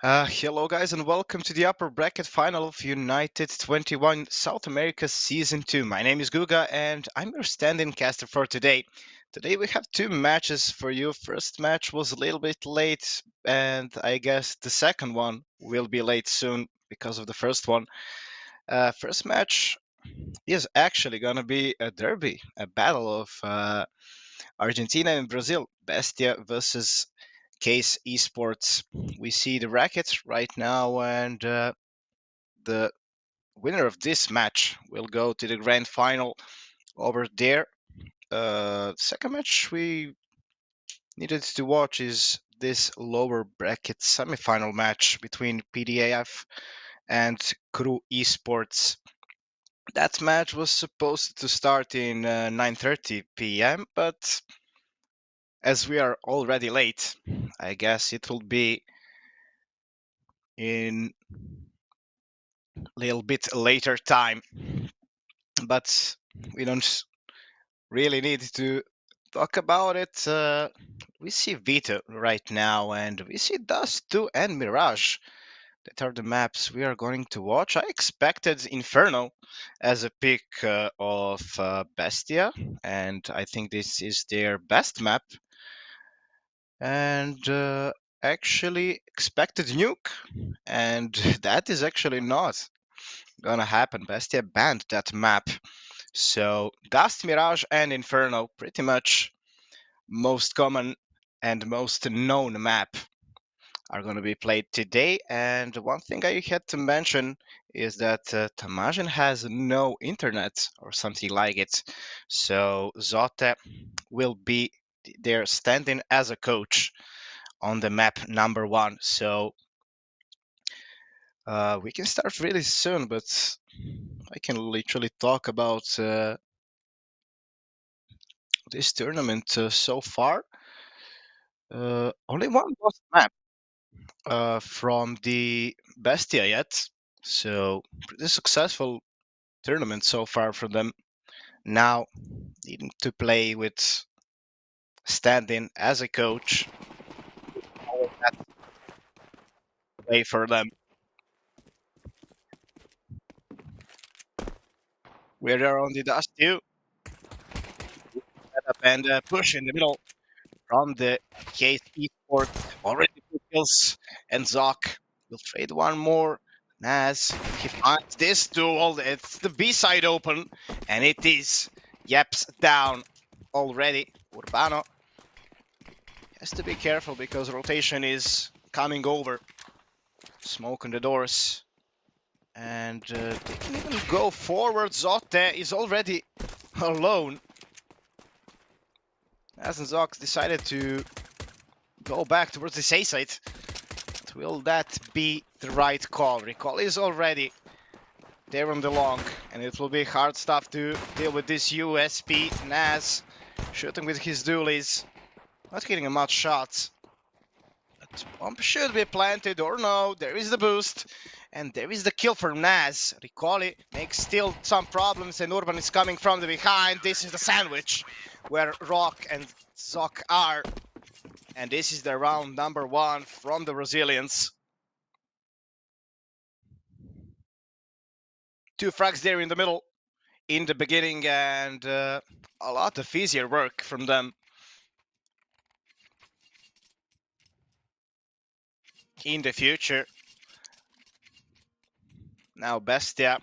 Hello guys and welcome to the upper bracket final of United21 South America Season 2. My name is Guga and I'm your stand-in caster for today. Today we have two matches for you. First match was a little bit late and I guess the second one will be late soon because of the first one. First match is actually gonna be a derby, a battle of Argentina and Brazil, Bestia versus Case Esports. We see the rackets right now, and the winner of this match will go to the grand final over there. Second match we needed to watch is this lower bracket semifinal match between PDAF and Crew Esports. That match was supposed to start in 9:30 p.m., but as we are already late, I guess it will be in a little bit later time. But we don't really need to talk about it. We see Vito right now, and we see Dust 2 and Mirage. That are the maps we are going to watch. I expected Inferno as a pick of Bestia, and I think this is their best map. And actually expected Nuke, and that is actually not gonna happen. Bestia banned that map. So Dust, Mirage, and Inferno, pretty much most common and most known map, are going to be played today. And one thing I had to mention is that Tamajin has no internet or something like it. So Zote will be there standing as a coach on the map number 1. So we can start really soon, but I can literally talk about this tournament so far. Only one lost map from the Bestia yet, so pretty successful tournament so far for them. Now needing to play with stand-in as a coach, all of that play for them. We are on the dust too. Set up and push in the middle from the Case Esport. Already 2 kills, and Zoc will trade one more. Naz, he finds this duel. It's the B side open, and it is Yeps down already. Urbano has to be careful because rotation is coming over. Smoke on the doors. And they can even go forward. Zote is already alone. Naz and Zoc decided to go back towards the A side. But will that be the right call? Recall is already there on the long, and it will be hard stuff to deal with this USP. Naz shooting with his dualies, not getting a much shots. But bomb should be planted, or no, there is the boost. And there is the kill for Naz. Ricoli makes still some problems, and Urban is coming from the behind. This is the sandwich where Rock and Zoc are. And this is the round number 1 from the Brazilians. 2 frags there in the middle, in the beginning, and a lot of easier work from them. In the future. Now Bestia.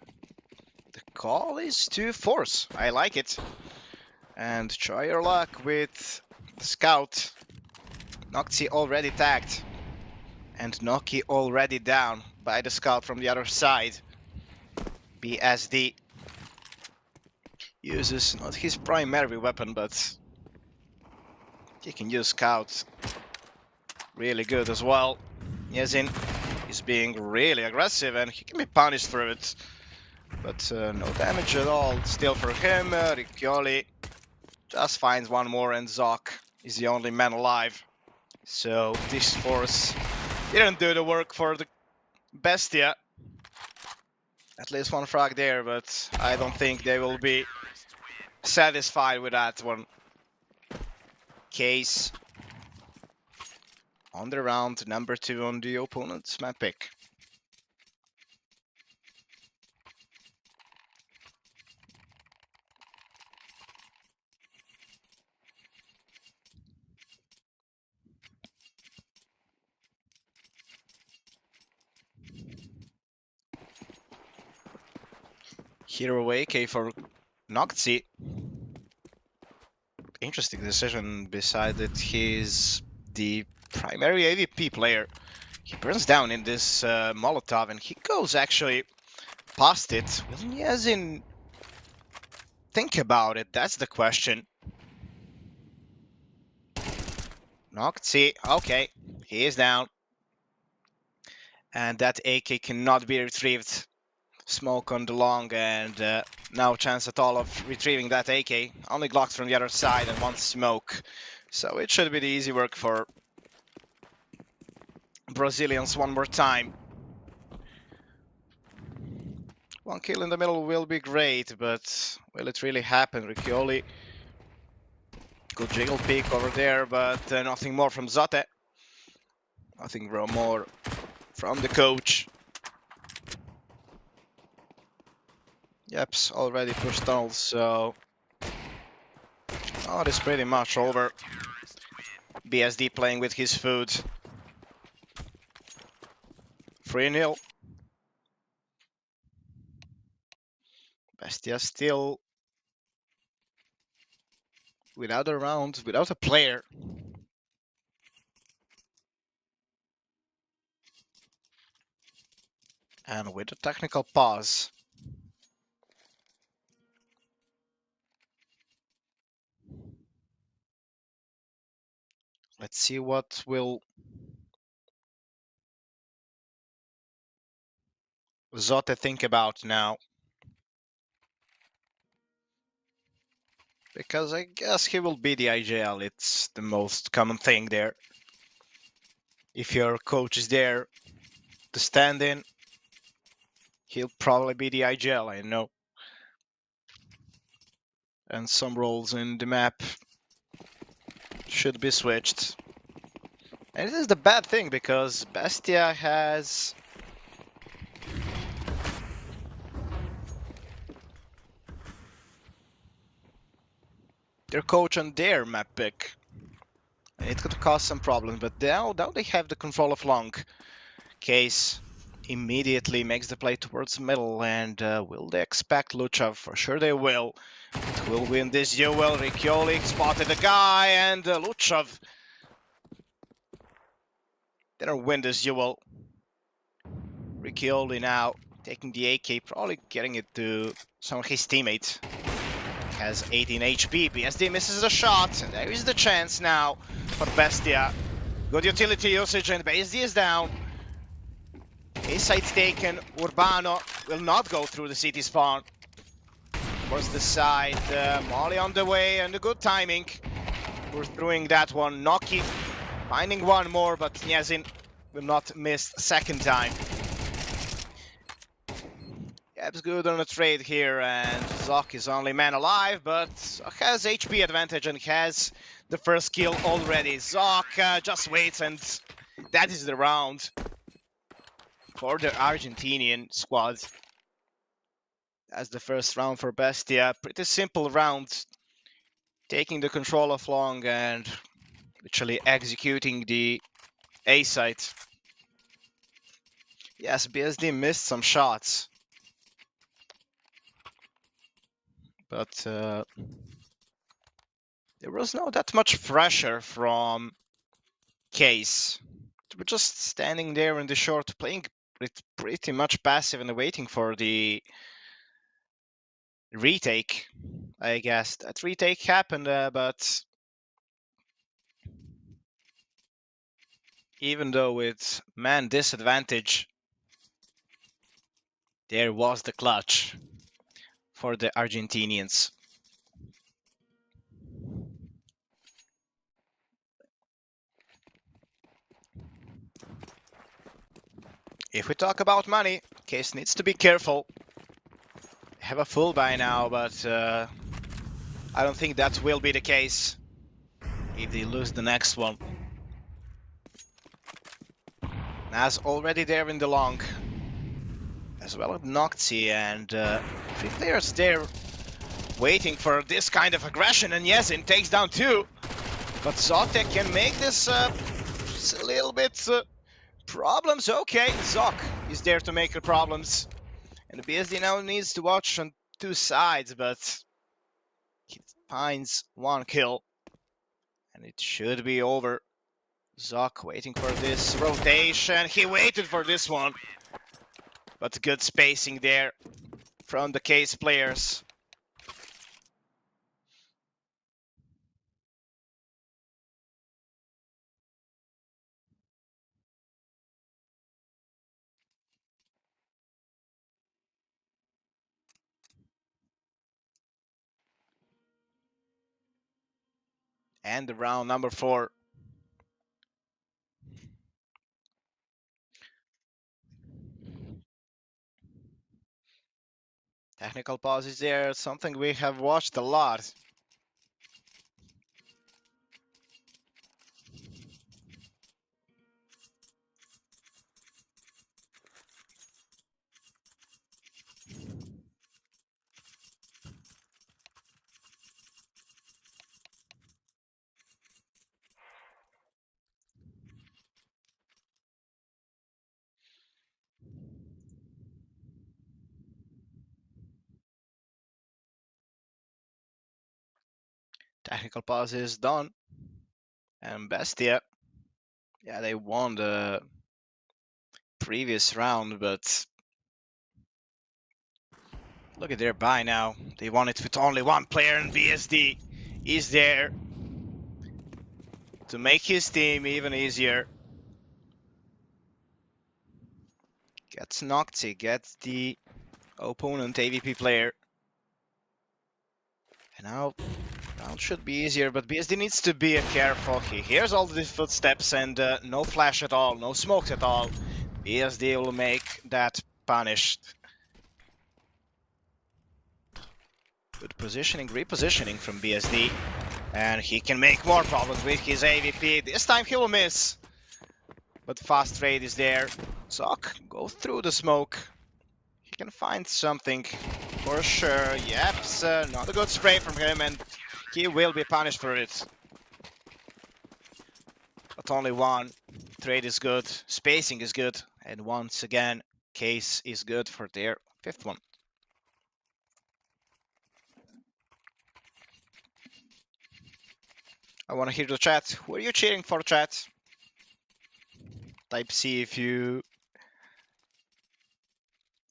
The call is to force. I like it. And try your luck with the scout. Noxy already tagged. And Noki already down by the scout from the other side. BSD uses not his primary weapon, but he can use scout really good as well. Yezin is being really aggressive and he can be punished for it. But no damage at all still for him. Riccioli just finds one more and Zoc is the only man alive. So this force didn't do the work for the Bestia. At least one frag there, but I don't think they will be satisfied with that one. Case on the round number 2 on the opponent's map pick. Hero AK for Noctzi. Interesting decision, beside that he's the primary AVP player. He burns down in this Molotov and he goes actually past it. Will Niazin think about it? That's the question. Noctzi, okay, he is down. And that AK cannot be retrieved. Smoke on the long, and no chance at all of retrieving that AK. Only Glocks from the other side and one smoke. So it should be the easy work for Brazilians one more time. One kill in the middle will be great, but will it really happen? Riccioli. Good jiggle peek over there, but nothing more from Zote. Nothing more from the coach. Yep's already pushed tunnels, so oh, it's pretty much over. BSD playing with his food. 3-0. Bestia still without a round, without a player. And with a technical pause. Let's see what will Zote think about now. Because I guess he will be the IGL. It's the most common thing there. If your coach is there to stand in, he'll probably be the IGL, I know. And some roles in the map should be switched. And this is the bad thing, because Bestia has their coach on their map pick. And it could cause some problems, but now they have the control of long. Case immediately makes the play towards the middle, and will they expect Luchav? For sure they will. It will win this duel. Riccioli spotted the guy, and Luchav didn't win this duel. Riccioli now taking the AK, probably getting it to some of his teammates. Has 18 HP. BSD misses the shot. And there is the chance now for Bestia. Good utility usage, and BSD is down. A site's taken. Urbano will not go through the city spawn. Towards the side. Molly on the way, and a good timing. We're throwing that one. Noki finding one more, but Niazin will not miss a second time. Gab's good on a trade here, and Zok is only man alive, but Zok has HP advantage and has the first kill already. Zok just waits, and that is the round for the Argentinian squad. That's the first round for Bestia. Pretty simple round. Taking the control of long and literally executing the A site. Yes, BSD missed some shots. But there was not that much pressure from Case. They were just standing there in the short, playing pretty much passive and waiting for the retake, I guess. That retake happened, but even though with man disadvantage, there was the clutch for the Argentinians. If we talk about money, Case needs to be careful. They have a full by now, but I don't think that will be the case if they lose the next one. Naz already there in the long. As well as Nocti and 3 players there waiting for this kind of aggression, and Yezin takes down 2. But Zotek can make this a little bit problems. Okay, Zok is there to make the problems. And the BSD now needs to watch on 2 sides, but he finds 1 kill. And it should be over. Zok waiting for this rotation. He waited for this one. But good spacing there from the case players. And the round number 4. Technical pauses there, something we have watched a lot. Technical pause is done. And Bestia, yeah, they won the previous round, but look at their buy now. They won it with only 1 player, and BSD is there to make his team even easier. Gets Nocti, gets the opponent AVP player. And now round should be easier, but BSD needs to be careful. He hears all the footsteps and no flash at all, no smokes at all. BSD will make that punished. Good positioning, repositioning from BSD. And he can make more problems with his AVP. This time he will miss. But fast trade is there. Zok, go through the smoke. He can find something for sure. Yep, not a good spray from him, and he will be punished for it. But only 1. Trade is good, spacing is good, and once again, case is good for their 5th one. I want to hear the chat. Who are you cheering for, chat? Type C if you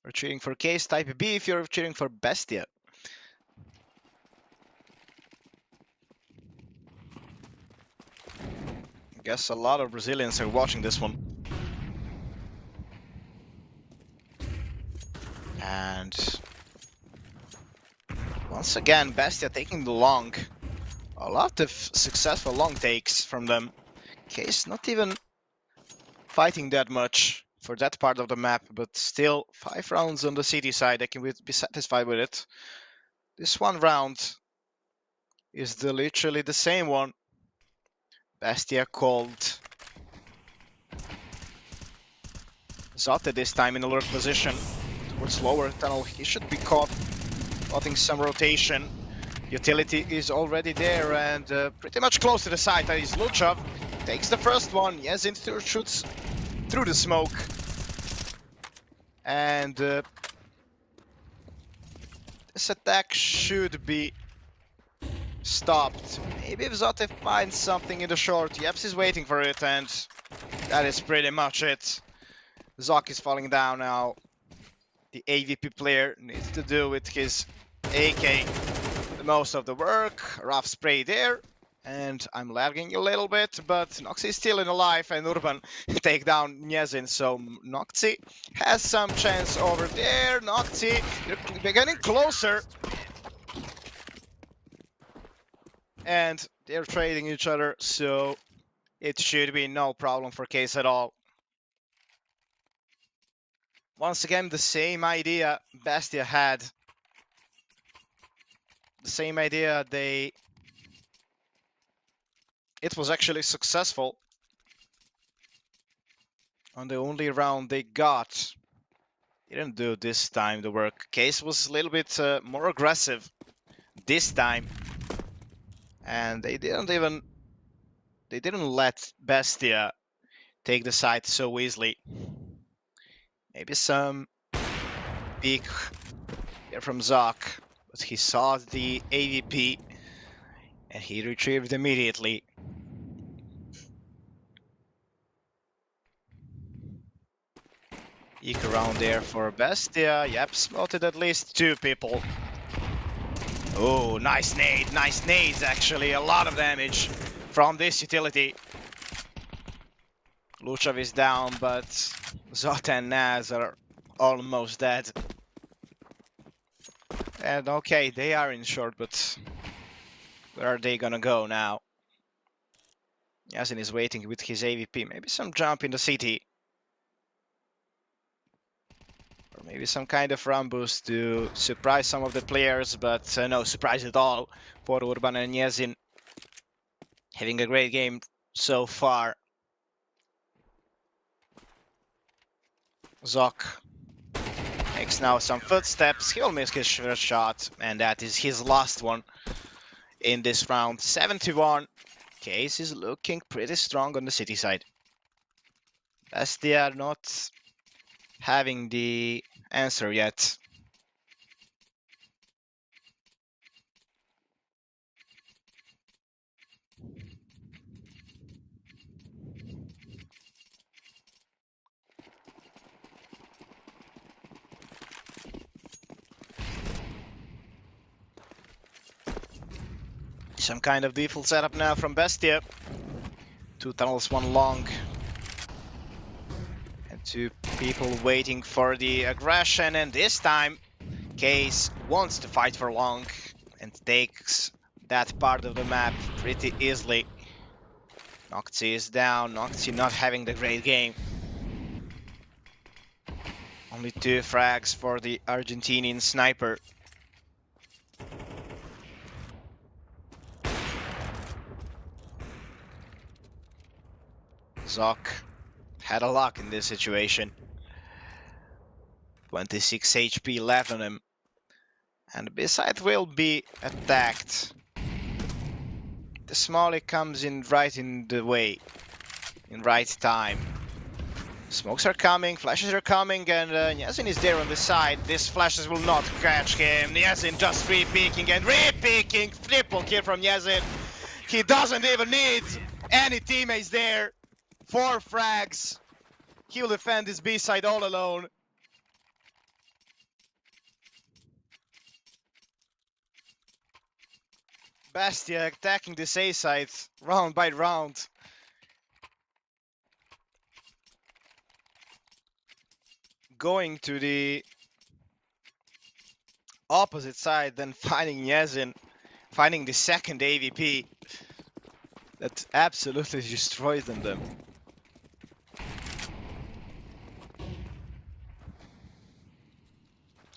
are cheering for Case. Type B if you're cheering for Bestia. I guess a lot of Brazilians are watching this one. And once again, Bestia taking the long. A lot of successful long takes from them. Case not even fighting that much for that part of the map, but still 5 rounds on the city side. I can be satisfied with it. This 1 round is literally the same one. Bestia called Zote this time in alert position towards lower tunnel. He should be caughting some rotation. Utility is already there and pretty much close to the site. That is Luchov. Takes the first one. Yezin shoots through the smoke. And this attack should be stopped. Maybe if Zote finds something in the short. Yeps is waiting for it, and that is pretty much it. Zok is falling down now. The AVP player needs to do with his AK the most of the work. Rough spray there. And I'm lagging a little bit, but Noxy is still in alive, and Urban take down Nyezin. So Noxy has some chance over there. Noxy, they're getting closer. And they're trading each other, so it should be no problem for Case at all. Once again, the same idea Bestia had. The same idea it was actually successful on the only round they got. Didn't do this time the work. Case was a little bit more aggressive this time. And they didn't let BESTIA take the side so easily. Maybe some peek here from Zoc, but he saw the AVP and he retrieved immediately. Eek around there for BESTIA. Yep, spotted at least 2 people. Oh, nice nades actually. A lot of damage from this utility. Luchav is down, but Zot and Naz are almost dead. And okay, they are in short, but where are they gonna go now? Yasin is waiting with his AVP. Maybe some jump in the city. Or maybe some kind of run boost to surprise some of the players, but no surprise at all for Urban and Yasin. Having a great game so far. Zoc makes now some footsteps. He'll miss his first shot, and that is his last one in this round. 71. Case is looking pretty strong on the city side. BESTIA not having the answer yet. Some kind of default setup now from BESTIA. 2 tunnels, 1 long. And 2 people waiting for the aggression, and this time Case wants to fight for long and takes that part of the map pretty easily. Nocti is down, Nocti not having the great game. Only 2 frags for the Argentinian sniper. Zoc had a luck in this situation. 26 HP left on him. And B side will be attacked. The Smolly comes in right in the way, in right time. Smokes are coming, flashes are coming, and Yasin is there on the side. These flashes will not catch him. Yasin just re-peeking and re-peeking. Triple kill from Yasin. He doesn't even need any teammates there. 4 frags. He will defend this B side all alone. BESTIA attacking this A side round by round. Going to the opposite side, then finding Yasin, finding the second AVP that absolutely destroys them.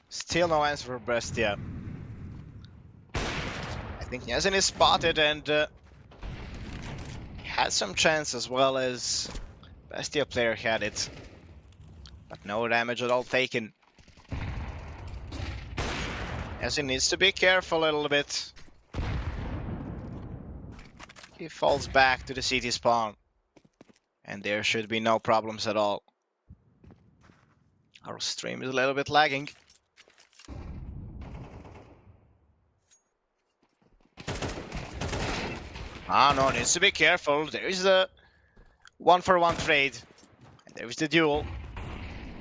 Still no answer for BESTIA. I think Yasin is spotted and had some chance as well as BESTIA player had it. But no damage at all taken. Yasin needs to be careful a little bit. He falls back to the city spawn. And there should be no problems at all. Our stream is a little bit lagging. Ah no, needs to be careful. There is a 1-for-1 trade. And there is the duel.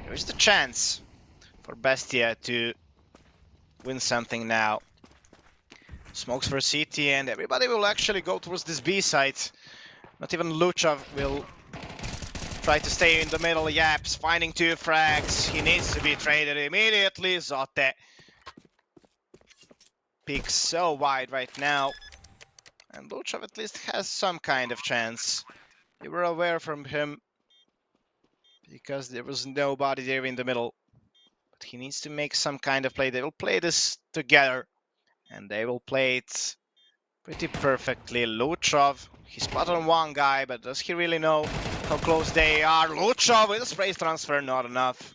There is the chance for BESTIA to win something now. Smokes for CT and everybody will actually go towards this B site. Not even Luchav will try to stay in the middle. Yaps finding 2 frags. He needs to be traded immediately. Zote peaks so wide right now. And Luchav at least has some kind of chance. You were aware from him because there was nobody there in the middle. But he needs to make some kind of play. They will play this together. And they will play it pretty perfectly. Luchav, he spotted on one guy, but does he really know how close they are. Lucho with a spray transfer, not enough.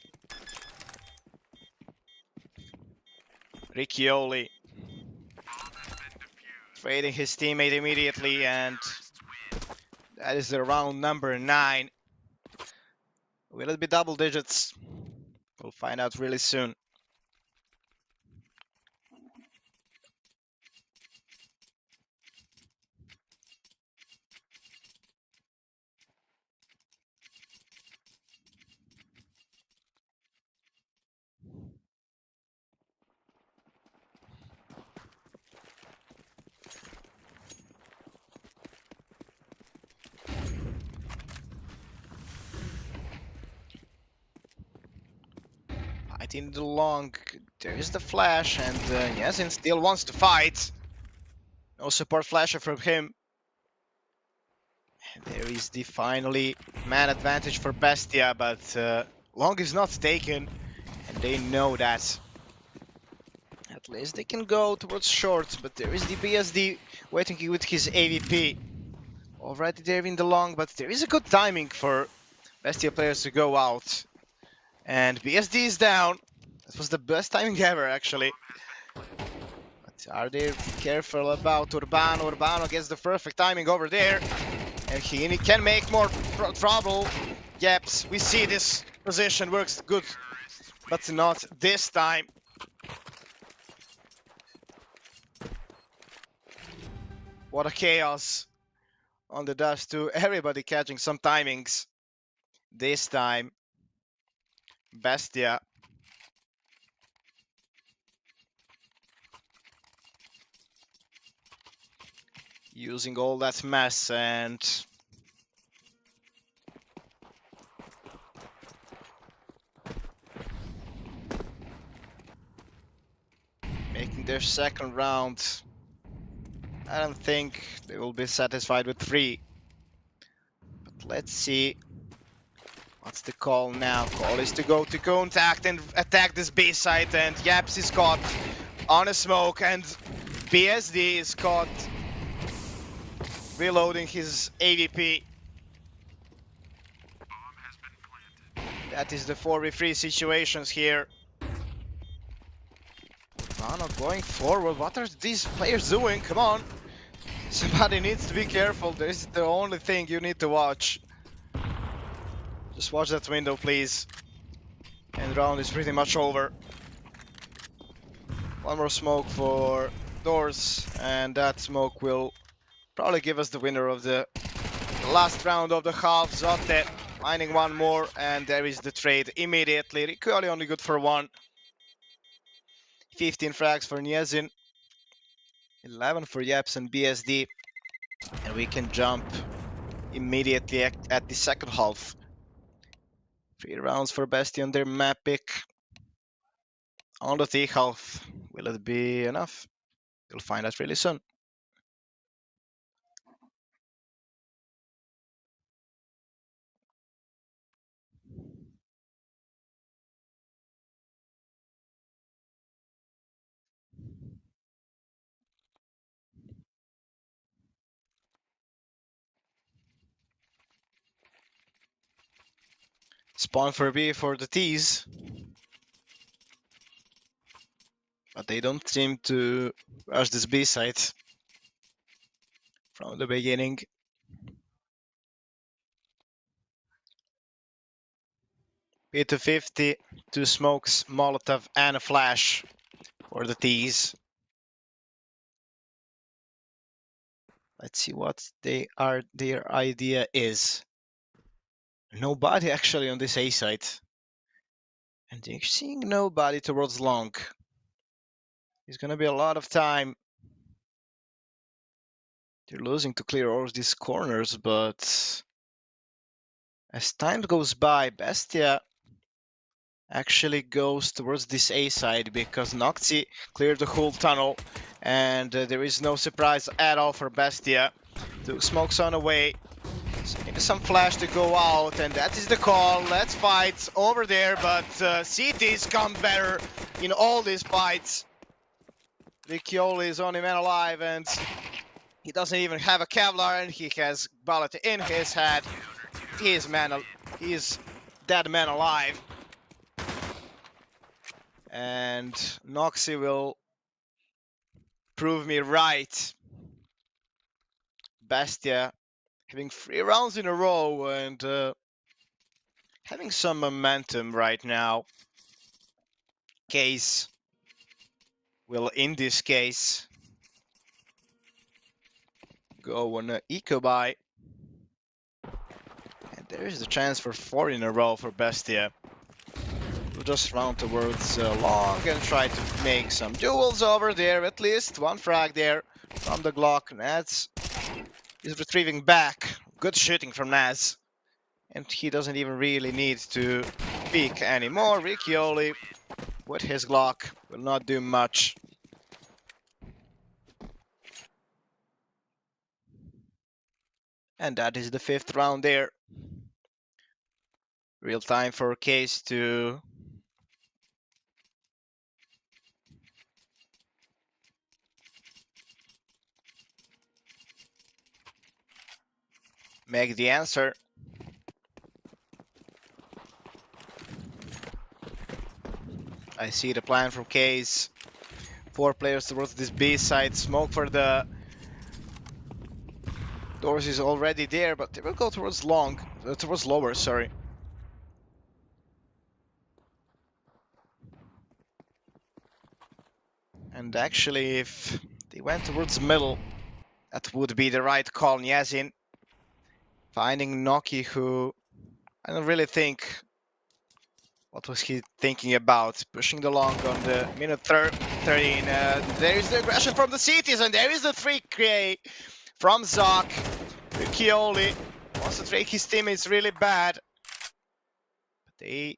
Riccioli trading his teammate immediately, and that is the round number 9. Will it be double digits? We'll find out really soon. Fighting the long, there is the flash, and Yazin still wants to fight. No support flasher from him. And there is the finally man advantage for Bestia, but long is not taken, and they know that. At least they can go towards short, but there is the BSD waiting with his AVP. Already there in the long, but there is a good timing for Bestia players to go out. And BSD is down. That was the best timing ever, actually. But are they careful about Urbano? Urbano gets the perfect timing over there. And he can make more trouble. Yeps, we see this position works good, but not this time. What a chaos on the dust too. Everybody catching some timings. This time, Bestia. Using all that mess and making their second round. I don't think they will be satisfied with 3. But let's see. What's the call now? Call is to go to contact and attack this B site, and Yaps is caught on a smoke, and BSD is caught reloading his AVP. That is the 4v3 situations here. Vano going forward. What are these players doing? Come on. Somebody needs to be careful. This is the only thing you need to watch. Just watch that window, please. And round is pretty much over. One more smoke for doors, and that smoke will probably give us the winner of the last round of the half. Zotte finding one more, and there is the trade immediately. Riccioli only good for 1. 15 frags for Niezin. 11 for Yeps and BSD. And we can jump immediately at the second half. 3 rounds for Bestia on their map pick. On the T half. Will it be enough? We'll find out really soon. Spawn for B for the T's. But they don't seem to rush this B site from the beginning. B to 50, 2 smokes, Molotov, and a flash for the T's. Let's see what their idea is. Nobody actually on this A site. And they're seeing nobody towards long. It's gonna be a lot of time. They're losing to clear all these corners, but as time goes by, Bestia actually goes towards this A side because Noxy cleared the whole tunnel, and there is no surprise at all for Bestia. 2 smokes on the way. Maybe some flash to go out, and that is the call. Let's fight over there, but CT's come better in all these fights. Riccioli is only man alive, and he doesn't even have a Kevlar, and he has bullet in his head. He's dead man alive. And Noxy will prove me right. Bestia having 3 rounds in a row and having some momentum right now. Case will, in this case, go on an eco buy. And there is the chance for 4 in a row for Bestia. We'll just round towards long and try to make some duels over there. At least 1 frag there from the Glock. Naz is retrieving back. Good shooting from Naz. And he doesn't even really need to peek anymore. Riccioli with his Glock will not do much. And that is the 5th round there. Real time for Case to make the answer. I see the plan from Case. 4 players towards this B side. Smoke for the doors is already there, but they will go towards long, towards lower, sorry. And actually, if they went towards middle, that would be the right call. Nyazin finding Noki, who I don't really think. What was he thinking about? Pushing the long on the minute 13. There is the aggression from the cities, and there is the 3K from Zoc. Riccioli wants to take his teammates really bad. But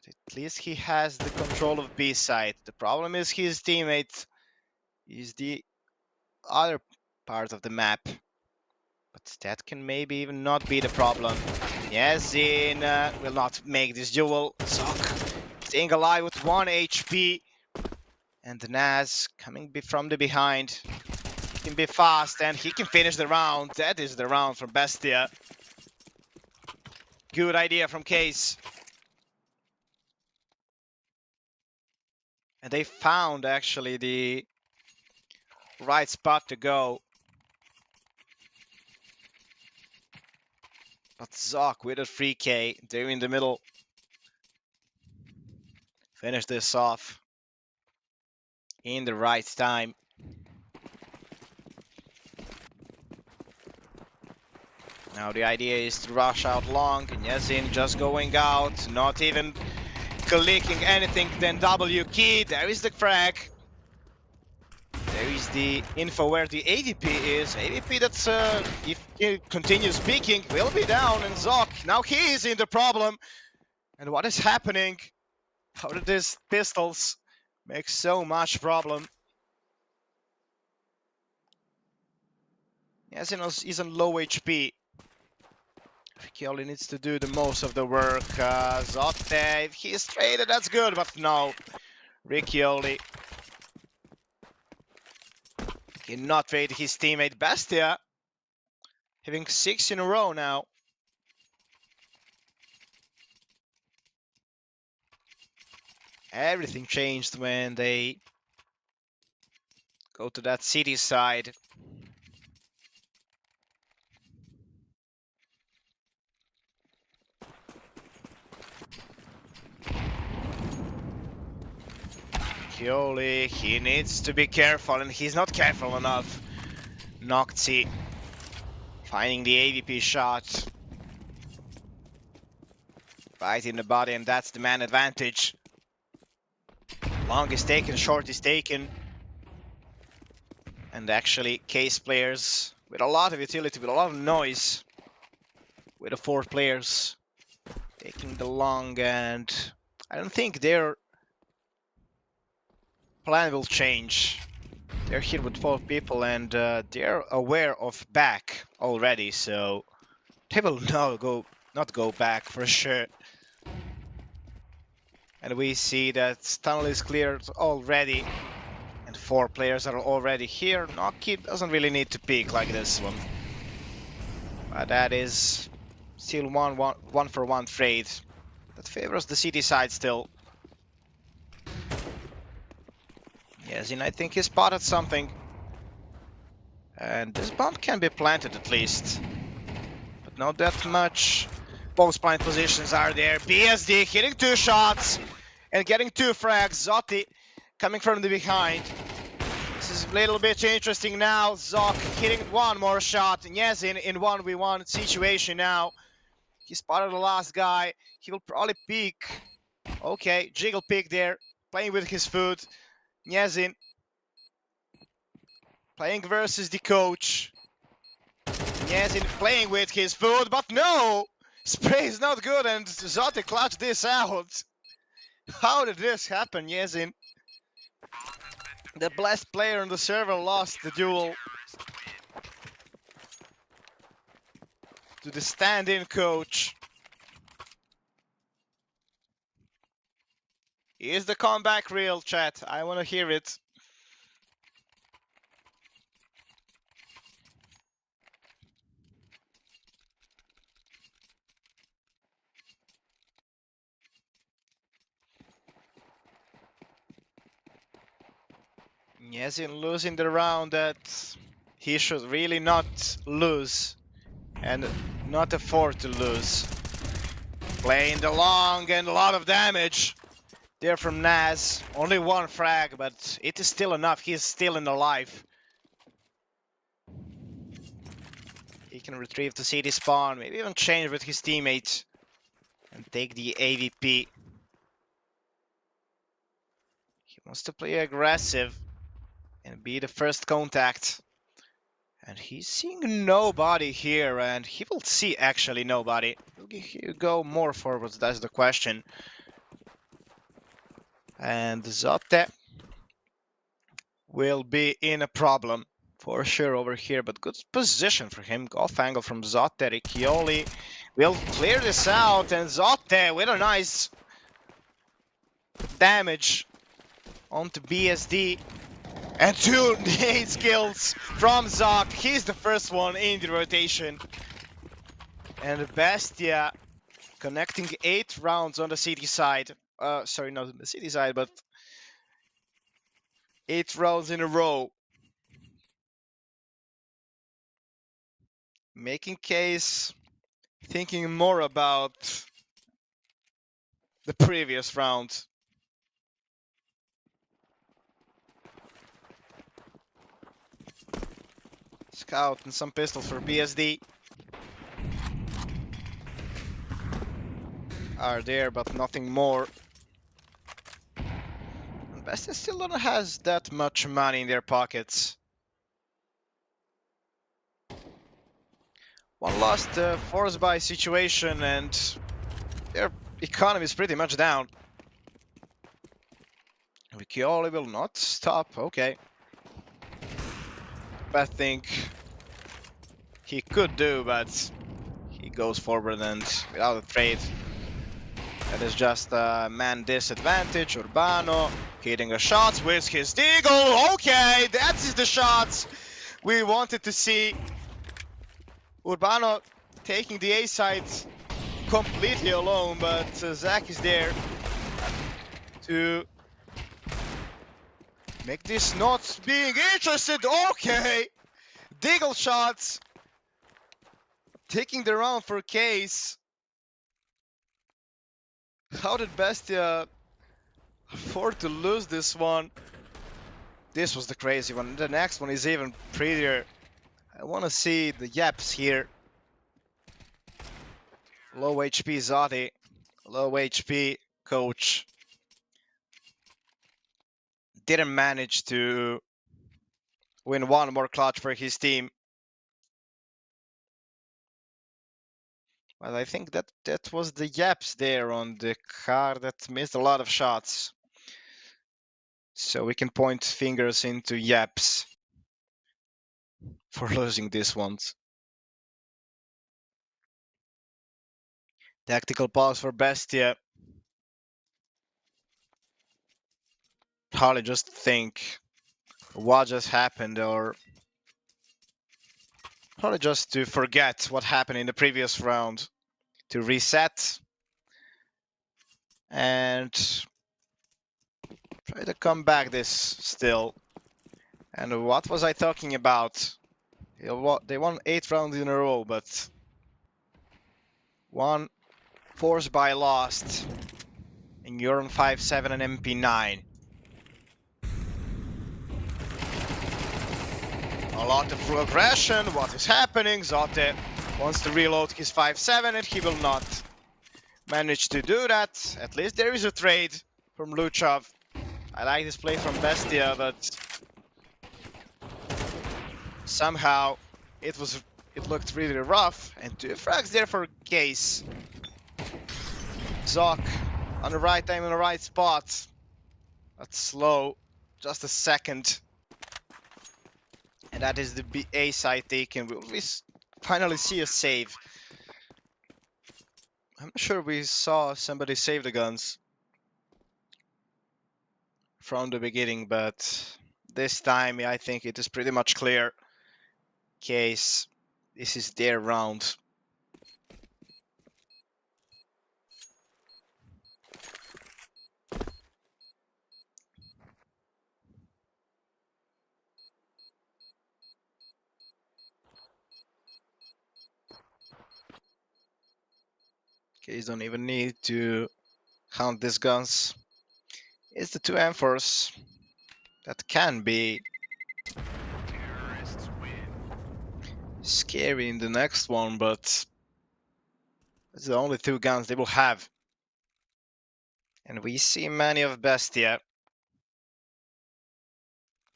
at least he has the control of B side. The problem is his teammate is the other part of the map. But that can maybe even not be the problem. Yazin will not make this duel. Zoc staying alive with 1 HP. And Naz coming from the behind. He can be fast and he can finish the round. That is the round from Bestia. Good idea from Case. And they found actually the right spot to go. But Zoc with a 3K, they're in the middle. Finish this off in the right time. Now the idea is to rush out long. Yazin just going out, not even clicking anything, then W key. There is the frag. There is the info where the AVP is. AVP that's, if he continues peeking, will be down. And Zoc, now he is in the problem. And what is happening? How did these pistols make so much problem? Yazin is on low HP. Riccioli needs to do the most of the work. Zoc, if he is traded, that's good, but no. Riccioli cannot trade his teammate Bestia. Having 6 in a row now. Everything changed when they go to that city side. Riccioli, he needs to be careful, and he's not careful enough. Nocti finding the AVP shot. Right in the body, and that's the man advantage. Long is taken, short is taken. And actually, Case players with a lot of utility, with a lot of noise. With the 4 players taking the long, and I don't think their plan will change. They're here with 4 people, and they're aware of back already, so they will not go back for sure. And we see that tunnel is cleared already, and 4 players are already here. Noki doesn't really need to peek like this one, but that is Still one for one trade. That favors the city side still. Yes, and I think he spotted something. And this bomb can be planted at least. But not that much. Both plant positions are there. BSD hitting 2 shots and getting 2 frags. Zotti coming from the behind. This is a little bit interesting now. Zok hitting 1 more shot. Nyezin in 1v1 situation now. He spotted the last guy. He will probably peek. Okay, jiggle peek there. Playing with his foot. Nyezin playing versus the coach. Nyezin playing with his foot, but no! Spray is not good and Zotti clutched this out. How did this happen, Nyezin? The blessed player on the server lost the duel to the stand-in coach. Is the comeback real, chat? I want to hear it. Nyezin losing the round that he should really not lose and not afford to lose. Playing the long and a lot of damage there from Naz. Only 1 frag, but it is still enough. He is still in the life. He can retrieve the city spawn, maybe even change with his teammates and take the AVP. He wants to play aggressive and be the first contact. And he's seeing nobody here, and he will see actually nobody. Will he go more forwards? That's the question. And Zotte will be in a problem for sure over here, but good position for him. Off angle from Zotte. Riccioli will clear this out, and Zotte with a nice damage onto BSD. And 2 nade kills from Zok. He's the first one in the rotation. And Bestia connecting 8 rounds on the city side. Sorry, not on the city side, but 8 rounds in a row. Making case, thinking more about the previous round. Scout and some pistols for BSD are there, but nothing more. And Bestia still don't has that much money in their pockets. One lost force buy situation, and their economy is pretty much down. Riccioli will not stop. Okay. Best thing he could do, but he goes forward and without a trade. That is just a man disadvantage. Urbano hitting a shot with his deagle. Okay, that is the shots we wanted to see. Urbano taking the A side completely alone, but Zach is there to make this not being interested. Okay, deagle shots taking the round for Case. How did Bestia afford to lose this one? This was the crazy one. The next one is even prettier. I want to see the yaps here. Low HP Zotti. Low HP coach. Didn't manage to win 1 more clutch for his team. But I think that was the yaps there on the car that missed a lot of shots. So we can point fingers into yaps for losing these ones. Tactical pause for Bestia. Probably just think what just happened, or probably just to forget what happened in the previous round. to reset and try to come back this still. And what was I talking about? They won 8 rounds in a row, but one force by lost. And you're on 5-7 and MP9. A lot of progression. What is happening? Zote wants to reload his 5-7 and he will not manage to do that. At least there is a trade from Luchov. I like this play from Bestia, but somehow it looked really rough. And 2 frags there for Case. Zoc on the right time in the right spot. That's slow. Just a second. And that is the A side taken. Will we finally see a save? I'm not sure we saw somebody save the guns from the beginning, but this time I think it is pretty much clear. Case, this is their round. Case don't even need to count these guns. It's the 2 M4s that can be scary in the next one, but it's the only 2 guns they will have. And we see many of Bestia.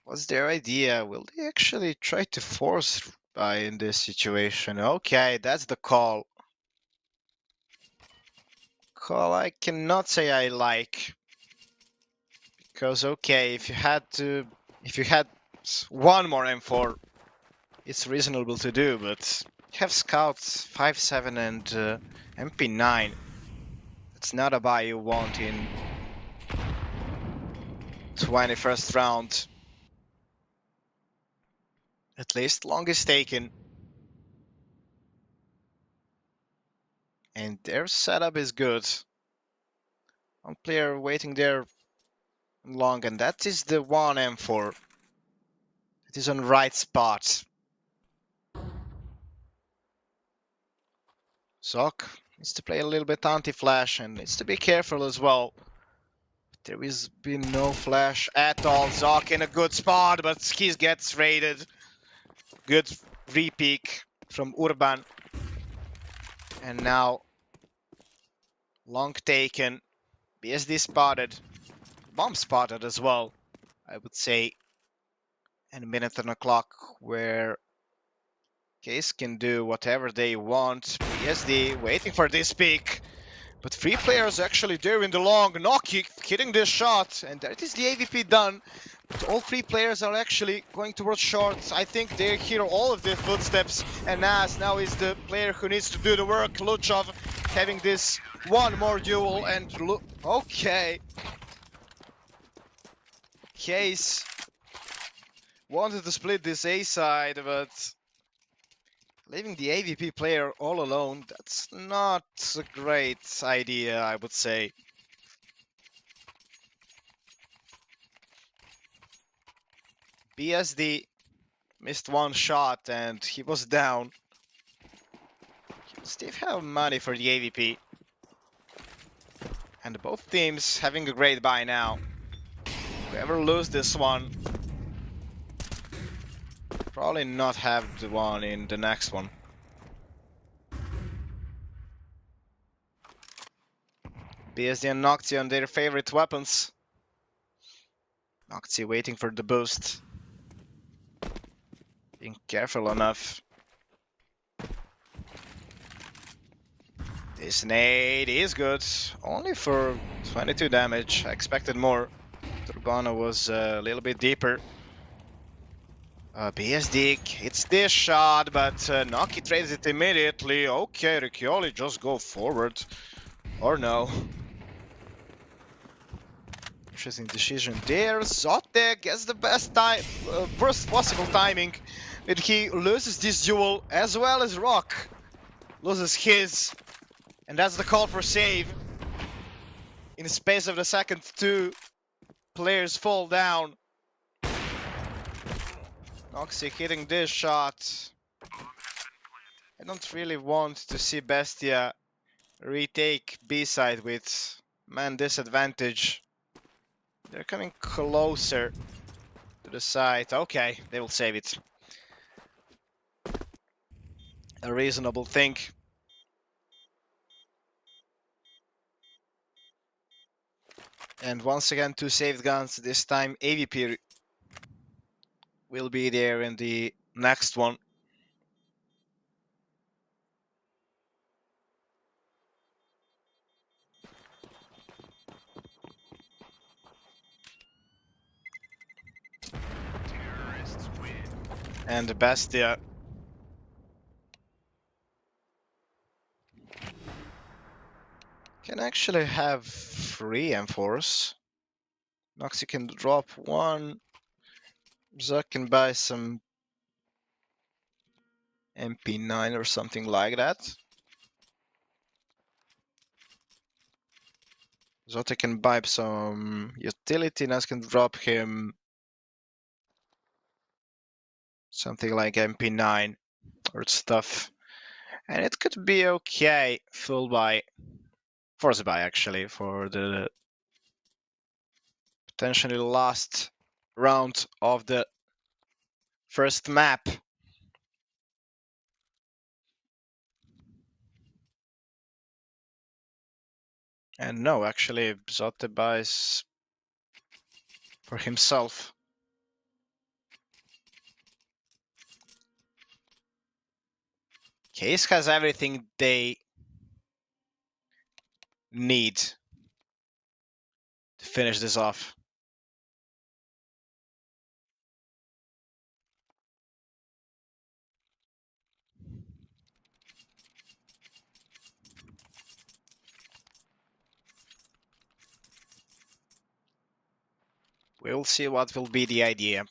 What's their idea? Will they actually try to force buy in this situation? Okay, that's the call. Call I cannot say I like. Because okay, if you had one more M4, it's reasonable to do, but you have scouts 5-7 and MP9. It's not a buy you want in 21st round. At least long is taken. And their setup is good. One player waiting there long, and that is the 1 M4. It is on the right spot. Zoc needs to play a little bit anti-flash and needs to be careful as well. There has been no flash at all. Zoc in a good spot, but he gets raided. Good re-peek from Urban. And now long taken. BSD spotted. Bomb spotted as well, I would say. And a minute and a clock where Case can do whatever they want. BSD waiting for this peek. But 3 players actually there in the long. Noki hitting this shot. And that is the AVP done. But all 3 players are actually going towards short. I think they hear all of their footsteps. And Nas now is the player who needs to do the work. Luchov having this one more duel. And okay. Case wanted to split this A side, but leaving the AVP player all alone, that's not a great idea, I would say. BSD missed one shot and he was down. Still have money for the AVP. And both teams having a great buy now. Whoever lose this one, probably not have the one in the next one. BSD and Nocti on their favorite weapons. Nocti waiting for the boost. Being careful enough. This nade is good. Only for 22 damage. I expected more. Turbana was a little bit deeper. BSD hits this shot, but Noki trades it immediately. Okay, Riccioli just go forward. Or no. Interesting decision there. Zote gets the best time, worst possible timing. And he loses this duel as well as Rock loses his. And that's the call for save. In the space of the second, two players fall down. Noxy hitting this shot. I don't really want to see Bestia retake B-side with man disadvantage. They're coming closer to the site. Okay, they will save it. A reasonable thing. And once again, two saved guns. This time AVP will be there in the next one. And the Bestia can actually have 3 M4s. Noxy can drop 1. Zuck can buy some MP9 or something like that. Zote can buy some utility. Nas can drop him something like MP9 or stuff. And it could be okay. Full buy. Force buy actually for the potentially last round of the first map. And no, actually, Zote buys for himself. Case has everything they need to finish this off. We'll see what will be the idea.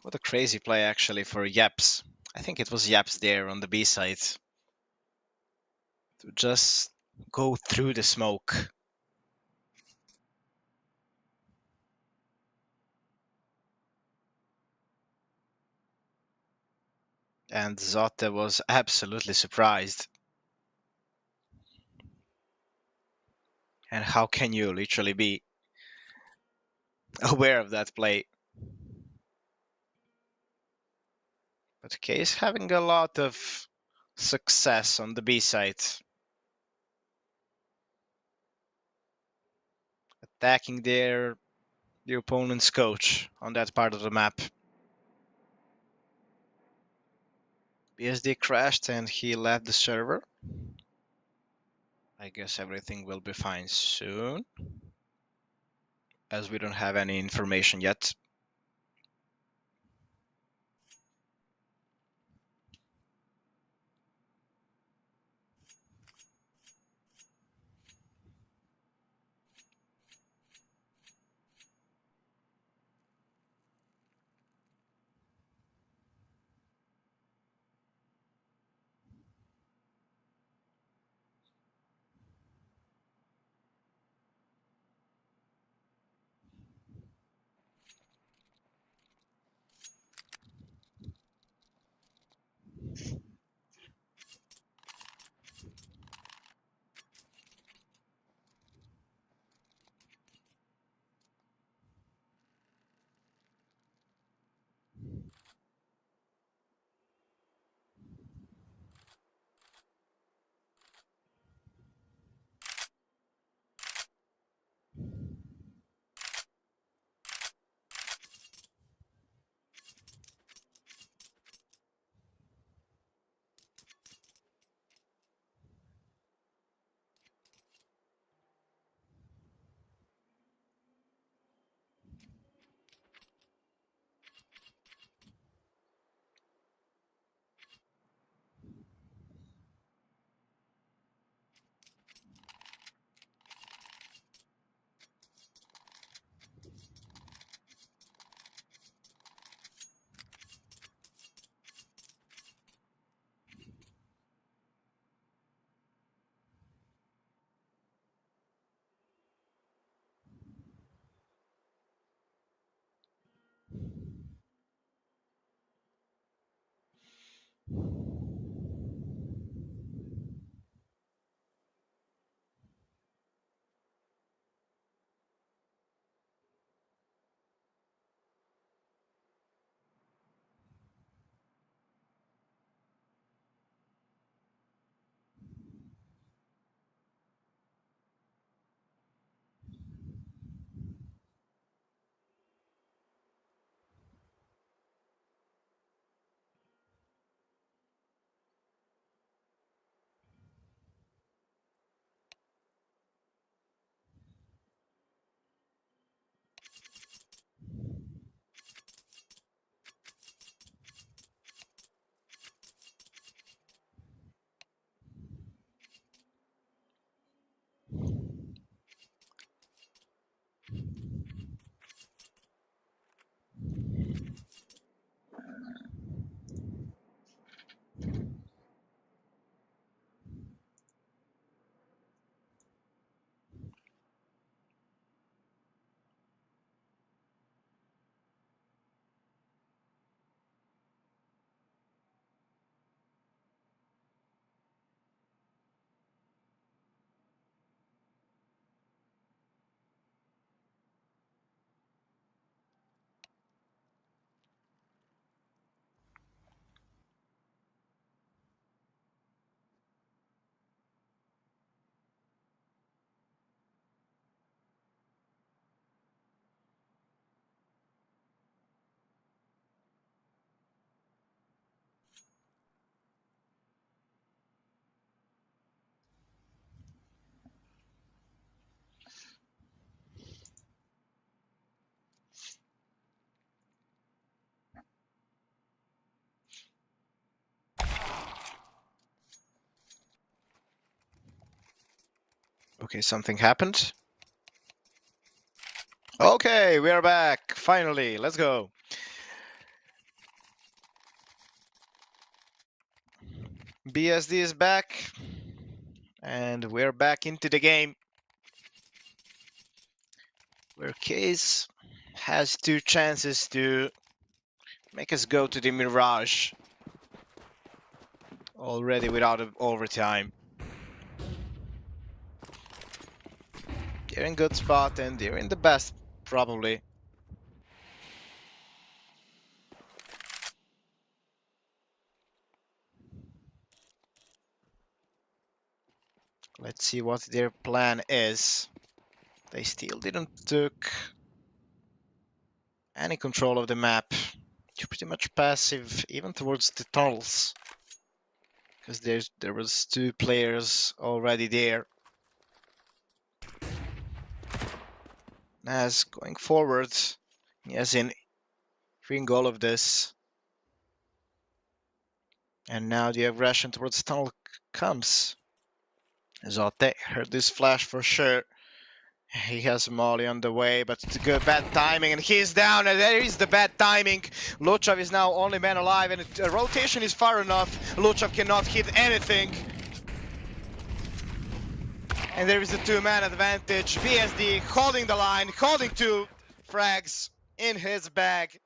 What a crazy play actually for Yaps. I think it was Yaps there on the B side. To just go through the smoke. And Zote was absolutely surprised. And how can you literally be aware of that play? But Case having a lot of success on the B side. Attacking the opponent's coach on that part of the map. BSD crashed and he left the server. I guess everything will be fine soon, as we don't have any information yet. Okay, something happened. Okay, we are back. Finally, let's go. BSD is back. And we're back into the game. Where Case has 2 chances to make us go to the Mirage. Already without overtime. They're in good spot and they're in the best, probably. Let's see what their plan is. They still didn't took any control of the map. They're pretty much passive, even towards the tunnels. Because there was 2 players already there. As going forward, as in freeing all of this. And now the aggression towards the tunnel comes. Zote heard this flash for sure. He has Molly on the way, but it's good bad timing, and he's down, and there is the bad timing. Luchav is now only man alive, and the rotation is far enough. Luchav cannot hit anything. And there is a 2-man advantage. BSD holding the line, holding 2 frags in his bag.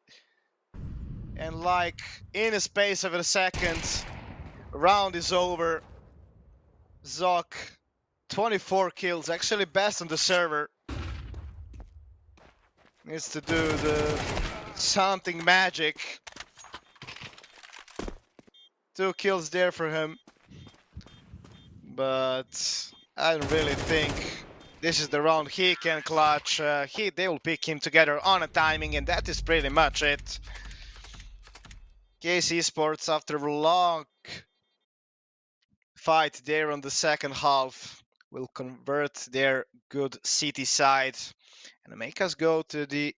And like in a space of a second, round is over. Zoc, 24 kills, actually best on the server. Needs to do the something magic. 2 kills there for him. But I don't really think this is the round he can clutch. They will pick him together on a timing, and that is pretty much it. KC Esports, after a long fight there on the second half, will convert their good city side and make us go to the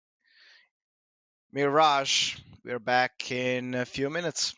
Mirage. We're back in a few minutes.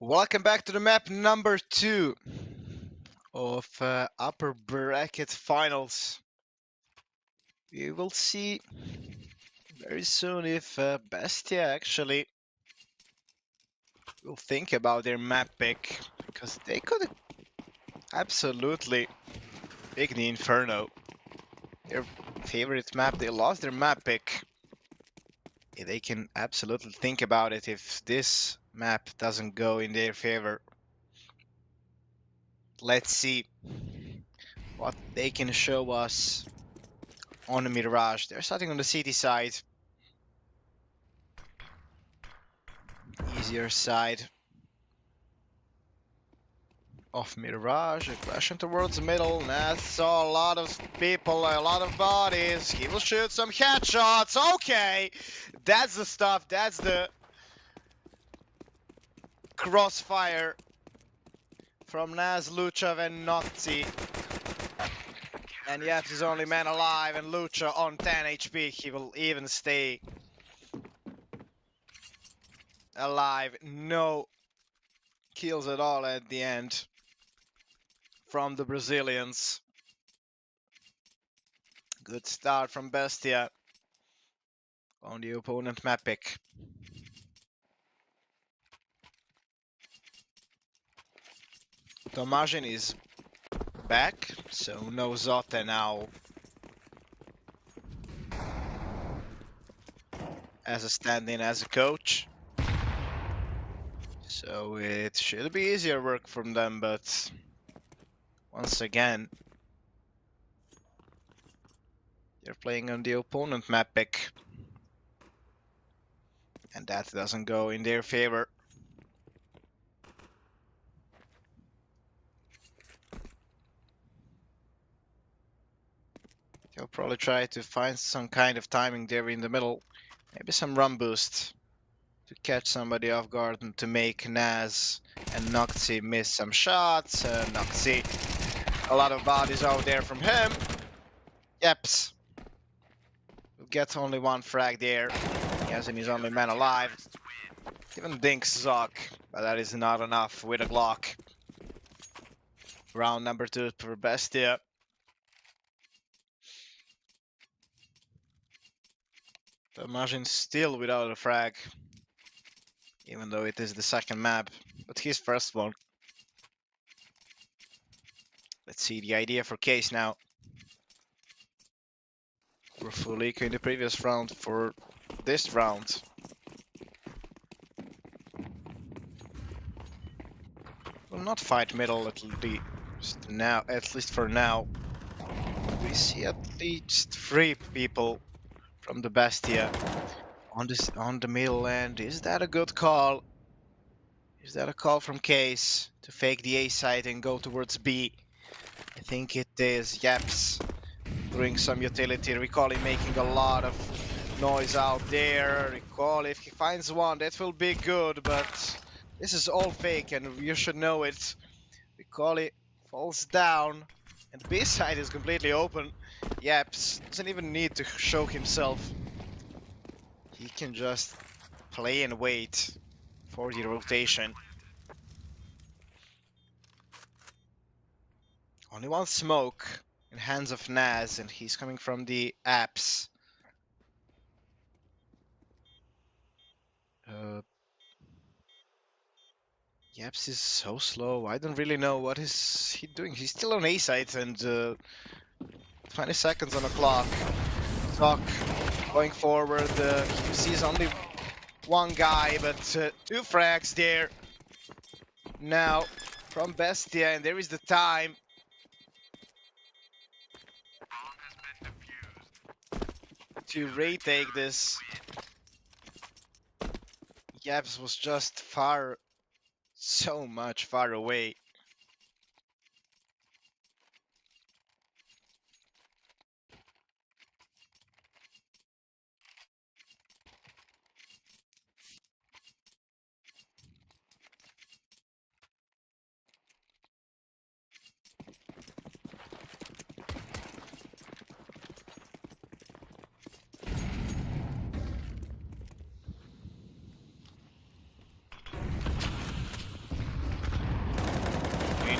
Welcome back to the map number 2 of upper bracket finals. We will see very soon if BESTIA actually will think about their map pick, because they could absolutely pick the Inferno. Their favorite map, they lost their map pick. They can absolutely think about it if this map doesn't go in their favor. Let's see what they can show us on the Mirage. They're starting on the city side. Easier side of Mirage. Aggression towards the middle. That's saw a lot of people, a lot of bodies. He will shoot some headshots. Okay, that's the stuff. That's the crossfire from Naz, Lucha, and Nocti. And Yaps is only man alive, and Lucha on 10 HP. He will even stay alive. No kills at all at the end from the Brazilians. Good start from BESTIA on the opponent map pick. Tomazin is back, so no Zote now as a stand-in as a coach. So it should be easier work from them, but once again, they're playing on the opponent map pick. And that doesn't go in their favor. They'll probably try to find some kind of timing there in the middle. Maybe some run boost to catch somebody off guard and to make Naz and Noxy miss some shots. Noxy, a lot of bodies out there from him. Yeps. Will get only one frag there. He has his only man alive. Even dinks Zoc, but that is not enough with a Glock. Round number 2 for BESTIA. Imagine still without a frag, even though it is the second map, but his first one. Let's see the idea for Case now. We're fully in the previous round for this round. Will not fight middle at least now, at least for now. We see at least 3 people from the BESTIA on the middle end. Is that a good call? Is that a call from Case to fake the A side and go towards B? I think it is. Yaps doing some utility. Recalli making a lot of noise out there. Recall, if he finds one, that will be good, but this is all fake and you should know it. Recalli falls down and B side is completely open. Yaps doesn't even need to show himself. He can just play and wait for the rotation. Only one smoke in hands of Naz, and he's coming from the apps. Yaps is so slow. I don't really know what is he doing. He's still on A side and 20 seconds on the clock. Zoc going forward. He sees only one guy, but 2 frags there. Now from BESTIA, and there is the time. To retake this. Yaps was just so much far away.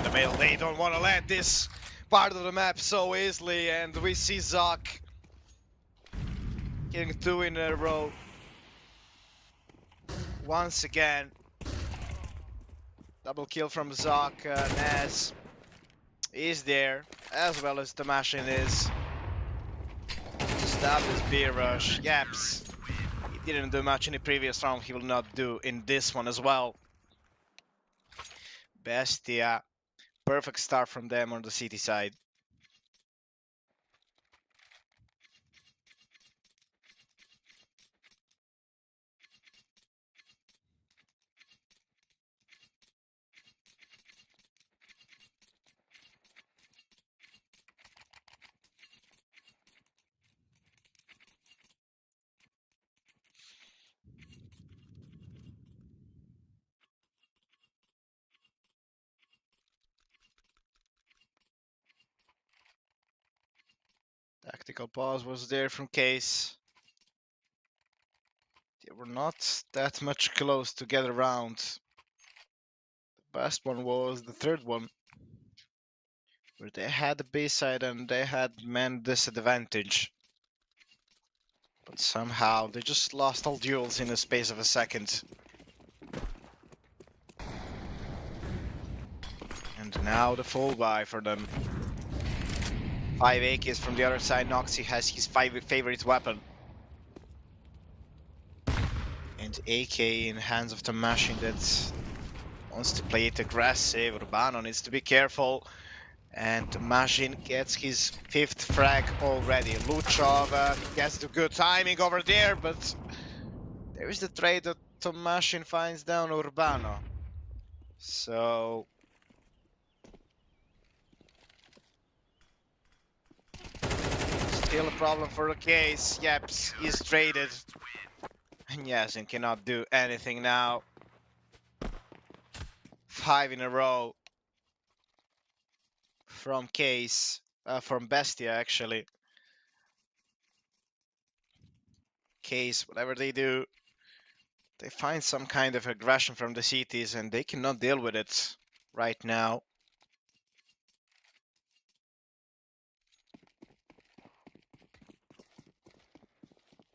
the middle. They don't want to let this part of the map so easily, and we see Zoc getting 2 in a row. Once again, double kill from Zoc. Naz is there, as well as the machine is. To stop this beer rush. Yaps. He didn't do much in the previous round, he will not do in this one as well. Bestia. Perfect start from them on the city side. Tactical pause was there from Case. They were not that much close to get around. The best one was the third one, where they had the B side and they had man disadvantage. But somehow they just lost all duels in the space of a second. And now the full buy for them. 5 AKs from the other side. Noxy has his favorite weapon. And AK in hands of the machine that wants to play it aggressive. Urbano needs to be careful. And the machine gets his 5th frag already. Luchov gets the good timing over there, but there is the trade that the machine finds down Urbano. So still a problem for the Case. Yeps is traded. And Yasin cannot do anything now. 5 in a row from Case, from Bestia actually. Case, whatever they do, they find some kind of aggression from the cities and they cannot deal with it right now.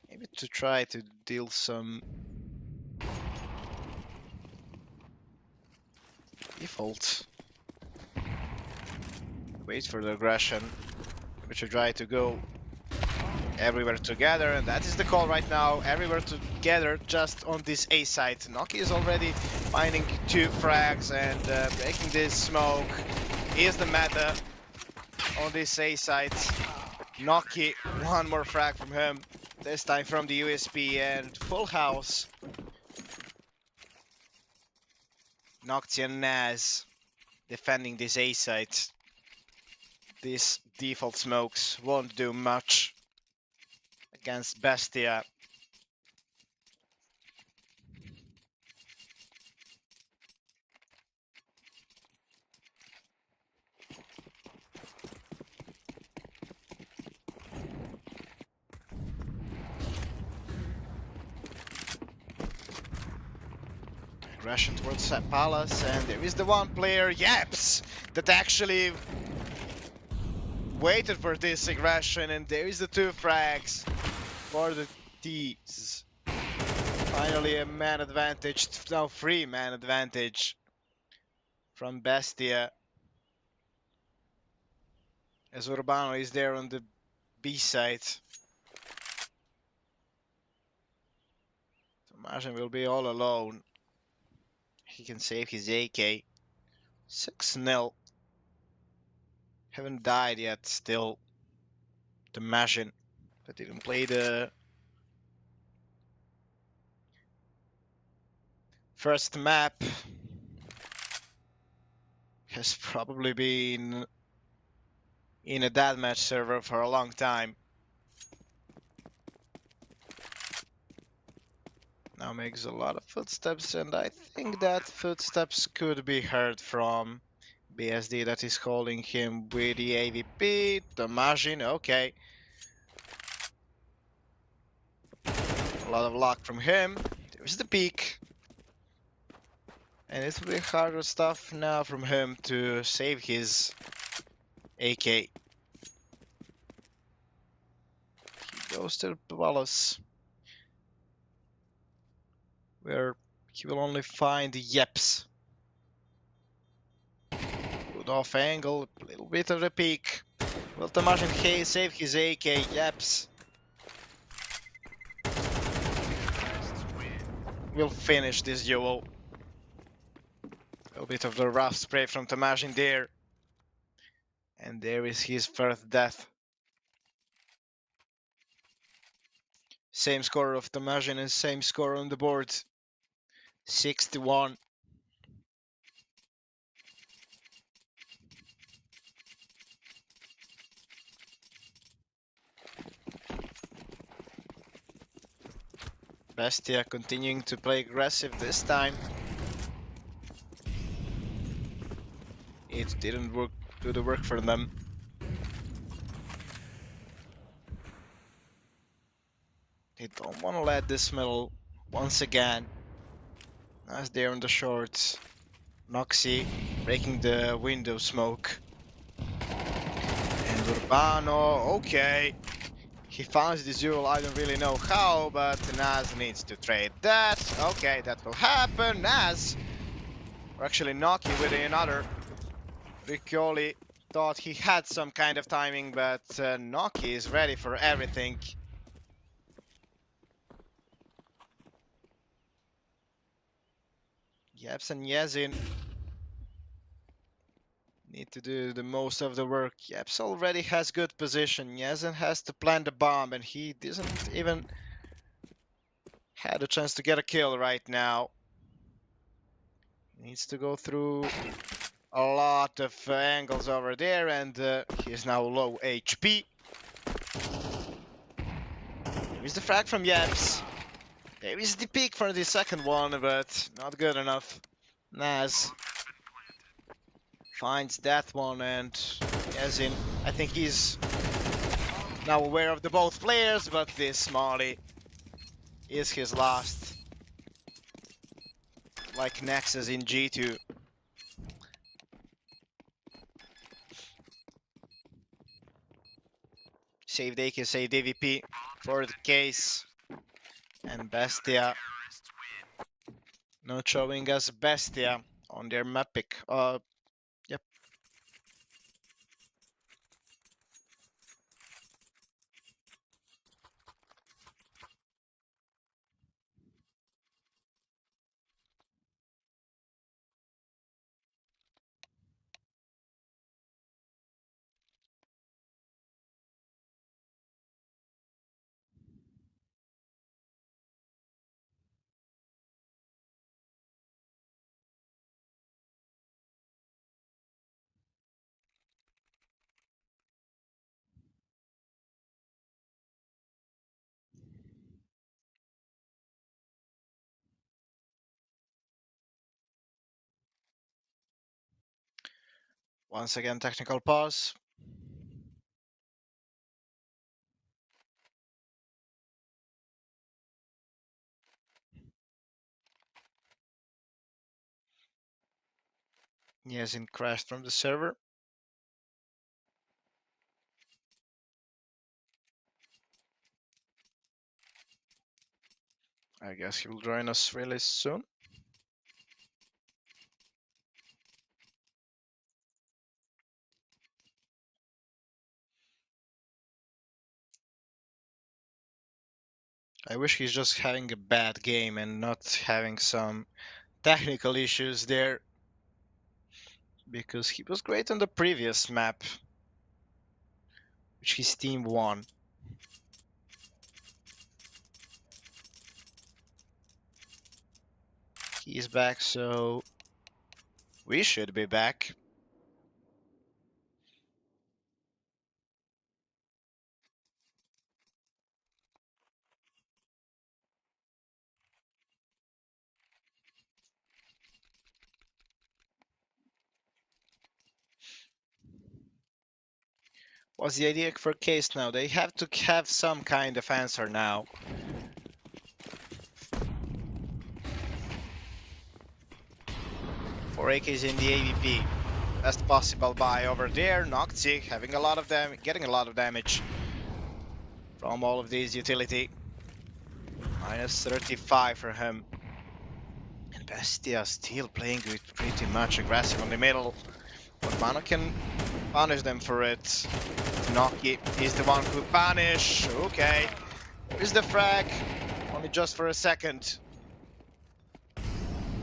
Maybe to try to deal some default. Wait for the aggression. We should try to go everywhere together, and that is the call right now. Everywhere together, just on this A side. Noki is already finding 2 frags and breaking this smoke. Is the meta on this A side. Noki, 1 more frag from him. This time from the USP and full house. Nocti and Naz defending this A site. These default smokes won't do much against Bestia. Aggression towards Palace, and there is the one player, Yaps, that actually waited for this aggression, and there is the 2 frags for the T's. Finally a man advantage, now 3 man advantage from Bestia. As Urbano is there on the B side. Margin will be all alone. He can save his AK. 6-0. Haven't died yet still. The Machine. But didn't play the first map. Has probably been in a deathmatch server for a long time. Now makes a lot of footsteps, and I think that footsteps could be heard from BSD that is calling him with the AVP, the Machine, okay. A lot of luck from him. There's the peak. And it will be harder stuff now from him to save his AK. He goes to Wallace, where he will only find Yeps. Good off angle, a little bit of the peak. Will Tamajin Hay save his AK? Yeps will finish this duel. A little bit of the rough spray from Tamajin there. And there is his first death. Same score of Tamajin and same score on the board. 61. Bestia continuing to play aggressive this time. It didn't do the work for them. They don't want to let this middle once again. Nice there on the shorts. Noxy breaking the window smoke. And Urbano, okay. He found the duel, I don't really know how, but Naz needs to trade that. Okay, that will happen. Naz, or actually Noki with another. Riccioli thought he had some kind of timing, but Noki is ready for everything. Yeps and Yezin need to do the most of the work. Yeps already has good position. Yezin has to plant the bomb, and he doesn't even had a chance to get a kill right now. Needs to go through a lot of angles over there, and he is now low HP. There is the frag from Yeps. There is the peak for the second one, but not good enough. Naz finds that one, and Yazin, I think he's now aware of the both players, but this Molly is his last. Like Nexus in G2. Saved AK, saved AVP for the case. And Bestia not showing us Bestia on their map pick. Yep. Once again, technical pause. Yazin crashed from the server. I guess he will join us really soon. I wish he's just having a bad game and not having some technical issues there. Because he was great on the previous map, which his team won. He's back, so we should be back. What's the idea for Case now? They have to have some kind of answer now. AKs in the AVP. Best possible buy over there. Nocti having a lot of getting a lot of damage from all of these utility. Minus 35 for him. And Bestia still playing with pretty much aggressive on the middle. But Mano can punish them for it. Noki is the one who punish. Okay. Here's the frag. Only just for a second.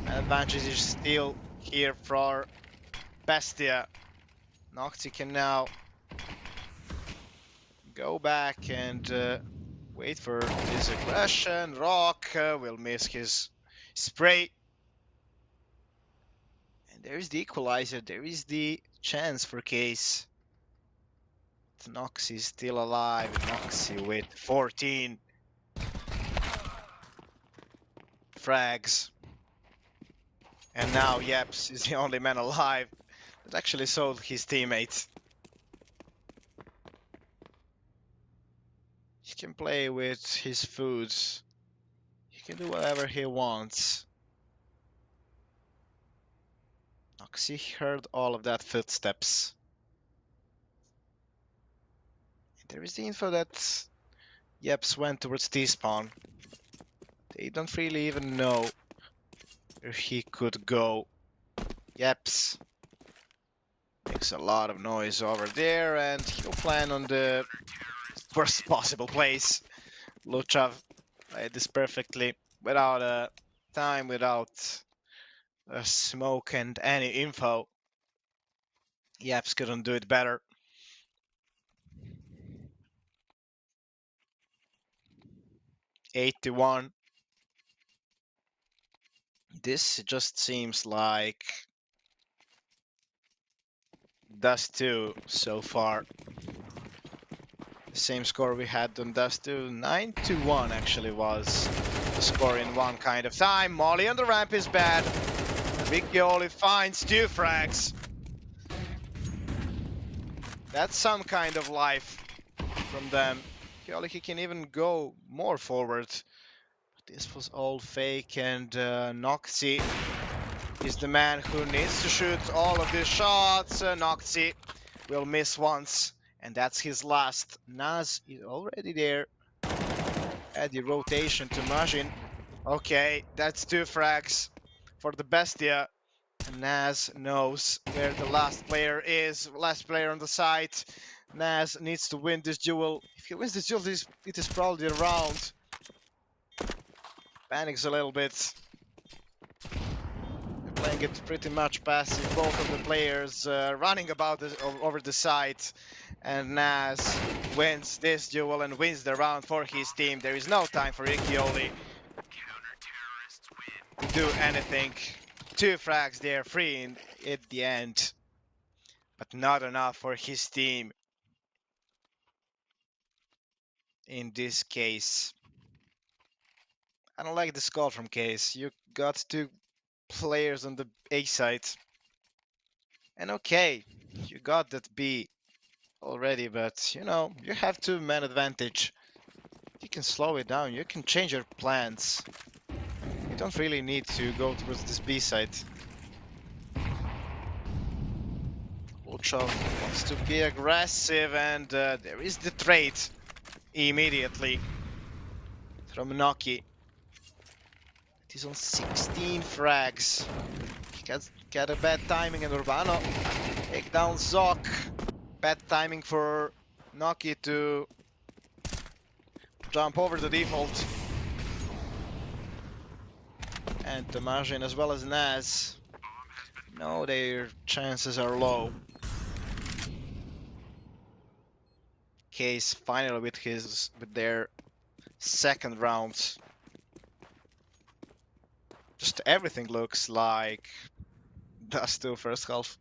Advantage is still here for Bestia. Nocti can now go back and wait for his aggression. Rock will miss his spray. And there is the equalizer. There is the chance for Case. Noxy is still alive. Noxy with 14 frags. And now Yeps is the only man alive that actually sold his teammate. He can play with his foods. He can do whatever he wants. Noxy heard all of that footsteps. There is the info that Yeps went towards T-spawn. They don't really even know where he could go. Yeps makes a lot of noise over there, and he'll plan on the worst possible place. Luchav played this perfectly, without a time, without a smoke and any info. Yeps couldn't do it better. '81. This just seems like Dust 2 so far. The same score we had on Dust 2. 9-1 actually was the score in one kind of time. Molly on the ramp is bad. Riccioli finds 2 frags. That's some kind of life from them. He can even go more forward. But this was all fake, and Noxy is the man who needs to shoot all of these shots. Noxy will miss once, and that's his last. Naz is already there. Add the rotation to Majin. Okay, that's 2 frags for the Bestia. And Naz knows where the last player is. Last player on the site. Naz needs to win this duel. If he wins this duel, it is probably a round. Panics a little bit. They're playing it pretty much passive. Both of the players running about over the site. And Naz wins this duel and wins the round for his team. There is no time for Riccioli to do anything. 2 frags there, 3 at the end. But not enough for his team. In this case. I don't like this call from Case. You got 2 players on the A side. And okay, you got that B already, but you know, you have 2-man advantage. You can slow it down, you can change your plans. You don't really need to go towards this B side. Luchov wants to be aggressive, and there is the trade immediately from Noki. He's on 16 frags. He got a bad timing, and Urbano take down Zok. Bad timing for Noki to jump over the default. And Tamajin as well as Naz. No, their chances are low. Case finally with their second round. Just everything looks like Dust 2 first half.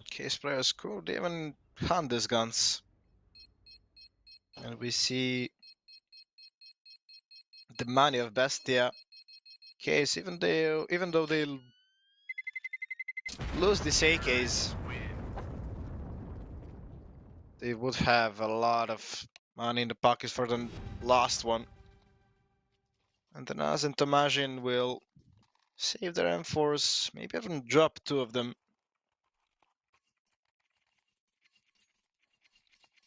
Case players could even hunt these guns. And we see the money of Bestia. Case, even though they'll lose this AKs, they would have a lot of money in the pockets for the last one. And then Naz and Tomajin will save their M4s, maybe even drop 2 of them.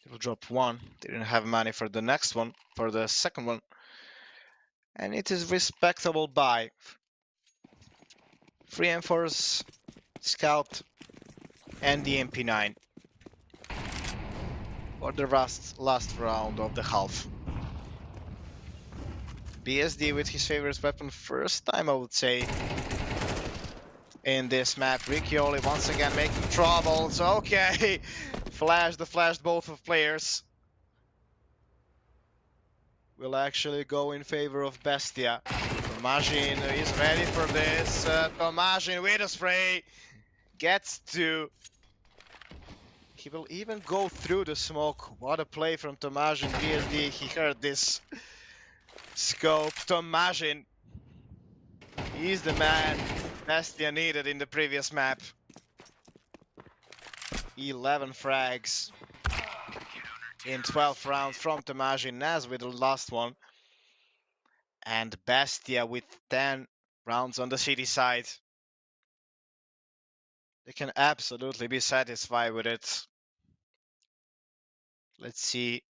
They will drop 1. They didn't have money for the next one, for the second one. And it is respectable buy. 3 M4s, Scout, and the MP9 for the last round of the half. BSD with his favorite weapon, first time I would say in this map. Riccioli once again making troubles. Okay, flashed both of players. Will actually go in favor of Bestia. Tomajin is ready for this. Tomajin with a spray gets 2. He will even go through the smoke. What a play from Tomajin. BSD, he heard this scope. Tomajin, he's the man Bestia needed in the previous map. 11 frags in 12 rounds from Tomajin, Naz with the last one. And Bestia with 10 rounds on the city side. They can absolutely be satisfied with it. Let's see.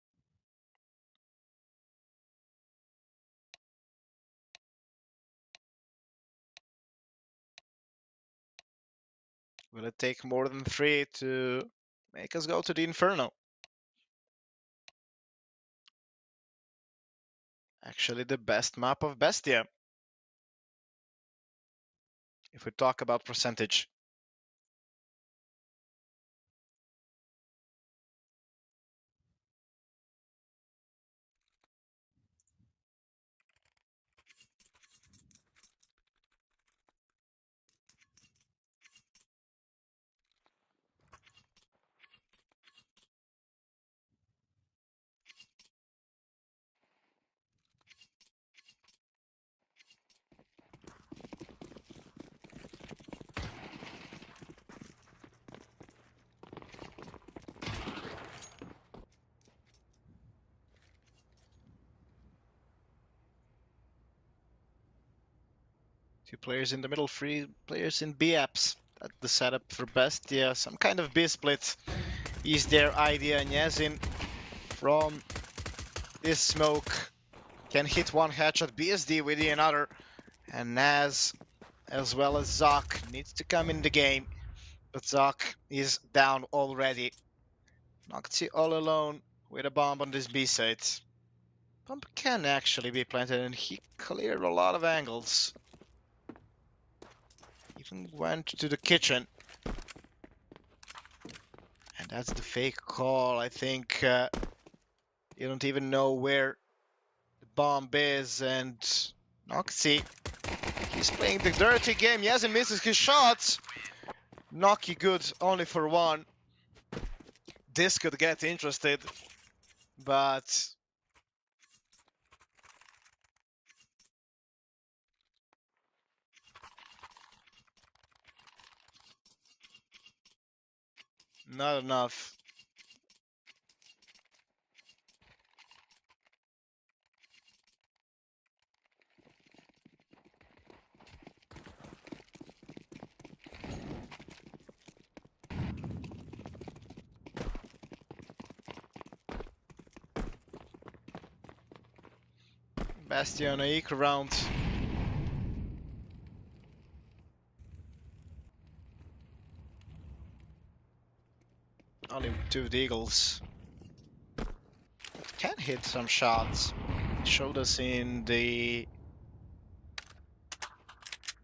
Will it take more than 3 to make us go to the Inferno? Actually, the best map of Bestia, if we talk about percentage. Two players in the middle, 3 players in B apps. That's the setup for Bestia. Some kind of B split is their idea. Nyezin from this smoke can hit one headshot. BSD with the another. And Naz, as well as Zoc, needs to come in the game. But Zoc is down already. Nocti all alone with a bomb on this B site. Bomb can actually be planted, and he cleared a lot of angles. Even went to the kitchen. And that's the fake call. I think you don't even know where the bomb is. And Noxy, he's playing the dirty game. Yes, and misses his shots. Nocky good only for 1. This could get interested, but not enough. Bastion a eco round. Only 2 Deagles. It can hit some shots. It showed us in the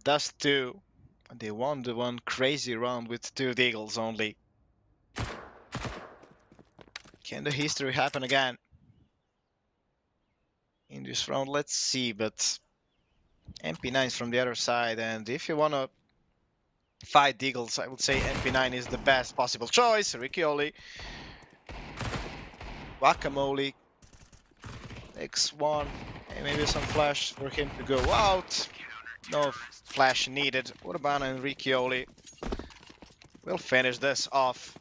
Dust 2. And they won the one crazy round with 2 Deagles only. Can the history happen again in this round? Let's see, but MP9 is from the other side, and if you want to fight Deagles, I would say MP9 is the best possible choice. Riccioli, Guacamole takes 1, and maybe some flash for him to go out. No flash needed. Urbana and Riccioli will finish this off.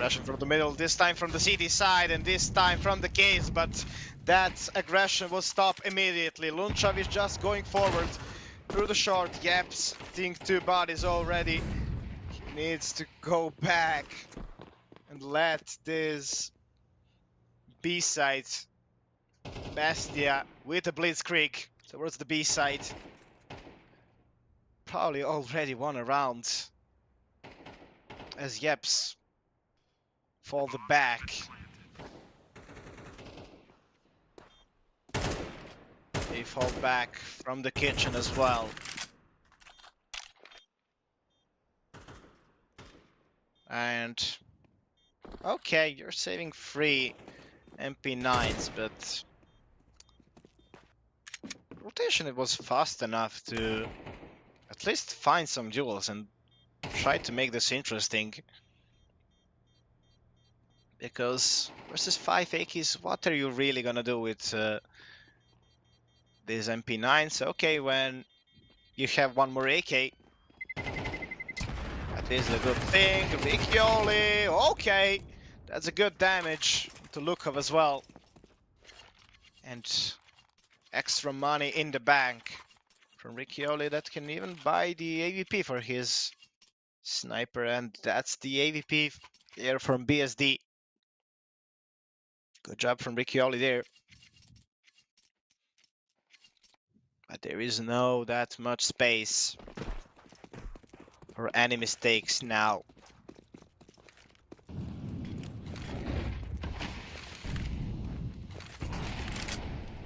Aggression from the middle, this time from the CT side, and this time from the case, but that aggression was stopped immediately. Lunchav is just going forward through the short. Yeps, seeing two bodies already. He needs to go back and let this B side Bestia with the Blitzkrieg towards the B side. Probably already won a round as Yeps fall the back. They fall back from the kitchen as well. And okay, you're saving 3 MP9s, but rotation it was fast enough to at least find some duels and try to make this interesting. Because versus 5 AKs, what are you really gonna do with these MP9s? Okay, when you have one more AK, that is a good thing. Riccioli, okay, that's a good damage to Lukov as well. And extra money in the bank from Riccioli that can even buy the AVP for his sniper, and that's the AVP there from BSD. Good job from Riccioli there. But there is no that much space for any mistakes now.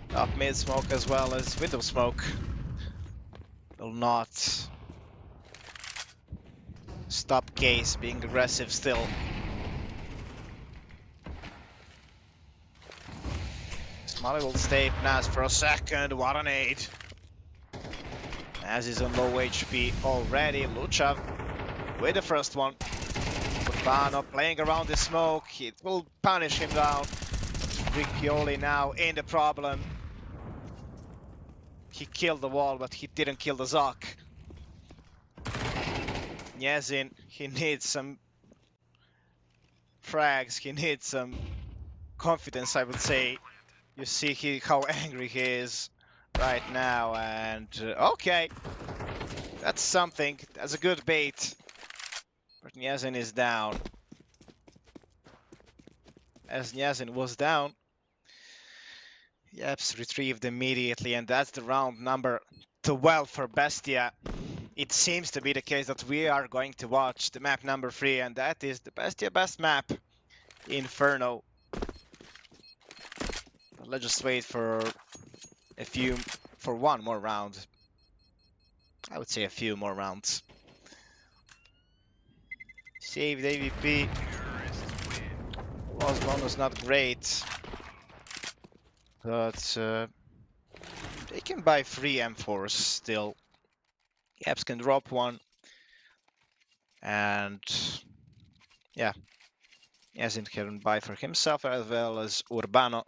Top mid smoke as well as window smoke will not stop Case being aggressive still. Smiley will stay Naz for a second. What an aid. Naz is on low HP already. Luchav with the first one. Urbano playing around the smoke. It will punish him down. Riccioli now in the problem. He killed the wall, but he didn't kill the Zok. Nyezin, he needs some frags. He needs some confidence, I would say. You see how angry he is right now, and okay, that's something. That's a good bait. But Nyezin is down. As Nyezin was down, Yeps retrieved immediately, and that's the round number 12 for Bestia. It seems to be the case that we are going to watch the map number 3, and that is the Bestia best map, Inferno. Let's just wait for one more round. I would say a few more rounds. Saved AVP. Lost bonus not great, but they can buy 3 M4s still. Yeps can drop one, and yeah, Yazin can buy for himself as well as Urbano.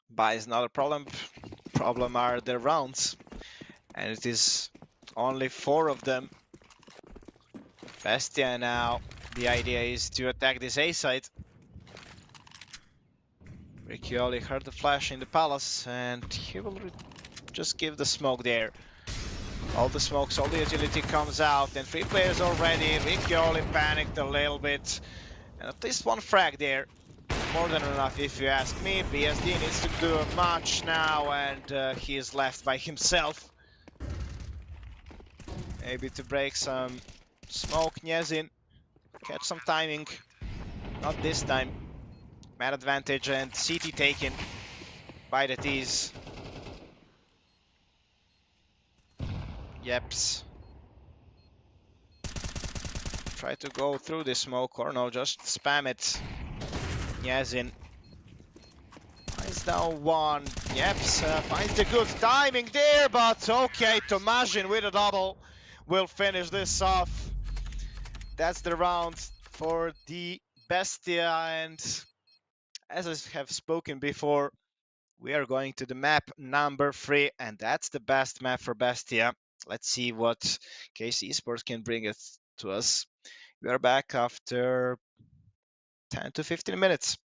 Buy is not a problem. Problem are the rounds, and it is only 4 of them. Bestia now. The idea is to attack this A site. Riccioli heard the flash in the palace, and he will just give the smoke there. All the smokes, all the utility comes out, and 3 players already. Riccioli panicked a little bit, and at least 1 frag there. More than enough if you ask me. BSD needs to do much now, and he is left by himself. Maybe to break some smoke. Nyezin, catch some timing. Not this time. Man advantage and CT taken by the T's. Yeps. Try to go through the smoke, or no, just spam it. Nyezin finds down 1. Yeps finds the good timing there, but okay, Tomazin with a double will finish this off. That's the round for the Bestia, and as I have spoken before, we are going to the map number 3, and that's the best map for Bestia. Let's see what KC Esports can bring it to us. We are back after 10 to 15 minutes.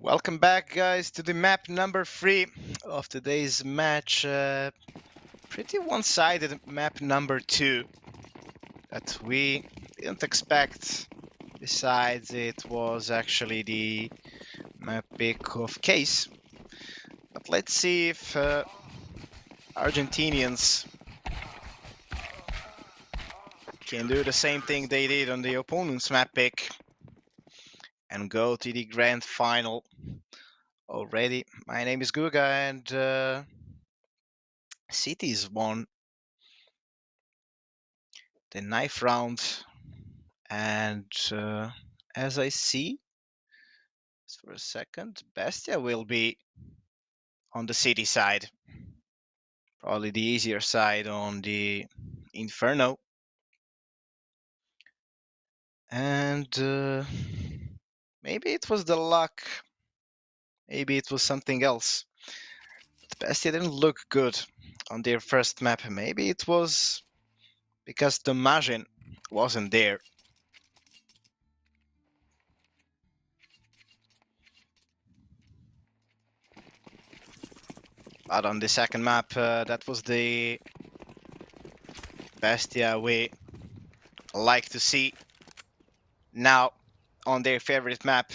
Welcome back, guys, to the map number 3 of today's match. Pretty one-sided map number 2 that we didn't expect. Besides, it was actually the map pick of Case. But let's see if Argentinians can do the same thing they did on the opponent's map pick and go to the grand final already. My name is Guga, and Cities won the knife round, and as I see, just for a second, Bestia will be on the City side, probably the easier side on the Inferno, and maybe it was the luck, maybe it was something else. But Bestia didn't look good on their first map. Maybe it was because the Majin wasn't there. But on the second map, that was the Bestia we like to see. Now, on their favorite map,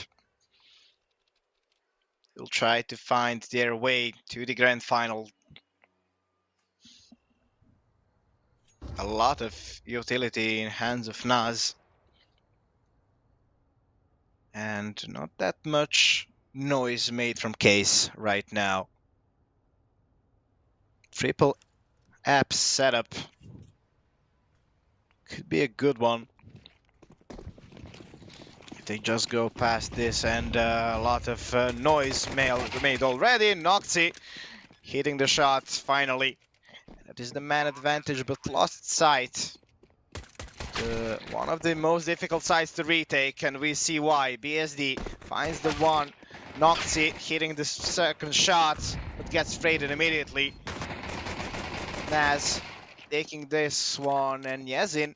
they'll try to find their way to the grand final. A lot of utility in hands of Naz, and not that much noise made from Case right now. Triple app setup could be a good one. If they just go past this, and a lot of noise made already. Noxy hitting the shots finally. That is the man advantage, but lost sight. One of the most difficult sides to retake, and we see why. BSD finds the one. Noxy hitting the second shot, but gets traded immediately. Naz taking this one, and Yezin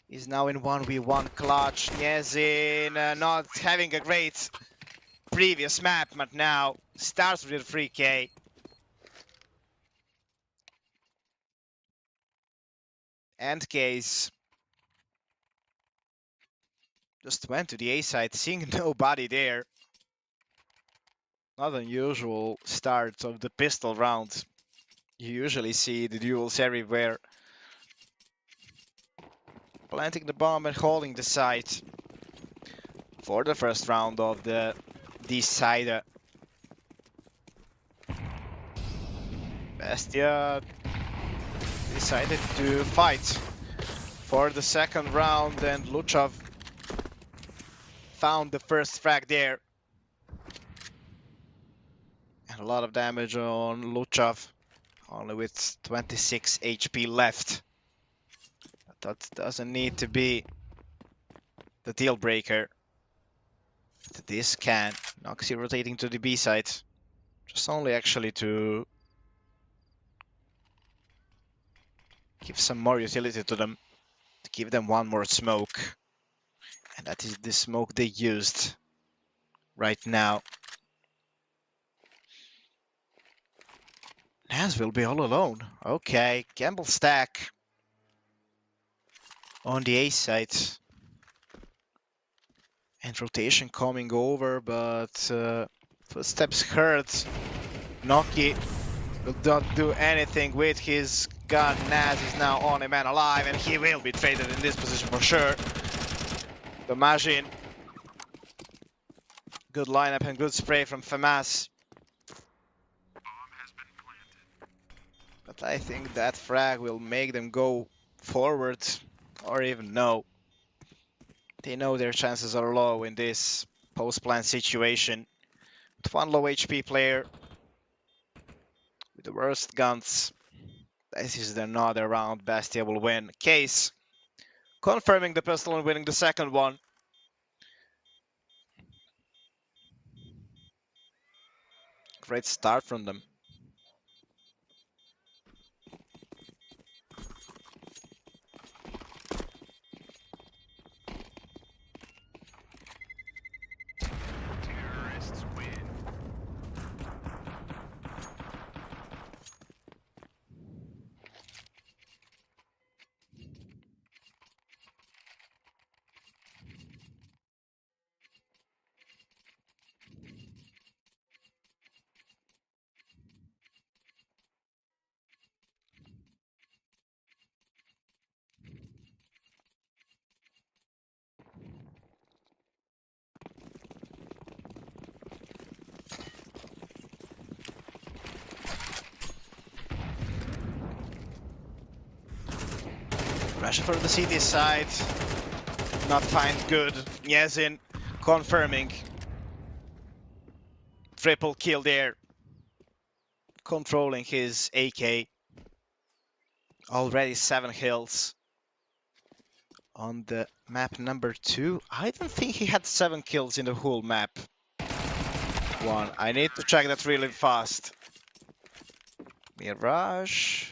is now in 1v1 clutch. Yezin not having a great previous map, but now starts with a 3k. And Case just went to the A side, seeing nobody there. Not unusual start of the pistol round. You usually see the duels everywhere. Planting the bomb and holding the site for the first round of the decider. Bestia decided to fight for the second round, and Luchov found the first frag there. And a lot of damage on Luchov, only with 26 HP left. But that doesn't need to be the deal breaker. This can. Noxy rotating to the B side. Just only actually to give some more utility to them. To give them one more smoke. And that is the smoke they used right now. Naz will be all alone. Okay, gamble stack on the A side. And rotation coming over, but footsteps heard. Noki will not do anything with his gun. Naz is now on a man alive, and he will be traded in this position for sure. The Majin. Good lineup and good spray from FAMAS. But I think that frag will make them go forward, or even no. They know their chances are low in this post-plant situation. With one low HP player with the worst guns, this is another round Bestia will win. Case confirming the pistol and winning the second one. Great start from them. Pressure for the CT side. Not find good. Yezin confirming. Triple kill there. Controlling his AK. Already 7 kills. On the map number 2. I don't think he had 7 kills in the whole map. 1. I need to check that really fast. Mirage.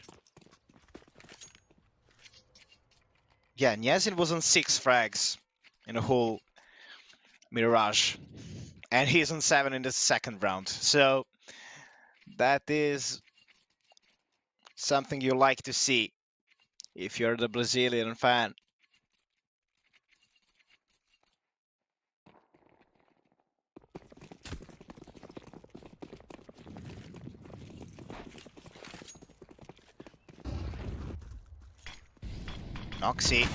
Yeah, Nyazin was on 6 frags in the whole Mirage. And he's on 7 in the second round. So that is something you like to see if you're the Brazilian fan. Noxy,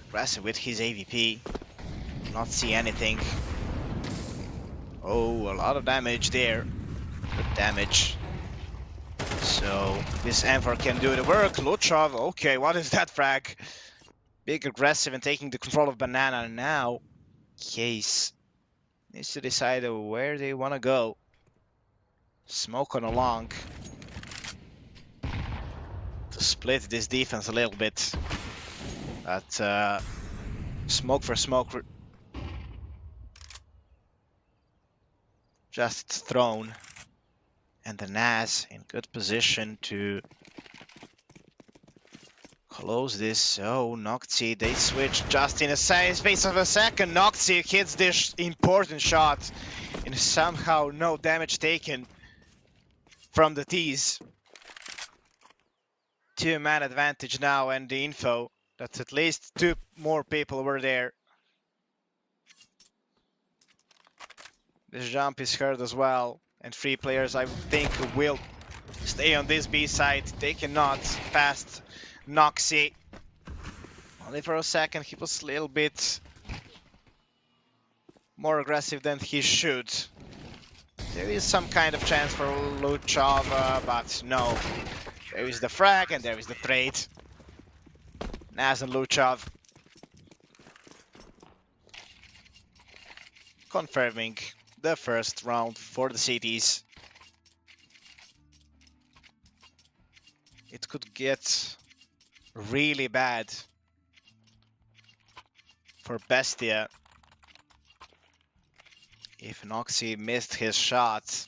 aggressive with his AVP. Not see anything. Oh, a lot of damage there. Good damage. So this M4 can do the work. Luchov, okay, what is that frag? Big aggressive and taking the control of Banana now. Case needs to decide where they want to go. Smoke on a long. To split this defense a little bit. But smoke for smoke. Just thrown. And the Nas in good position to close this. Oh, Nocti, they switch just in a space of a second. Nocti hits this important shot. And somehow no damage taken from the T's. 2-man advantage now, and the info that at least 2 more people were there. This jump is heard as well. And 3 players, I think, will stay on this B side. They cannot past Noxy. Only for a second, he was a little bit more aggressive than he should. There is some kind of chance for Luchov, but no. There is the frag and there is the trade. Naz and Luchov confirming the first round for the cities. It could get really bad for Bestia if Noxy missed his shot.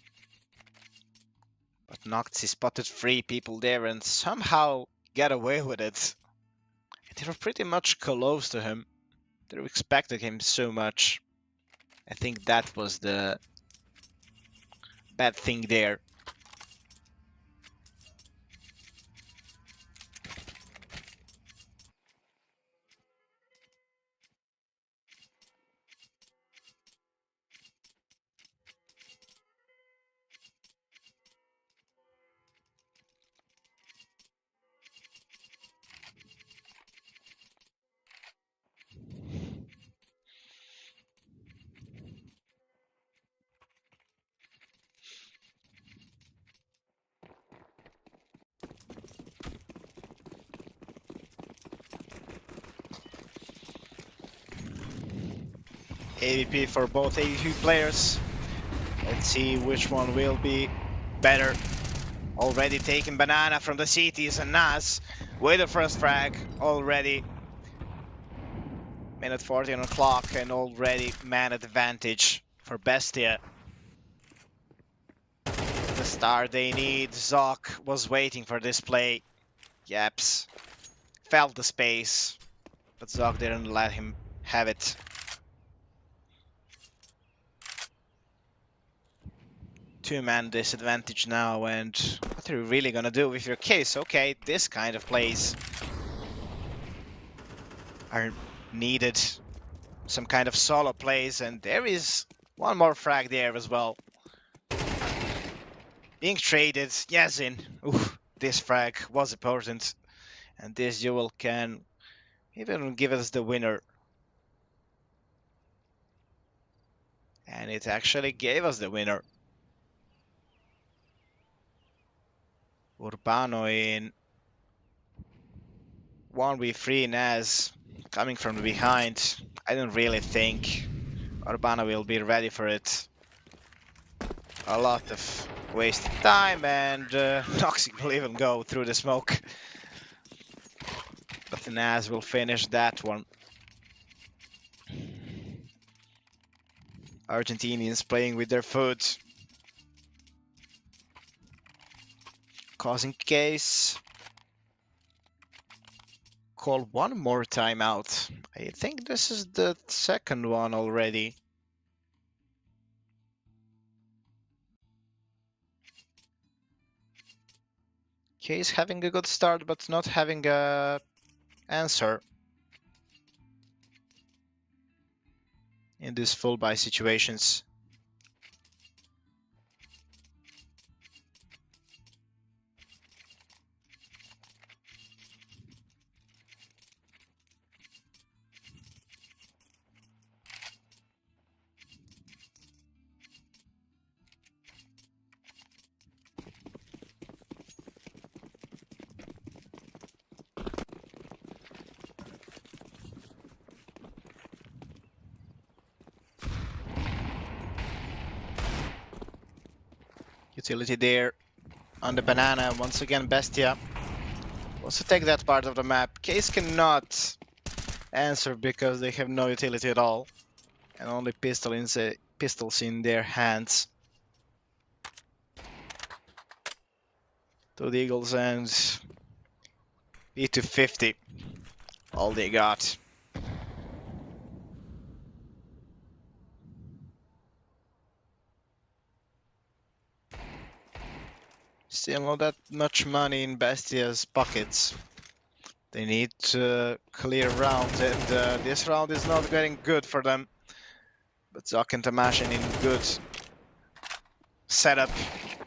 But Noxy spotted 3 people there and somehow got away with it. They were pretty much close to him. They expected him so much. I think that was the bad thing there. AVP for both AVP players. Let's see which one will be better. Already taking Banana from the cities and Nas with the first frag already. Minute 40 on the clock and already man advantage for Bestia. The star they need. Zoc was waiting for this play. Yaps felt the space, but Zoc didn't let him have it. Two-man disadvantage now, and what are you really gonna do with your case? Okay, this kind of plays are needed. Some kind of solo plays, and there is one more frag there as well. Being traded, Yazin. Oof, this frag was important, and this duel can even give us the winner. And it actually gave us the winner. Urbano in 1v3 Naz coming from behind. I don't really think Urbana will be ready for it. A lot of wasted time, and Noxic will even go through the smoke. But Naz will finish that one. Argentinians playing with their foot. Causing case. Call one more timeout. I think this is the second one already. Case having a good start, but not having a answer in these full buy situations. Utility there on the banana. Once again, Bestia wants to take that part of the map. Case cannot answer because they have no utility at all, and only pistols in their hands. To the Eagles and B250. All they got. Still not that much money in Bestia's pockets. They need to clear rounds, and this round is not getting good for them. But Zoc and Tamashin in good setup,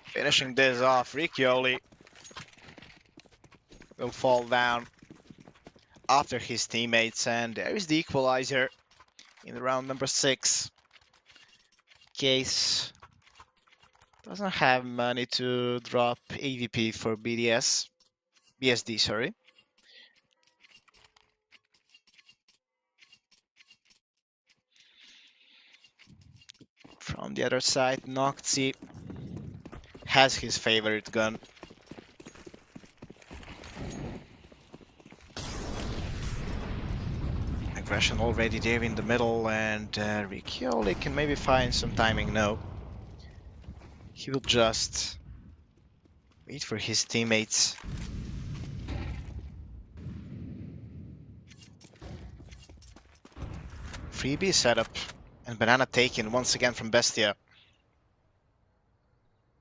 finishing this off. Riccioli will fall down after his teammates, and there is the equalizer in round number 6. Case doesn't have money to drop AVP for BSD, sorry. From the other side, Nocti has his favorite gun. Aggression already there in the middle, and Riccioli can maybe find some timing. No. He will just wait for his teammates. Freebie setup and banana taken once again from Bestia.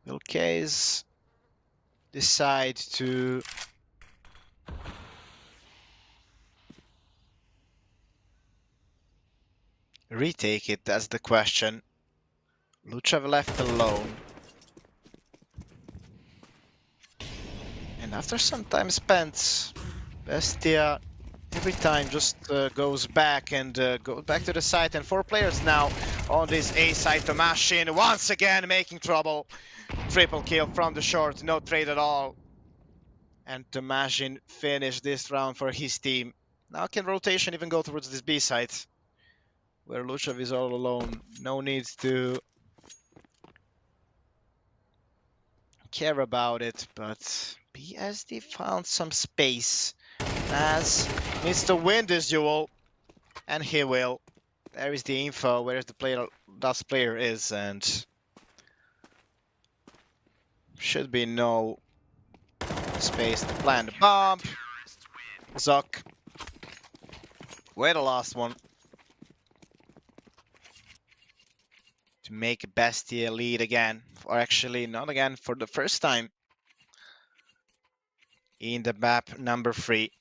Will Case decide to retake it? That's the question. Luchav left alone. And after some time spent, Bestia every time just goes back and goes back to the site, and 4 players now on this A side. Tomashin once again making trouble. Triple kill from the short, no trade at all. And Tomashin finished this round for his team. Now can rotation even go towards this B site, where Luchav is all alone. No need to care about it, but BSD found some space. Naz needs to win this duel, and he will. There is the info where the player is, and should be no space to plant the bomb. Zoc with the last one to make Bestia lead again, or actually not again, for the first time in the map number 3.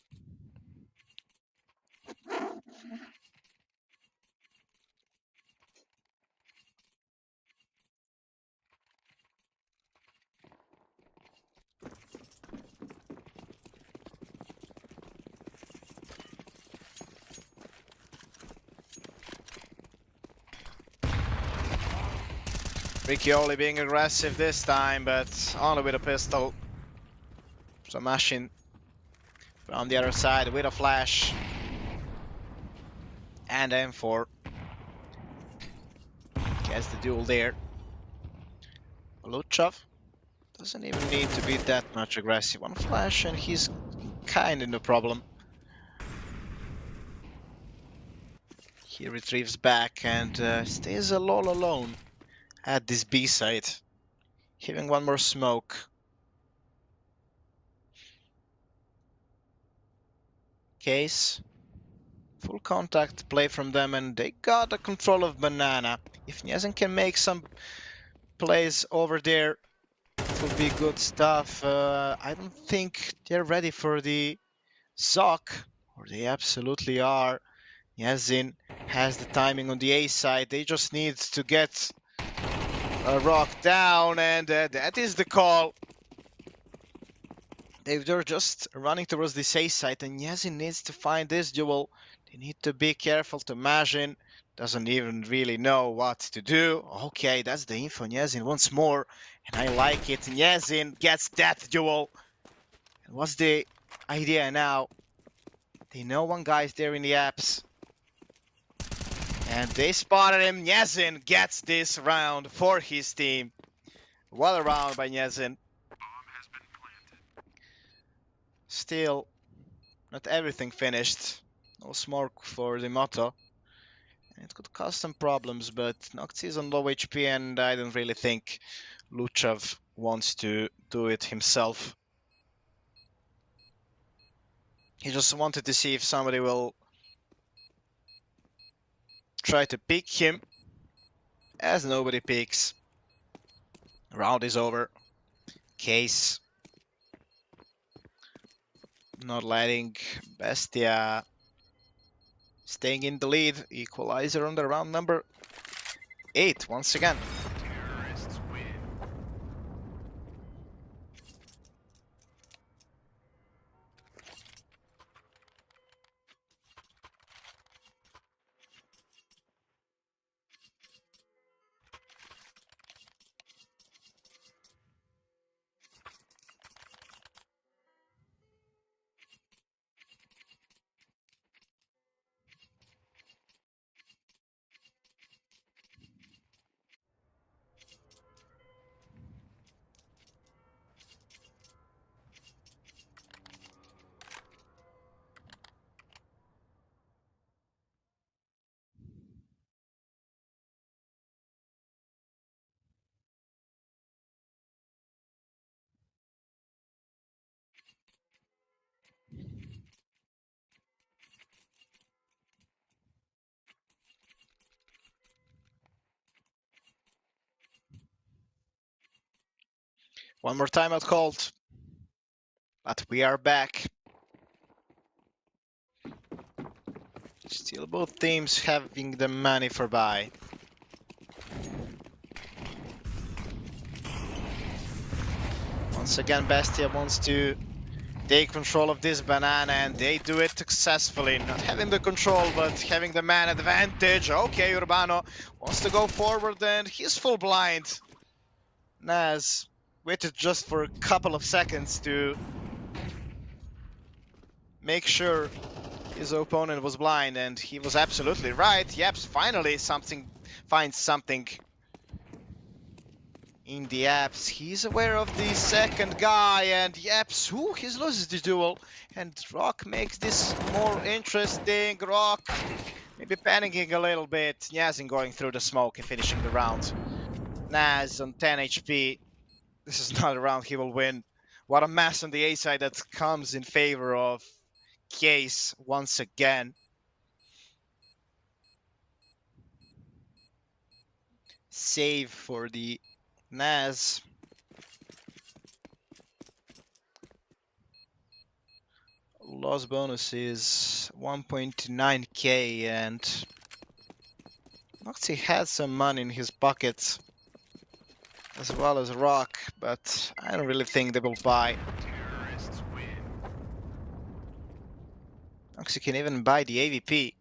Riccioli being aggressive this time, but only with a pistol. Tamashin From the other side with a flash. And M4. Gets the duel there. Luchov doesn't even need to be that much aggressive. One flash and he's kind of no problem. He retrieves back and stays all alone at this B site. Having one more smoke. Case. Full contact play from them and they got the control of Banana. If Niazen can make some plays over there, it will be good stuff. I don't think they're ready for the Zoc, or they absolutely are. Niazen has the timing on the A side. They just need to get a rock down, and that is the call. They're just running towards the A side, and Niazen needs to find this duel. They need to be careful to Majin. Doesn't even really know what to do. Okay, that's the info. Niazen once more, and I like it. Niazen gets that duel. And what's the idea now? They know one guy's there in the apps. And they spotted him. Niazen gets this round for his team. What a round by Niazen. Still, not everything finished. No smoke for the Motto. It could cause some problems, but Noct is on low HP and I don't really think Luchav wants to do it himself. He just wanted to see if somebody will try to pick him. As nobody picks. Round is over. Case not letting Bestia staying in the lead. Equalizer on the round number 8 once again. One more timeout called. But we are back. Still both teams having the money for buy. Once again, Bestia wants to take control of this banana and they do it successfully. Not having the control, but having the man advantage. Okay, Urbano wants to go forward and he's full blind. Naz waited just for a couple of seconds to make sure his opponent was blind, and he was absolutely right. Yeps finally finds something in the apps. He's aware of the second guy, and Yeps, he loses the duel. And Rock makes this more interesting. Rock maybe panicking a little bit. Niazen going through the smoke and finishing the round. Naz on 10 HP. This is not a round he will win. What a mess on the A side that comes in favor of Case once again. Save for the Naz. Loss bonus is 1.9k and Noxy has some money in his pockets as well as Rock, but I don't really think they will buy. Noxy can even buy the AVP.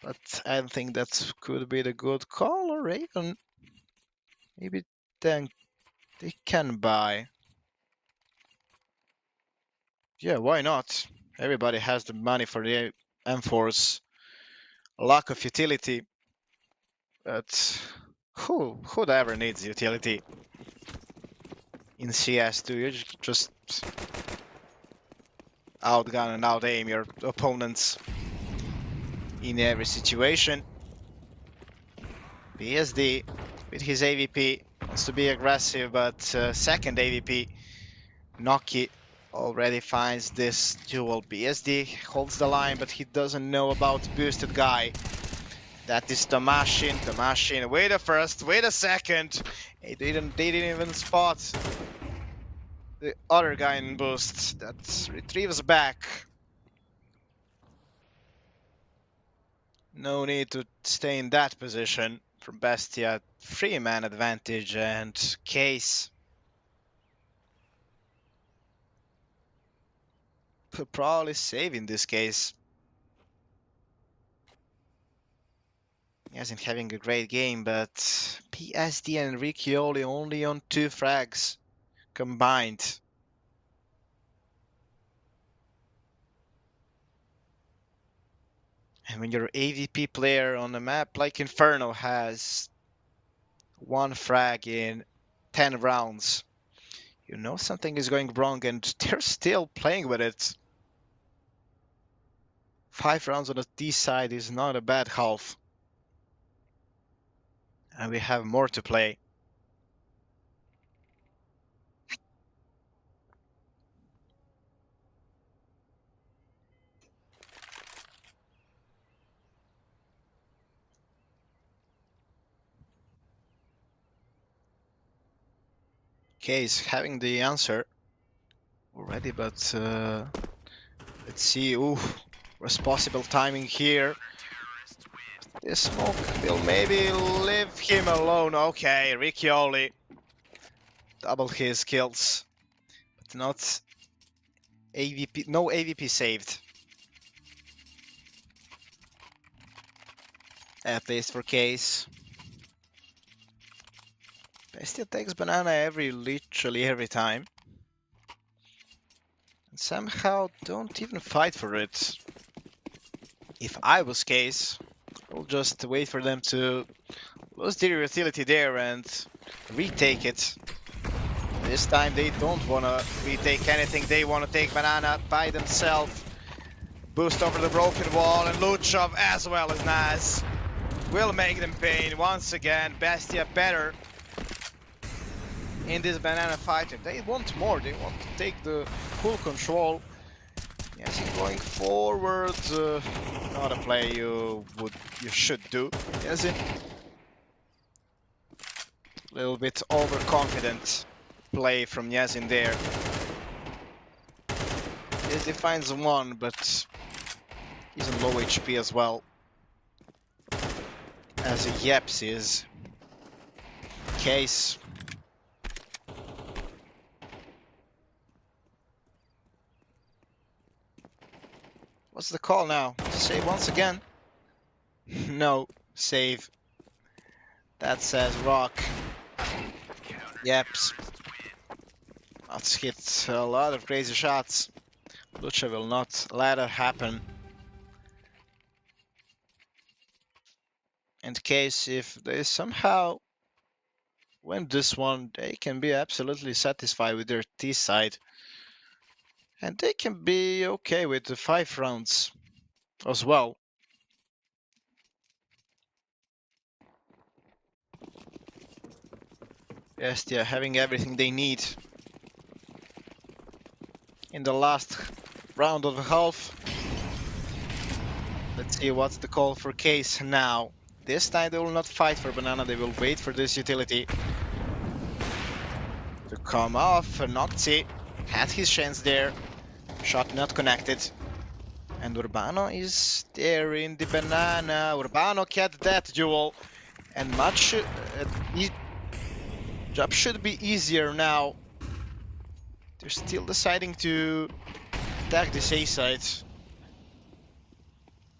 But I don't think that could be the good call, or even maybe then they can buy. Yeah, why not? Everybody has the money for the M4's lack of utility, but who'd ever needs utility in CS2? You just outgun and out aim your opponents in every situation. BSD with his AVP wants to be aggressive, but second AVP, Noki, already finds this duel. BSD holds the line, but he doesn't know about boosted guy. That is Tomashin. Tomashin, wait a first, wait a second. They didn't even spot the other guy in boost. That retrieves back. No need to stay in that position from Bestia. 3-man advantage and Case probably save in this case. He hasn't having a great game, but PSD and Riccioli only on 2 frags combined. And when your AVP player on a map like Inferno has 1 frag in 10 rounds, you know something is going wrong, and they're still playing with it. 5 rounds on the T side is not a bad half. And we have more to play. Case having the answer already, but let's see. Ooh, responsible timing here. This smoke will maybe leave him alone. Okay, Riccioli double his kills, but not AVP. No AVP saved. At least for Case. Bestia takes banana literally every time. And somehow don't even fight for it. If I was Case, I'll just wait for them to lose their utility there and retake it. This time they don't want to retake anything, they want to take banana by themselves. Boost over the broken wall, and Luchov as well as Naz will make them pay once again. Bestia better in this banana fight. They want more, they want to take the full control. Yes, he's going forward. Not a play you should do, is it? A little bit overconfident play from Yazin there. Yes, he finds one, but he's on low HP as well. As Yeps is. Case. What's the call now? Save once again? No, save. That says rock. Yeps. Let's hit a lot of crazy shots. Lucha will not let it happen. In case if they somehow win this one, they can be absolutely satisfied with their T side. And they can be okay with the 5 rounds as well. Bestia having everything they need in the last round of the half. Let's see what's the call for Case now. This time they will not fight for banana, they will wait for this utility to come off. Nocti had his chance there. Shot not connected. And Urbano is there in the banana. Urbano get that duel. And much job should be easier now. They're still deciding to attack this A site.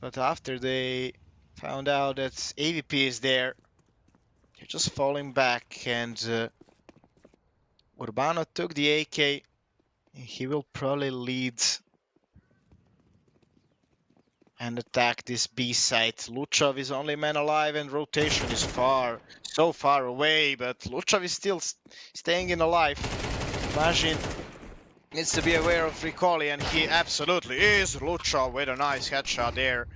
But after they found out that AVP is there, they're just falling back, and Urbano took the AK He will probably lead and attack this B site. Luchov is only man alive and rotation is so far away, but Luchov is still staying in alive. Majin needs to be aware of Ricoli, and he absolutely is. Luchov with a nice headshot there.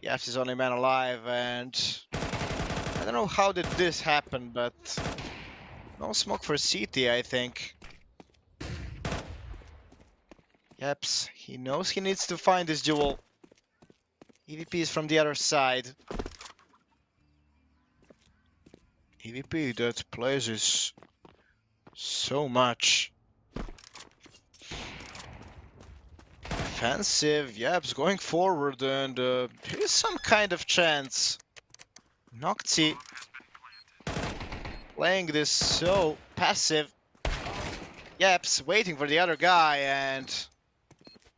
Yes, he's only man alive, and I don't know how did this happen, but no smoke for CT, I think. Yeps, he knows he needs to find this duel. EVP is from the other side. EVP that plays so much. Offensive, Yeps going forward, and here's some kind of chance. Nocti playing this so passive. Yeps waiting for the other guy, and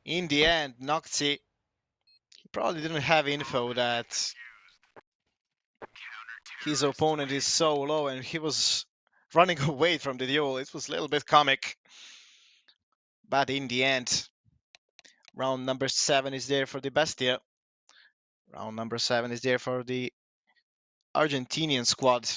in the end, Nocti, he probably didn't have info that his opponent is so low, and he was running away from the duel. It was a little bit comic. But in the end, round number 7 is there for the Bestia. Round number 7 is there for the Argentinian squad.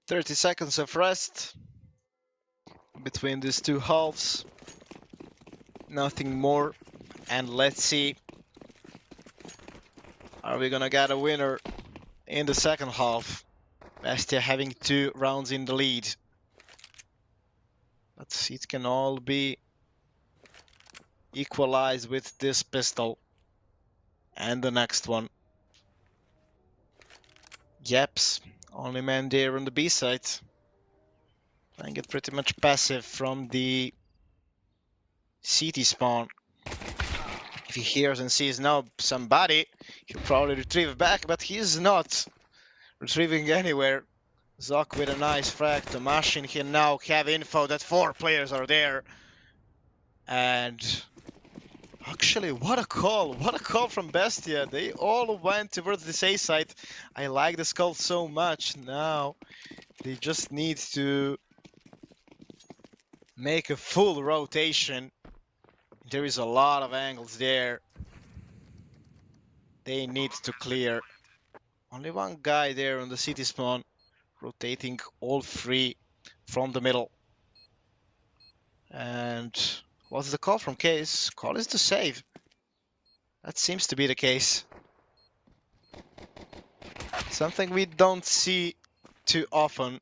"30 seconds of rest between these two halves. Nothing more. And let's see, are we gonna get a winner in the second half? Bestia having 2 rounds in the lead. But it can all be equalized with this pistol. And the next one. Yeps, only man there on the B side. Playing it pretty much passive from the CT spawn. If he hears and sees now somebody, he'll probably retrieve back, but he's not retrieving anywhere. Zok with a nice frag. Tomashin here now have info that 4 players are there. And actually, what a call from Bestia. They all went towards this A site. I like this call so much. Now they just need to make a full rotation. There is a lot of angles there. They need to clear. Only one guy there on the city spawn, rotating all 3 from the middle. And what's the call from Case? Call is to save. That seems to be the case. Something we don't see too often.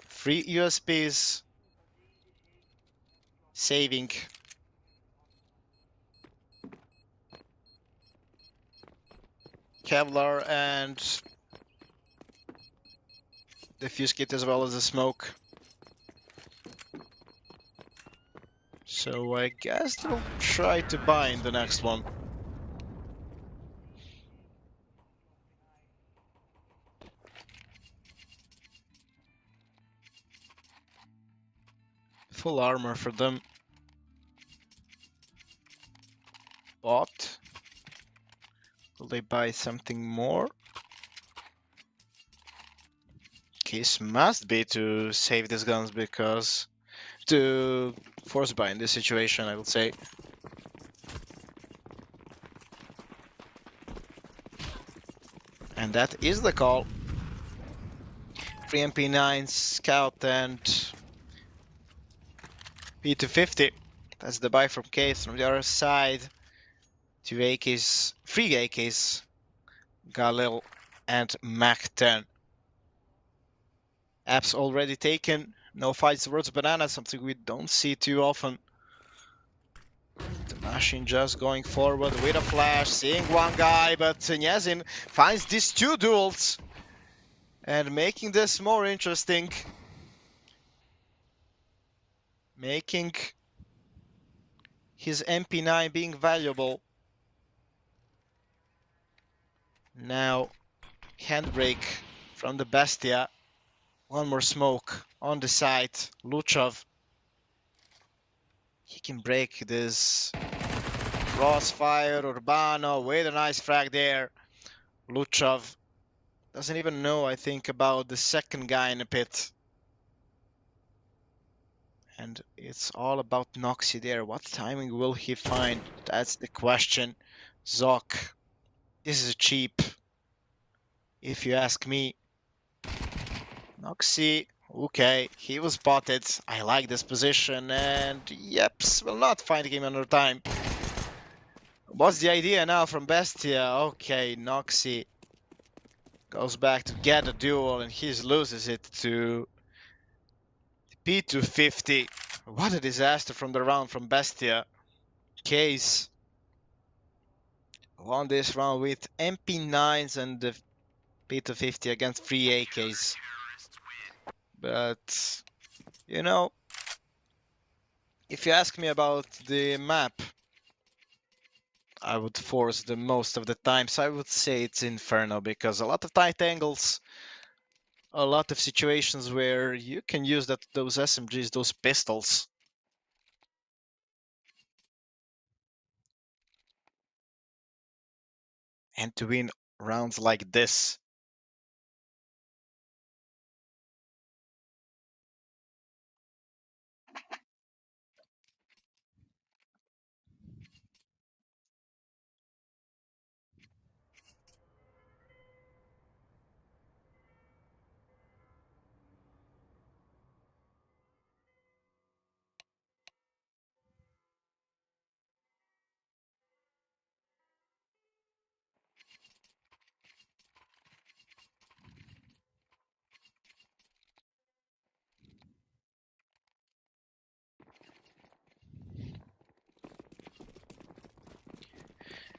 3 USPs saving. Kevlar and the fuse kit as well as the smoke. So I guess they'll try to bind the next one. Full armor for them. Bought. Will they buy something more? Case must be to save these guns because to force buy in this situation, I would say. And that is the call. 3 MP9 Scout and P250. That's the buy from Case. From the other side, 2 AKs, 3 AKs, Galil and Mac 10. Apps already taken, No fights towards banana, something we don't see too often. The machine just going forward with a flash, seeing one guy, but Nyazin finds these two duels and making this more interesting. Making his MP9 being valuable. Now, handbrake from the Bestia. One more smoke on the side. Luchov. He can break this crossfire. Urbano with a nice frag there. Luchov doesn't even know, I think, about the second guy in the pit. And it's all about Noxy there. What timing will he find? That's the question. Zok. This is cheap, if you ask me. Noxy, okay, he was spotted. I like this position, and Yeps will not find him another time. What's the idea now from Bestia? Okay, Noxy goes back to get a duel, and he loses it to P250. What a disaster from the round from Bestia. Case won this round with MP9s and the P250 against 3 AKs. But, you know, if you ask me about the map, I would force the most of the time, so I would say it's Inferno, because a lot of tight angles, a lot of situations where you can use those SMGs, those pistols. And to win rounds like this.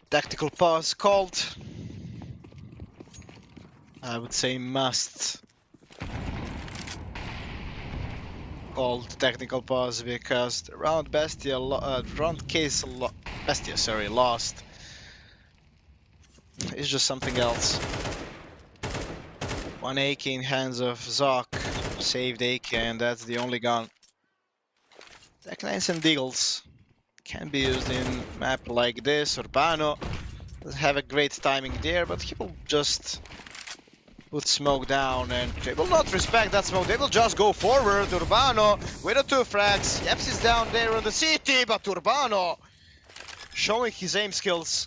Tactical pause called. I would say must. Called technical pause because the round Bestia, round case, Bestia, sorry, lost. It's just something else. One AK in hands of Zok, saved AK, and that's the only gun. Tech 9s and Deagles can be used in map like this. Urbano doesn't have a great timing there, but he will just put smoke down, and they will not respect that smoke. They will just go forward. Urbano with the 2 frags. Yeps is down there on the city, but Urbano showing his aim skills.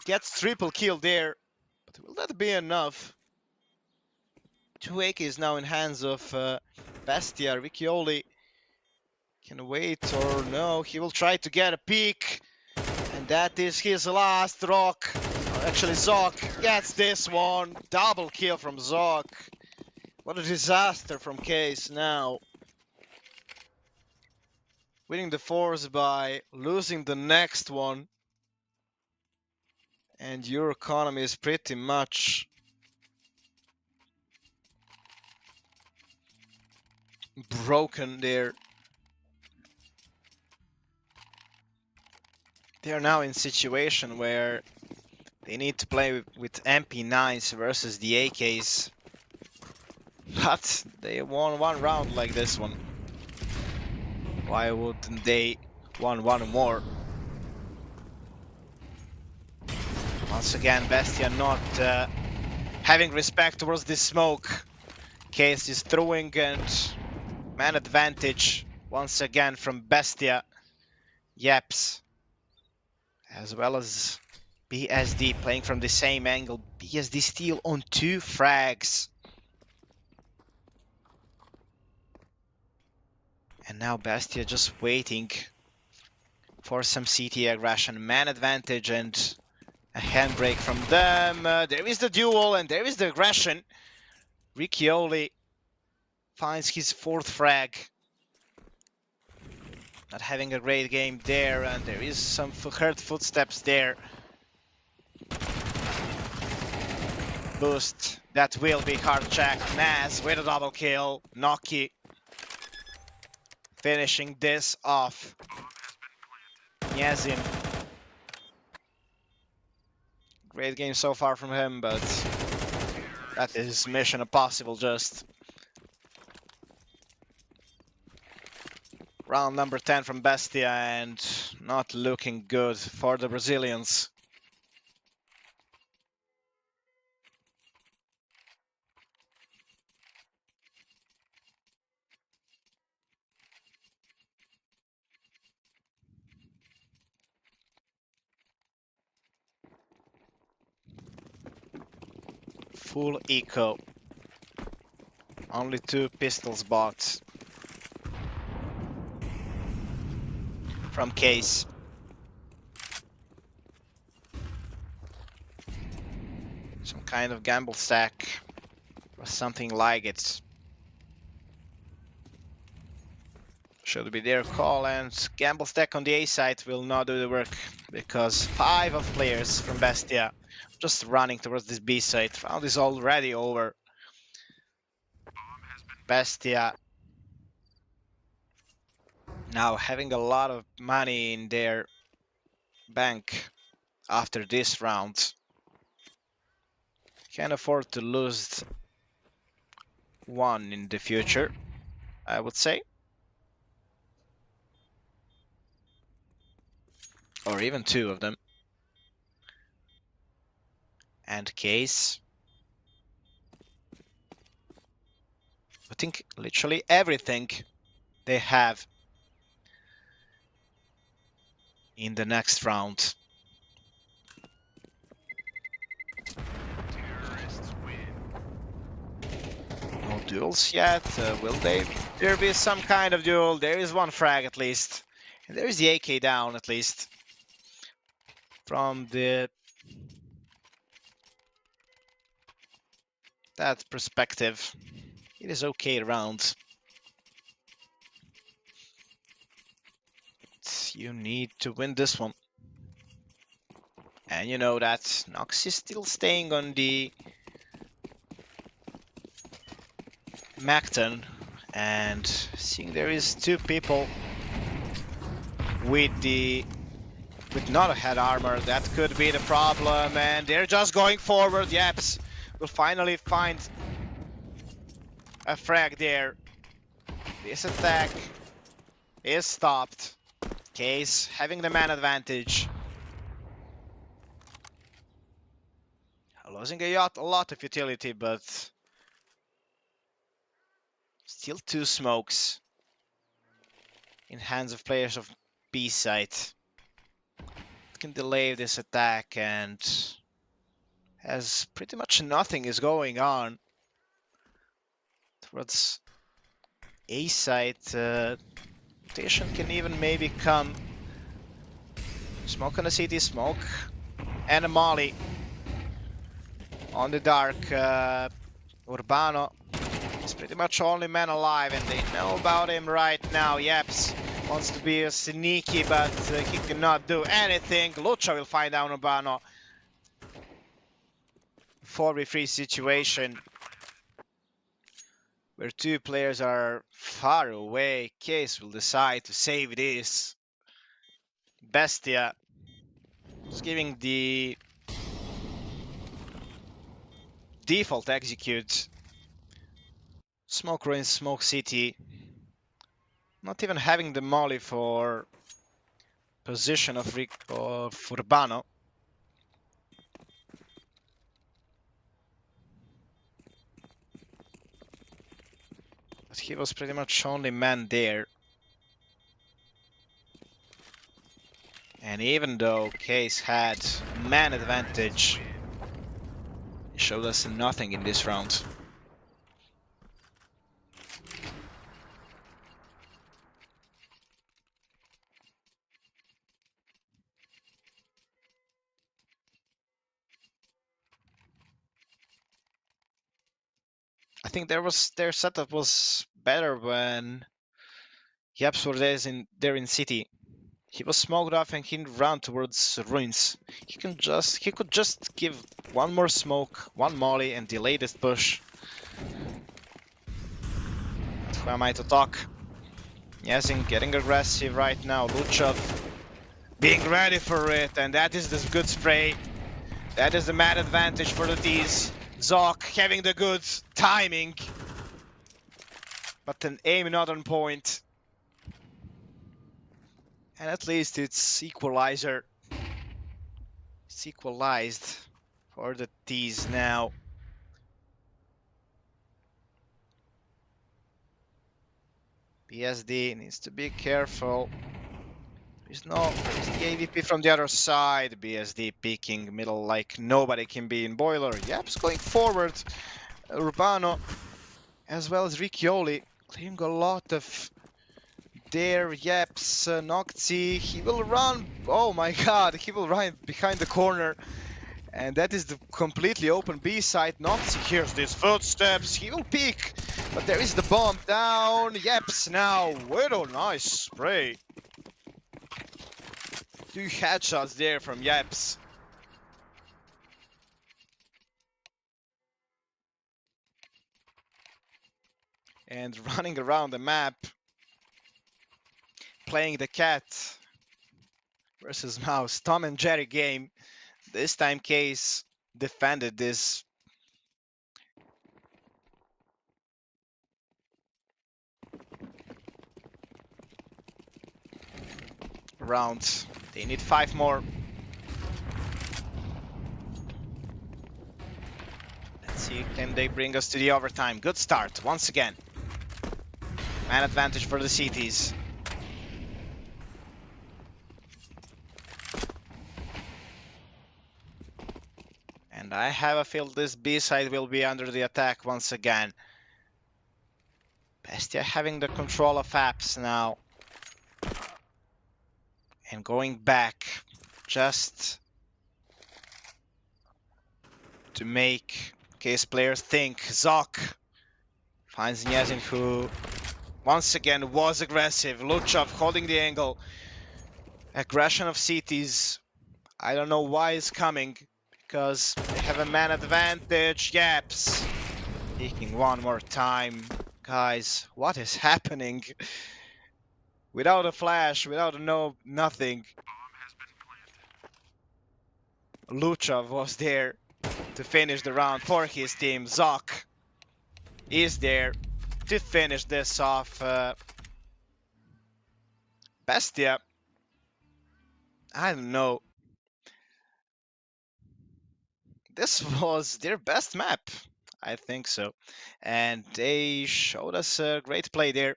Gets triple kill there, but will that be enough? 2 AKs now in hands of Bestia. Riccioli can wait or no. He will try to get a peek, and that is his last rock. Actually, Zok gets this one. Double kill from Zok. What a disaster from Case now. Winning the fours by losing the next one. And your economy is pretty much broken there. They are now in a situation where they need to play with MP9s versus the AKs. But they won one round like this one. Why wouldn't they won one more? Once again, Bestia not having respect towards this smoke. Case is throwing, and man advantage once again from Bestia. Yeps. As well as BSD playing from the same angle. BSD steal on 2 frags. And now Bestia just waiting for some CT aggression. Man advantage and a handbrake from them. There is the duel and there is the aggression. Riccioli finds his 4th frag. Not having a great game there, and there is some heard footsteps there. Boost, that will be hard check. Naz with a double kill. Noki finishing this off. Nyazin. Great game so far from him, but that is mission impossible just. Round number 10 from BESTIA, and not looking good for the Brazilians. Full eco. Only 2 pistols bought from Case. Some kind of gamble stack or something like it. Should be their call, and gamble stack on the A side will not do the work because 5 of players from BESTIA just running towards this B side. Round is already over. BESTIA now having a lot of money in their bank after this round. Can afford to lose one in the future, I would say. Or even 2 of them. And Case. I think literally everything they have in the next round. No duels yet. Will there be some kind of duel? There is 1 frag at least. And there is the AK down at least. From that perspective, it is okay round. You need to win this one. And you know that Nox is still staying on the Macton, and seeing there is 2 people with not a head armor, that could be the problem, and they're just going forward. Yeps will finally find a frag there. This attack is stopped. Case having the man advantage. Losing a lot of utility, but still 2 smokes in hands of players of B side. Can delay this attack, and as pretty much nothing is going on towards A side, rotation can even maybe come. Smoke on the city, smoke, and a molly on the dark. Urbano is pretty much only man alive, and they know about him right now. Yeps wants to be sneaky, but he cannot do anything. Lucha will find down Urbano. 4v3 situation where 2 players are far away. Case will decide to save this. BESTIA is giving the default execute. Smoke ruin, smoke city. Not even having the molly for position of Urbano. But he was pretty much only man there. And even though Case had man advantage, he showed us nothing in this round. I think their setup was better when Yaps were there in city. He was smoked off and he ran towards ruins. He could just give one more smoke, one molly, and delay this push. But who am I to talk? Yazin getting aggressive right now. Luchov being ready for it, and that is the good spray. That is the mad advantage for the T's. Zok having the good timing, but an aim not on point. And at least it's equalizer. It's equalized for the T's now. BSD needs to be careful. There's the AVP from the other side. BSD peeking middle like nobody can be in boiler. Yaps going forward. Urbano as well as Riccioli clearing a lot of there. Yaps, Nocti, he will run. Oh my god, he will run behind the corner. And that is the completely open B side. Nocti hears these footsteps. He will peek. But there is the bomb down. Yaps now. What a nice spray. 2 headshots there from Yaps. And running around the map. Playing the cat versus mouse. Tom and Jerry game. This time Case defended this. Round. They need 5 more. Let's see, can they bring us to the overtime? Good start, once again. Man advantage for the CTs. And I have a feel this B side will be under the attack once again. Bestia having the control of apps now. And going back just to make Case players think. Zok finds Nyazin, who once again was aggressive. Luchov holding the angle. Aggression of CTs. I don't know why it's coming, because they have a man advantage. Yaps peeking one more time. Guys, what is happening? Without a flash, without a nothing. Luchov was there to finish the round for his team. Zok is there to finish this off. Bestia, I don't know. This was their best map. I think so. And they showed us a great play there.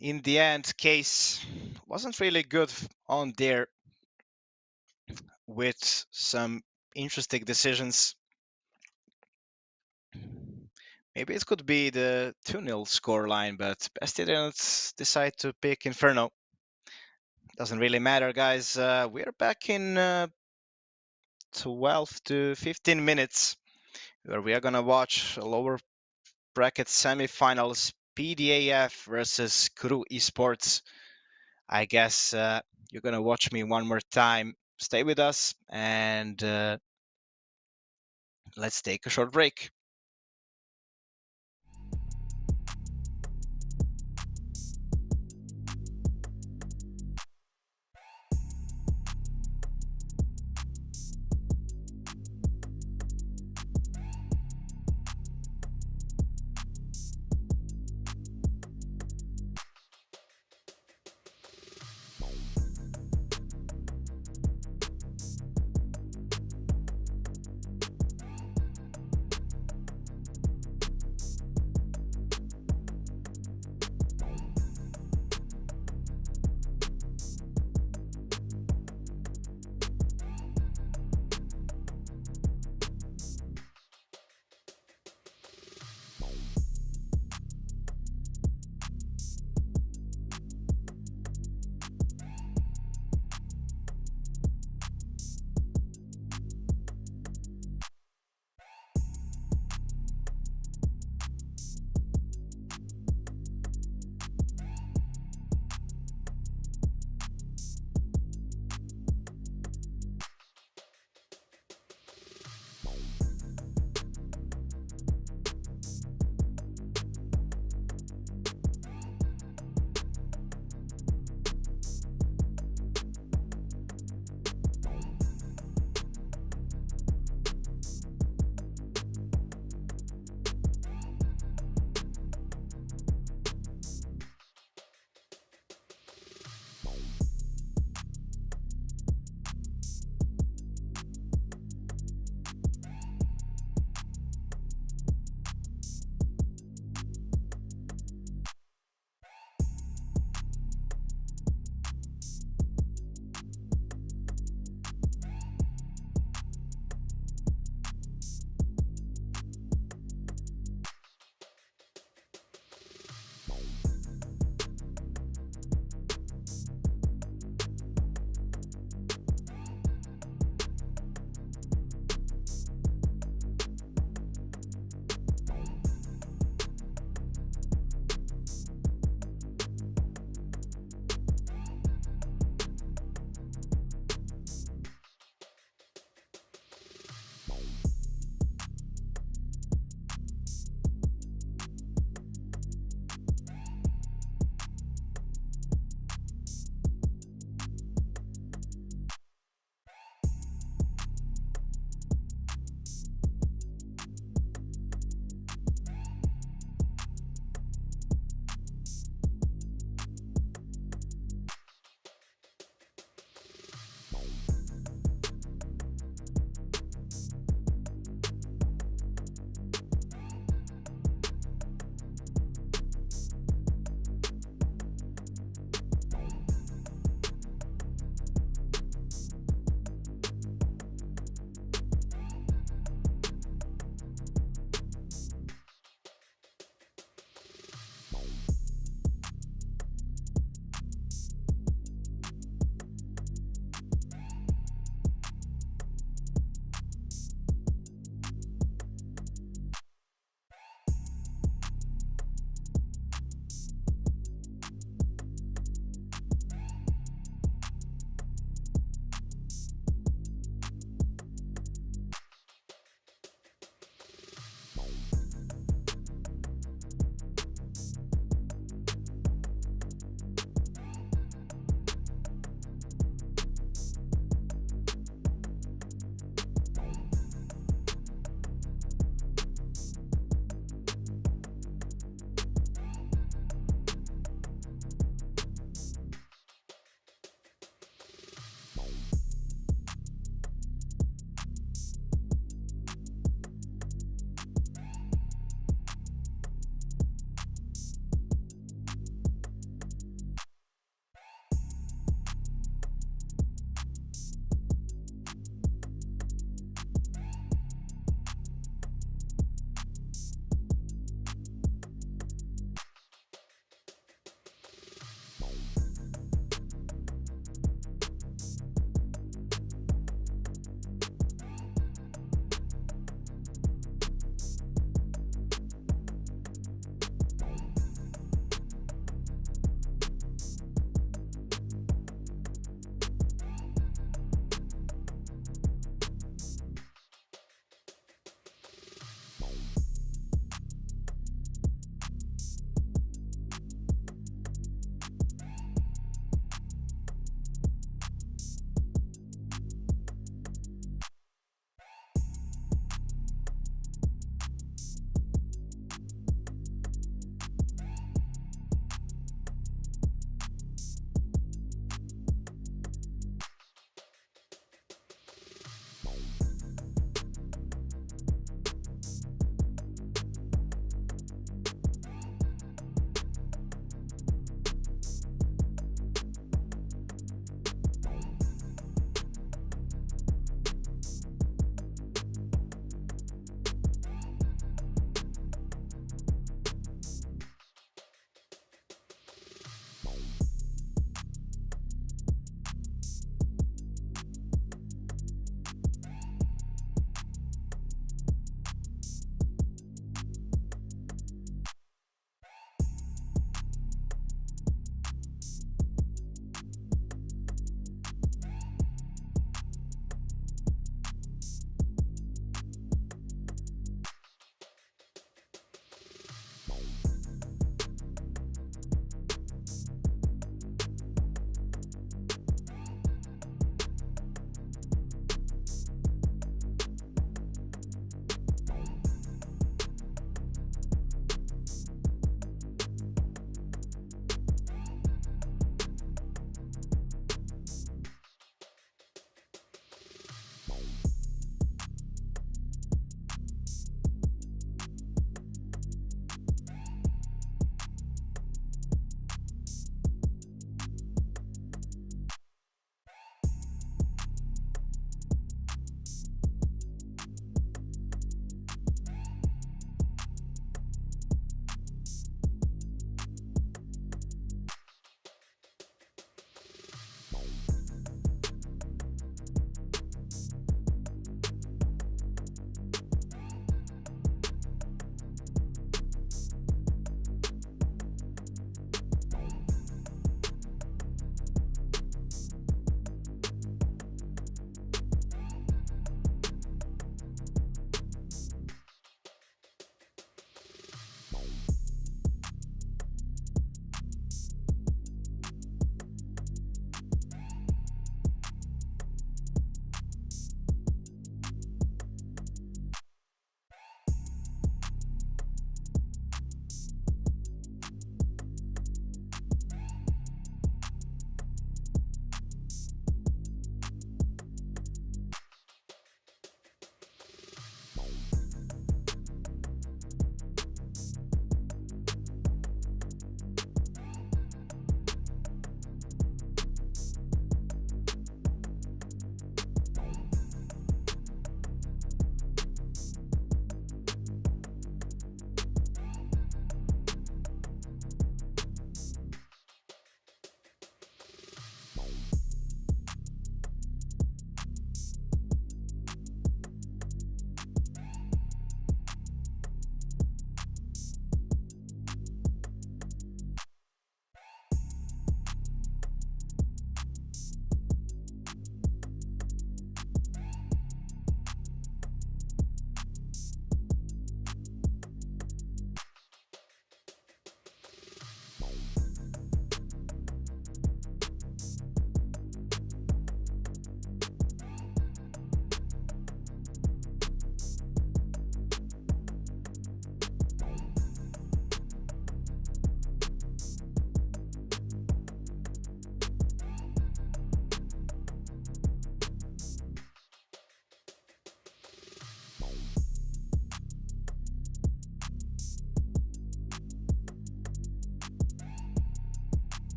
In the end, Case wasn't really good on there with some interesting decisions. Maybe it could be the 2-0 scoreline, but Bestia didn't decide to pick Inferno. Doesn't really matter, guys. We're back in 12 to 15 minutes, where we are gonna watch a lower bracket semifinals, PDAF versus Kuru Esports. I guess you're gonna watch me one more time. Stay with us, and let's take a short break.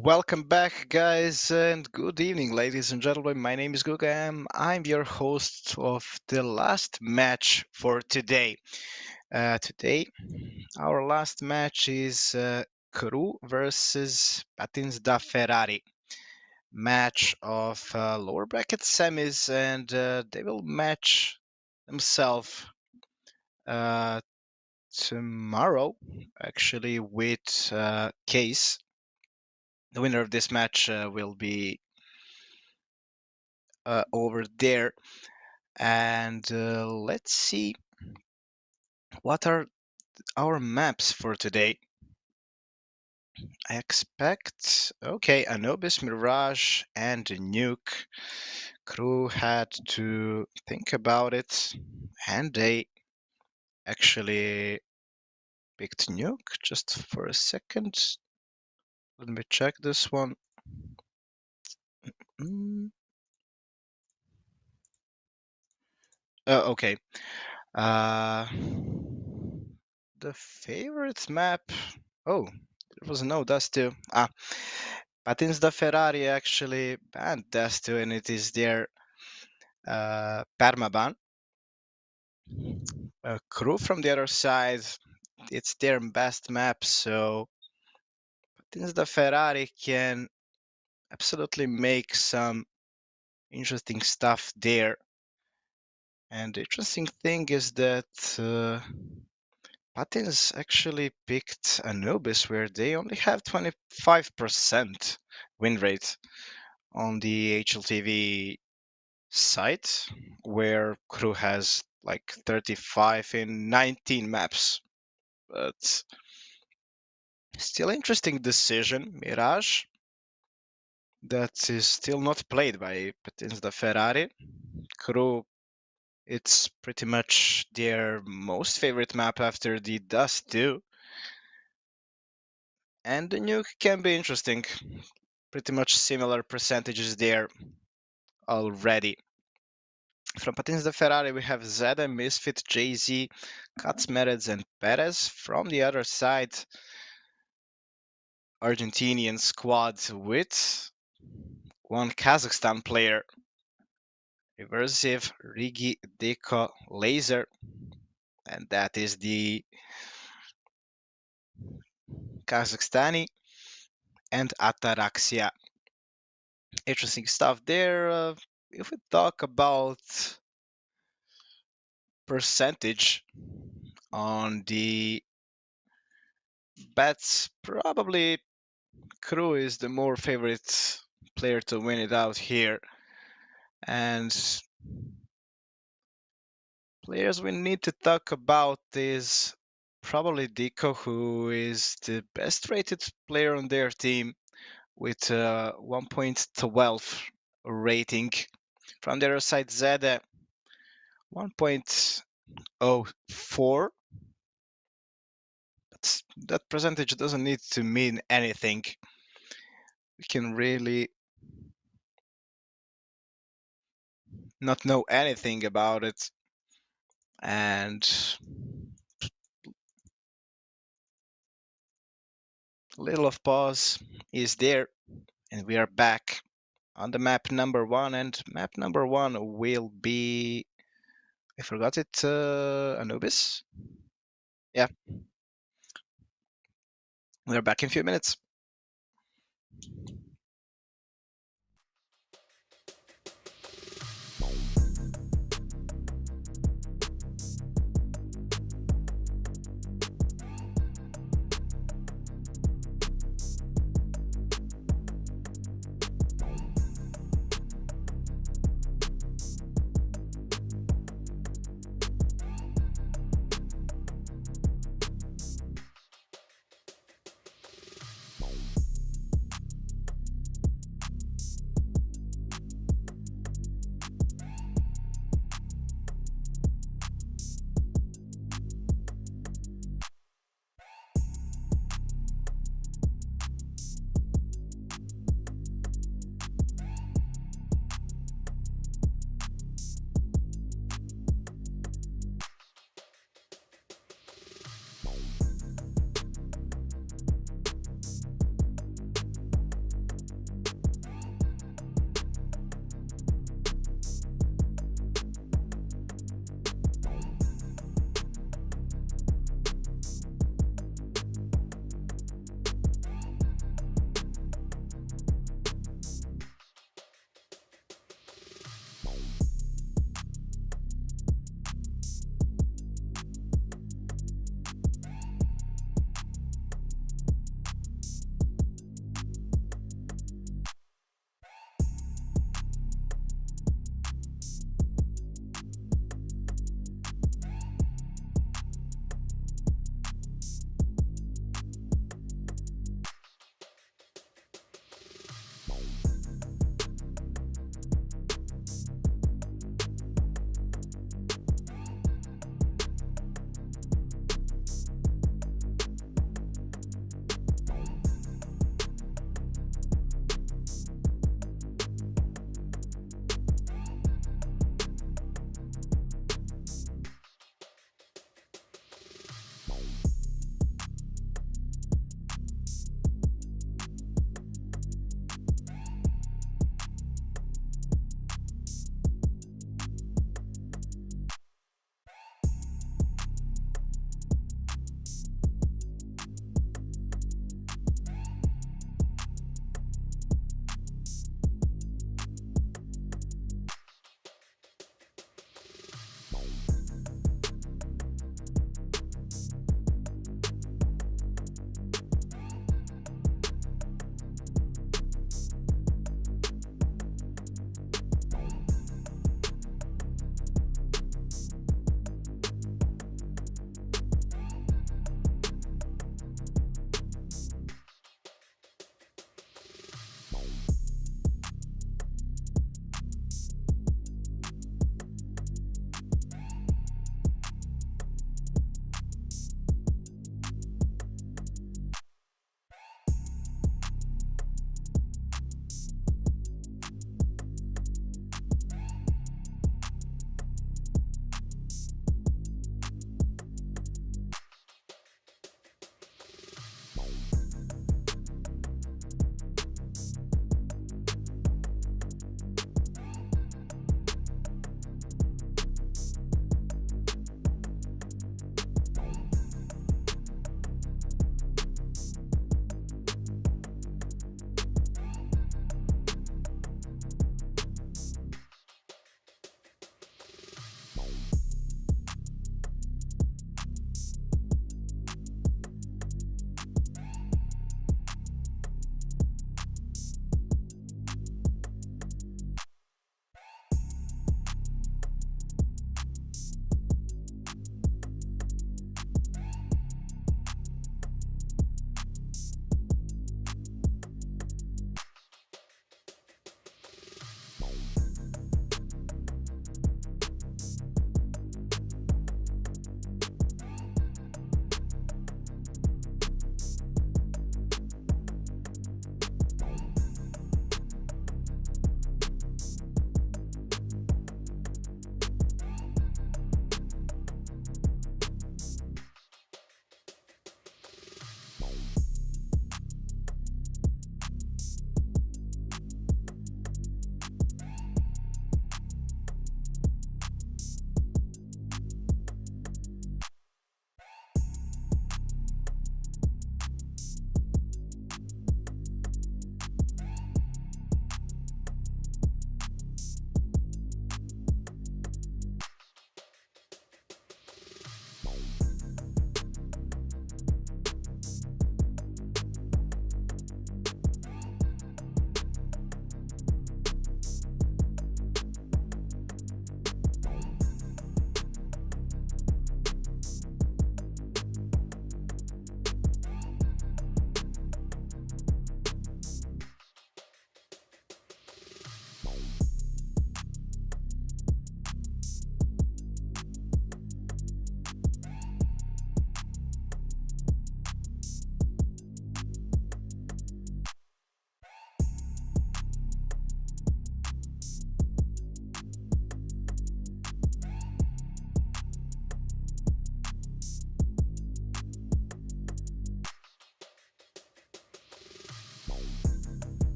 Welcome back, guys, and good evening, ladies and gentlemen. My name is Guga, and I'm your host of the last match for today. Today, our last match is Crew versus Patins da Ferrari. Match of lower bracket semis, and they will match themselves uh, tomorrow, actually, with Case. The winner of this match will be over there. And let's see what are our maps for today. I expect, okay, Anubis, Mirage, and Nuke. Crew had to think about it, and they actually picked Nuke. Just for a second, let me check this one. Mm. Okay. Uh, the favorite map. Oh, there was no dust too. Patins da Ferrari actually banned dust too, and it is their permaban. Crew from the other side, it's their best map, so Patins da Ferrari can absolutely make some interesting stuff there. And the interesting thing is that Patins actually picked Anubis, where they only have 25% win rate on the HLTV site, where Crew has like 35 in 19 maps. But still interesting decision. Mirage, that is still not played by Patins da Ferrari. Crew, it's pretty much their most favorite map after the Dust 2. And the Nuke can be interesting. Pretty much similar percentages there already. From Patins da Ferrari, we have Zeda, Misfit, Jay-Z, Katzmeretz, and Perez. From the other side, Argentinian squad with one Kazakhstan player, Reversive, Rigi, Deko, Laser, and that is the Kazakhstani, and Ataraxia. Interesting stuff there. If we talk about percentage on the bets, probably Crew is the more favorite player to win it out here. And players we need to talk about is probably Deco, who is the best rated player on their team with 1.12 rating. From the other side, Zeda 1.04. But that percentage doesn't need to mean anything. We can really not know anything about it. And a little of pause is there, and we are back on the map number 1. And map number 1 will be, I forgot it, Anubis. Yeah, we're back in a few minutes.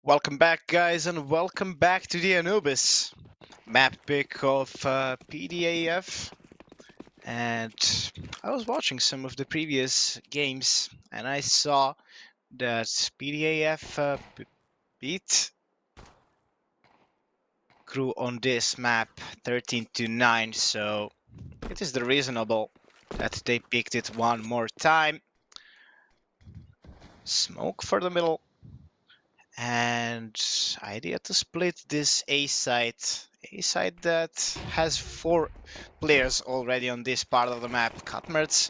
Welcome back, guys, and welcome back to the Anubis map pick of PDAF. And I was watching some of the previous games, and I saw that PDAF beat crew on this map 13-9, so it is the reasonable that they picked it one more time. Smoke for the middle. And idea to split this A site that has 4 players already on this part of the map. Cutmerts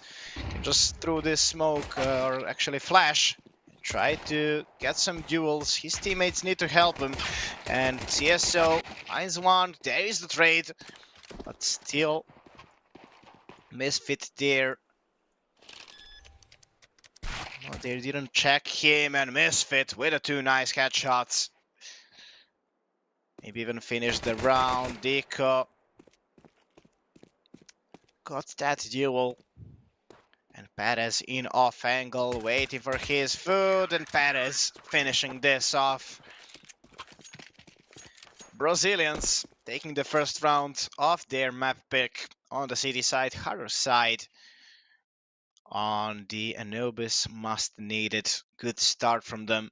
can just throw this smoke or actually flash and try to get some duels. His teammates need to help him, and CSO finds one. There is the trade, but still Misfit there. Oh, they didn't check him, and Misfit with the 2 nice headshots. Maybe even finish the round. Deco got that duel. And Perez in off angle, waiting for his food, and Perez finishing this off. Brazilians taking the first round of their map pick on the city side, harder side. On the Anubis, must need it. Good start from them.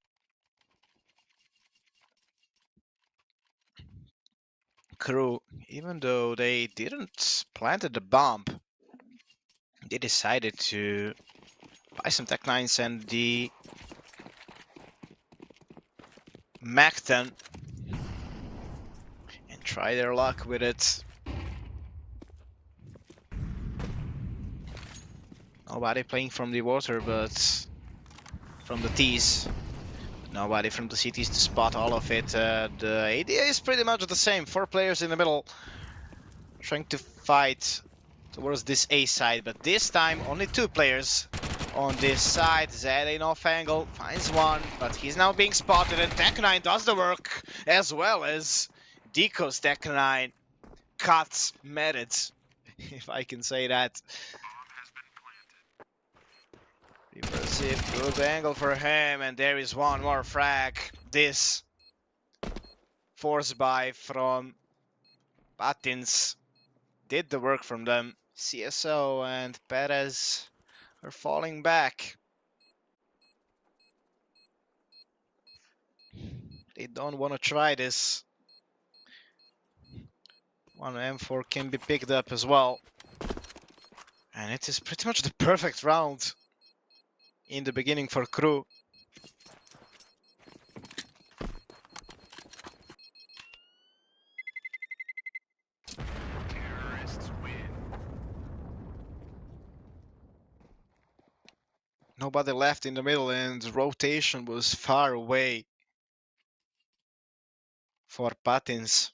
Crew, even though they didn't plant the bomb, they decided to buy some Tech 9s and the Macton and try their luck with it. Nobody playing from the water, but from the T's. Nobody from the cities to spot all of it. The idea is pretty much the same. 4 players in the middle trying to fight towards this A side, but this time only 2 players on this side. Zed in off angle finds one, but he's now being spotted, and Tech9 does the work, as well as Deco's Tech9 cuts Merit, if I can say that. Reverse it, good angle for him, and there is one more frag. This force buy from Patins did the work from them. CSO and Perez are falling back. They don't want to try this. One M4 can be picked up as well. And it is pretty much the perfect round in the beginning for crew. Nobody left in the middle, and rotation was far away for Patins.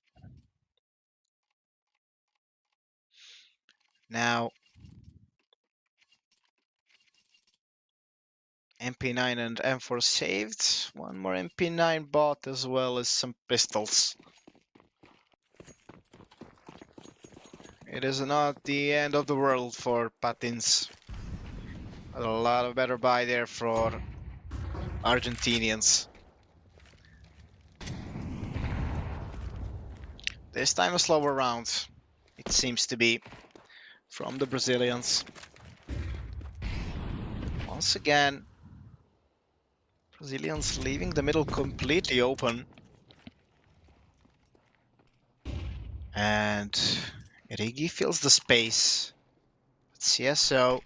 Now MP9 and M4 saved. One more MP9 bought, as well as some pistols. It is not the end of the world for Patins. A lot of better buy there for Argentinians. This time a slower round, it seems to be, from the Brazilians. Once again, Brazilians leaving the middle completely open. And Rigi fills the space. CSO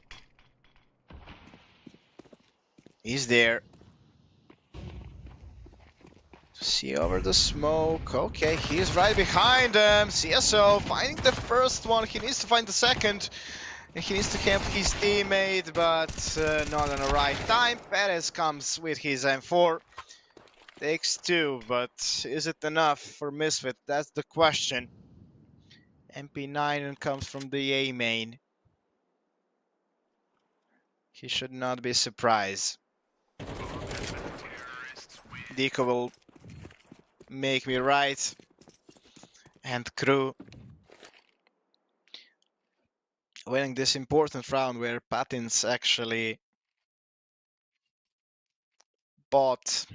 is there. See over the smoke. Okay, he's right behind them. CSO finding the first one. He needs to find the second. And he needs to camp his teammate, but not on the right time. Perez comes with his M4. Takes 2, but is it enough for Misfit? That's the question. MP9 comes from the A main. He should not be surprised. Deco will make me right. And crew winning this important round where Patins actually bought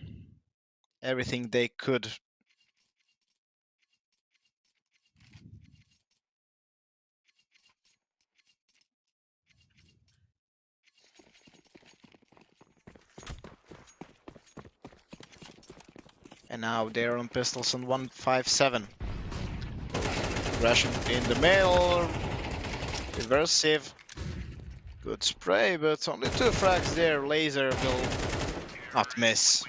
everything they could. And now they're on pistols on 157. Aggression in the middle. Reversive. Good spray, but only 2 frags there. Laser will not miss.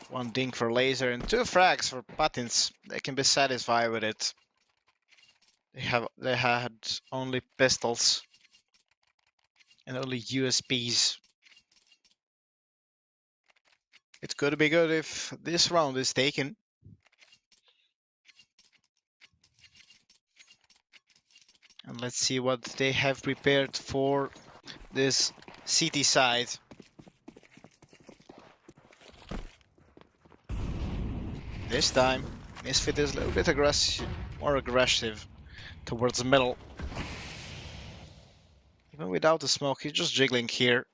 1 ding for Laser and 2 frags for Patins. They can be satisfied with it. They had only pistols and only USPs. It could be good if this round is taken. And let's see what they have prepared for this city side. This time, Misfit is a little bit more aggressive towards the middle. Even without the smoke, he's just jiggling here.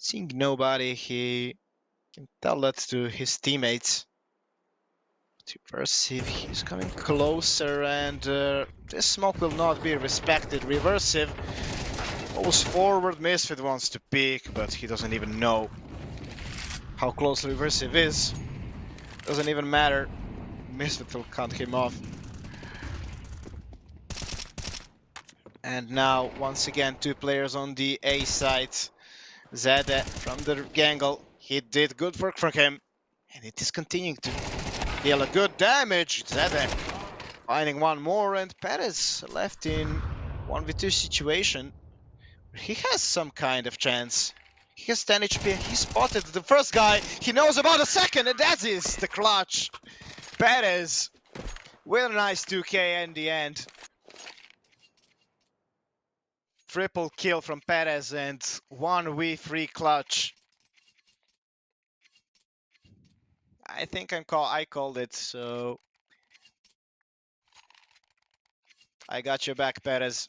Seeing nobody, he can tell that to his teammates. Reversive, he's coming closer, and this smoke will not be respected. Reversive goes forward. Misfit wants to peek, but he doesn't even know how close Reversive is. Doesn't even matter. Misfit will cut him off. And now, once again, 2 players on the A side. Zede from the gangle. He did good work for him. And it is continuing to deal a good damage. Zede finding 1 more, and Perez left in 1v2 situation. He has some kind of chance. He has 10 HP. He spotted the first guy. He knows about the second, and that is the clutch. Perez with a nice 2k in the end. Triple kill from Perez and 1v3 clutch. I think I called it, so I got your back, Perez.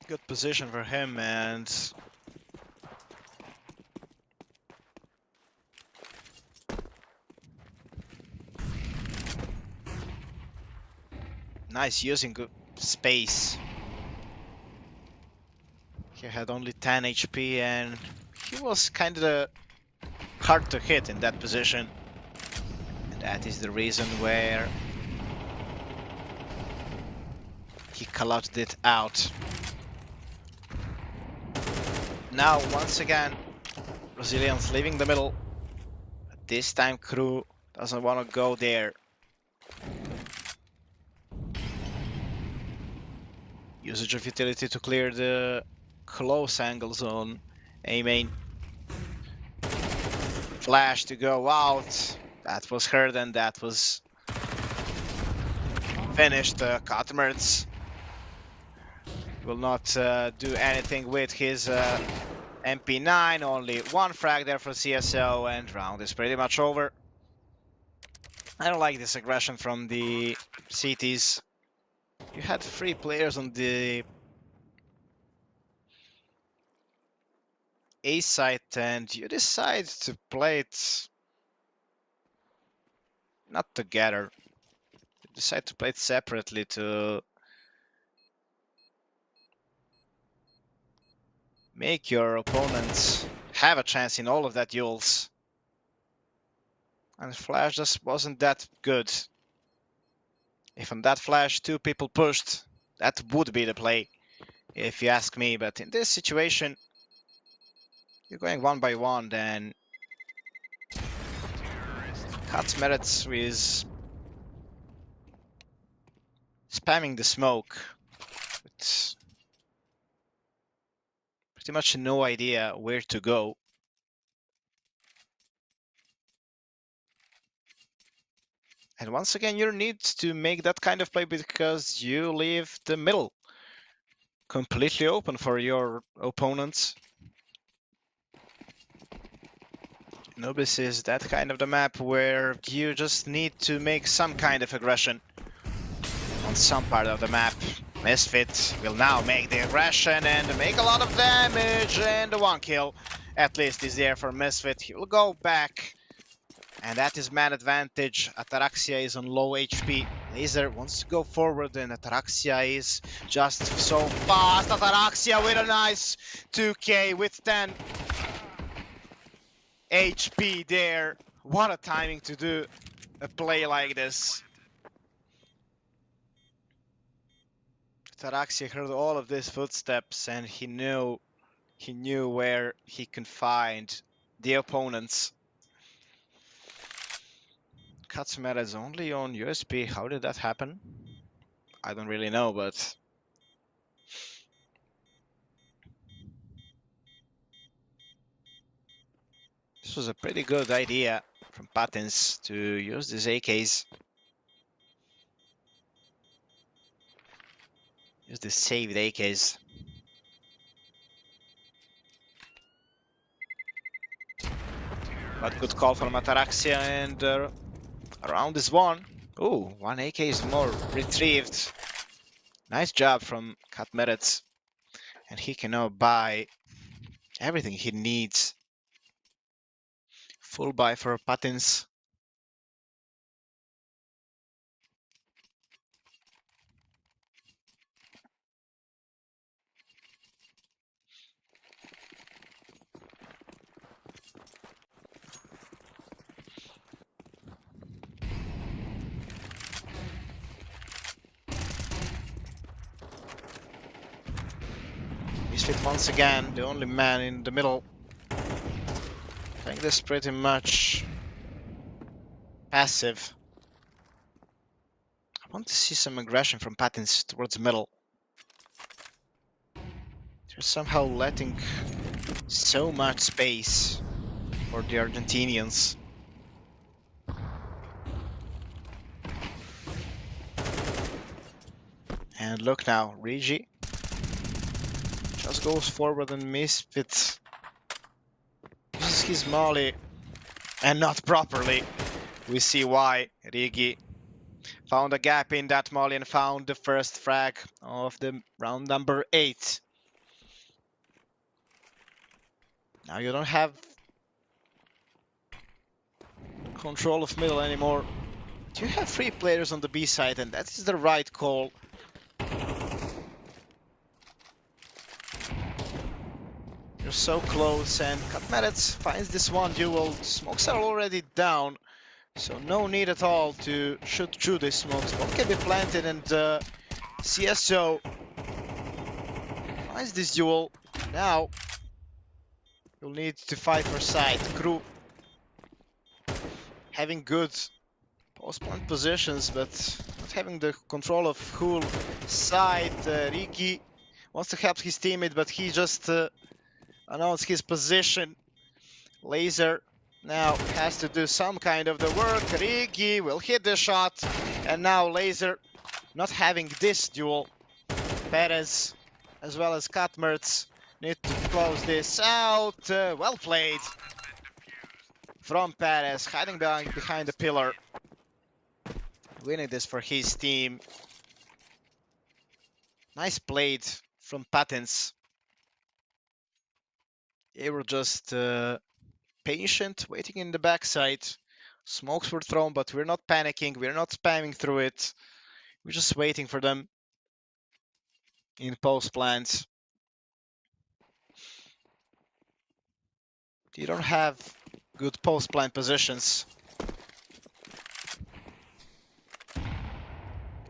Good position for him, and nice using good space. He had only 10 HP, and he was kind of hard to hit in that position. And that is the reason where he clutched it out. Now, once again, Brazilians leaving the middle. But this time, Crew doesn't want to go there. Usage of utility to clear the close angle zone. A main. Flash to go out. That was heard, and that was finished. Cotmerts will not do anything with his MP9. Only 1 frag there for CSO, and round is pretty much over. I don't like this aggression from the CTs. You had 3 players on the A side, and you decide to play it not together. You decide to play it separately to make your opponents have a chance in all of that duels. And Flash just wasn't that good. If on that Flash 2 people pushed, that would be the play, if you ask me. But in this situation, you're going 1 by 1, then Katzmeretz is spamming the smoke. It's pretty much no idea where to go. And once again, you need to make that kind of play because you leave the middle completely open for your opponents. Nobis is that kind of the map where you just need to make some kind of aggression on some part of the map. Misfit will now make the aggression and make a lot of damage, and the 1 kill at least is there for Misfit. He will go back, and that is man advantage. Ataraxia is on low HP. Laser wants to go forward, and Ataraxia is just so fast. Ataraxia with a nice 2k with 10 HP there. What a timing to do a play like this. Ataraxia heard all of these footsteps, and he knew where he can find the opponents. Katsumera is only on USP. How did that happen? I don't really know, but this was a pretty good idea from Patins to use these AKs. Use the saved AKs. But good call from Ataraxia, and around is one. Ooh, 1 AK is more retrieved. Nice job from Katmerets. And he can now buy everything he needs. Full buy for Patins. Misfit once again, the only man in the middle. I think this is pretty much passive. I want to see some aggression from Patins towards the middle. They're somehow letting so much space for the Argentinians. And look now, Rigi just goes forward and Misfit uses his molly, and not properly. We see why. Rigi found a gap in that molly and found the first frag of the round number 8. Now you don't have control of middle anymore. You have 3 players on the B side, and that is the right call. You're so close, and Katmerets finds this one duel. Smokes are already down, so no need at all to shoot through this smoke. Smoke can be planted, and CSO finds this duel. Now you'll need to fight for side. Crew having good post-plant positions, but not having the control of whole side. Rigi wants to help his teammate, but he just announced his position. Laser now has to do some kind of the work. Rigi will hit the shot, and now Laser not having this duel. Perez as well as Katmerts need to close this out. Well played from Perez, hiding behind the pillar. Winning this for his team. Nice played from Patins. They were just patient, waiting in the backside. Smokes were thrown, but we're not panicking. We're not spamming through it. We're just waiting for them in post plants. You don't have good post plant positions.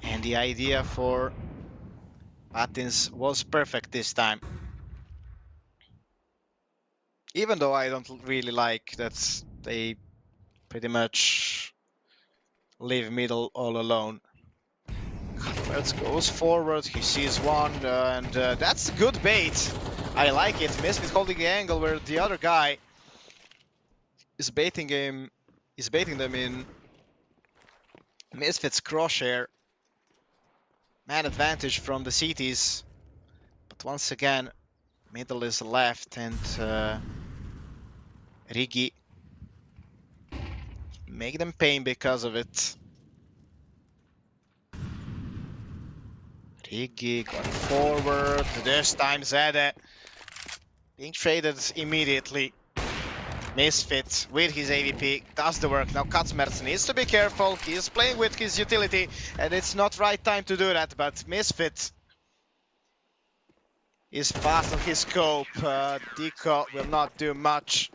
And the idea for Patins was perfect this time. Even though I don't really like that they pretty much leave middle all alone. Let's goes forward, he sees one, and that's a good bait. I like it. Misfit holding the angle where the other guy is baiting them in Misfit's crosshair. Man advantage from the cities. But once again, middle is left, and Rigi make them pay because of it. Iggy going forward. This time Zede being traded immediately. Misfit with his AVP does the work. Now Katzmerz needs to be careful. He's playing with his utility and it's not right time to do that, but Misfit is fast on his scope. Deco will not do much.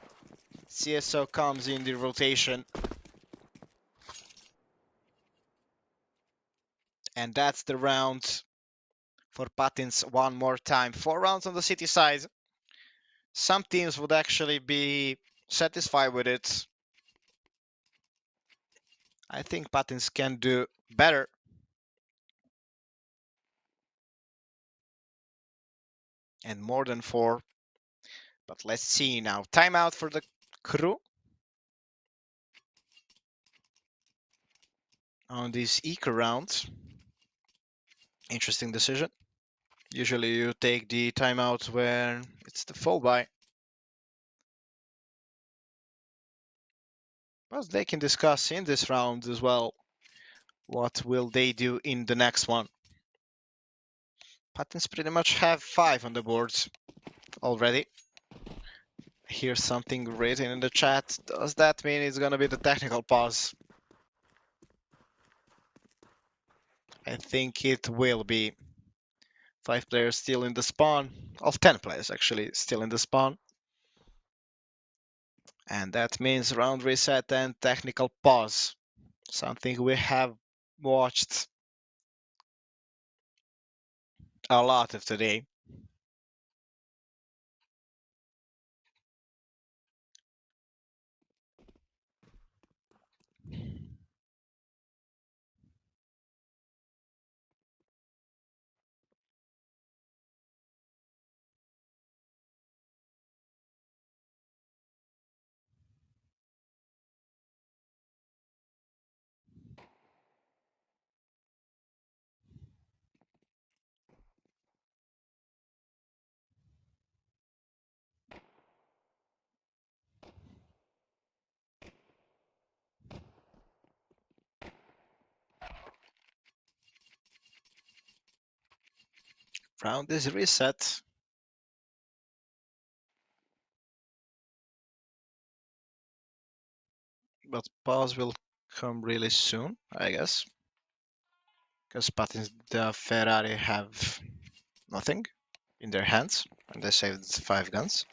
CSO comes in the rotation. And that's the round for Patins one more time. 4 rounds on the city side. Some teams would actually be satisfied with it. I think Patins can do better. And more than 4. But let's see now. Timeout for the crew. On this eco round. Interesting decision. Usually you take the timeout when it's the full buy. But they can discuss in this round as well. What will they do in the next one? Patins pretty much have 5 on the boards already. Here's something written in the chat. Does that mean it's gonna be the technical pause? I think it will be. 5 players still in the spawn. Of 10 players actually still in the spawn. And that means round reset and technical pause. Something we have watched a lot of today. Round is reset. But pause will come really soon, I guess. Because Patins the Ferrari have nothing in their hands. And they saved 5 guns.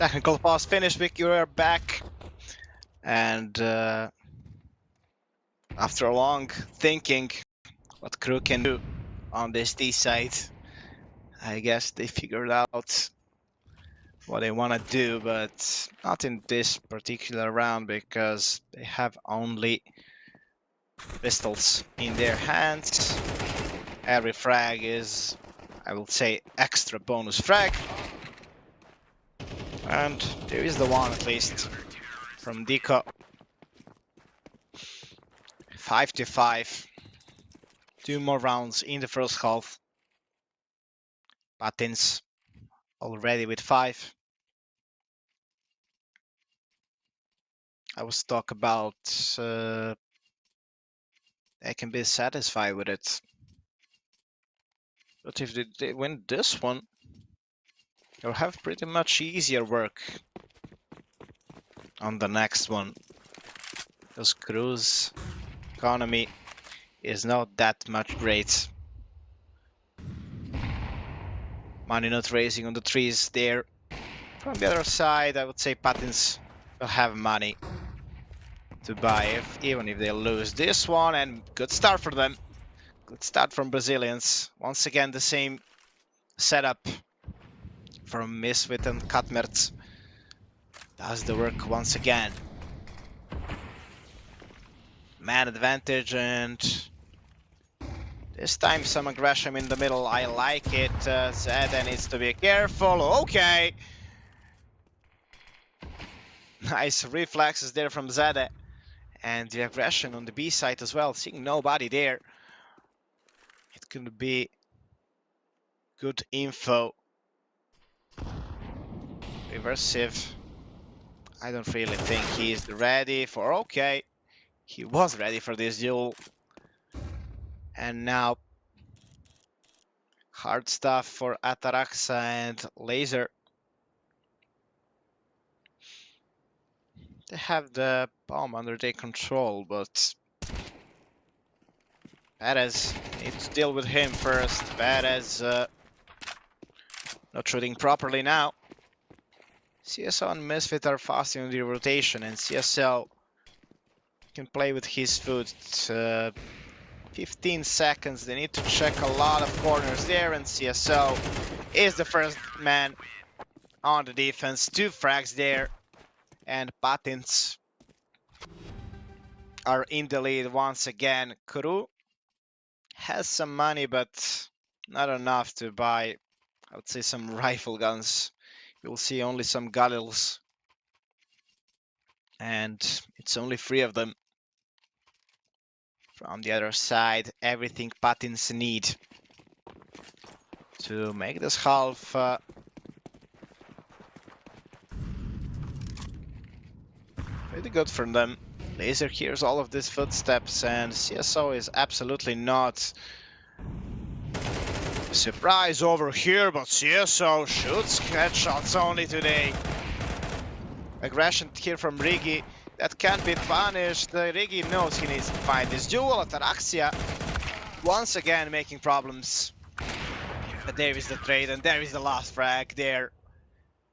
Technical pause finished, Vic, you are back. And after a long thinking what crew can do on this D side, I guess they figured out what they want to do, but not in this particular round because they have only pistols in their hands. Every frag is, I will say, extra bonus frag. And there is the one at least from Diko. 5-5. 2 more rounds in the first half. Patins already with 5. I was talk about I can be satisfied with it. But if they win this one, they'll have pretty much easier work on the next one. Because Crew's economy is not that much great. Money not raising on the trees there. From the other side, I would say Patins will have money to buy even if they lose this one, and good start for them. Good start from Brazilians. Once again, the same setup from Misfit and Katmertz. Does the work once again. Man advantage, and this time some aggression in the middle. I like it. Zeda needs to be careful. Okay. Nice reflexes there from Zeda. And the aggression on the B side as well. Seeing nobody there. It could be good info. Reversive. I don't really think he's ready for... Okay. He was ready for this duel. And now hard stuff for Ataraxa and Laser. They have the bomb under their control, but Perez needs to deal with him first. Perez not shooting properly now. CSO and Misfit are fast in the rotation, and CSO can play with his foot. 15 seconds, they need to check a lot of corners there, and CSO is the first man on the defense. 2 frags there, and Patins are in the lead once again. Kuru has some money, but not enough to buy, I would say, some rifle guns. You'll see only some Galils, and it's only 3 of them. From the other side, everything Patins need to make this half pretty good for them. Laser hears all of these footsteps, and CSO is absolutely not a surprise over here, but CSO shoots headshots only today. Aggression here from Rigi. That can't be punished. Rigi knows he needs to fight this duel. Ataraxia once again making problems. But there is the trade, and there is the last frag there.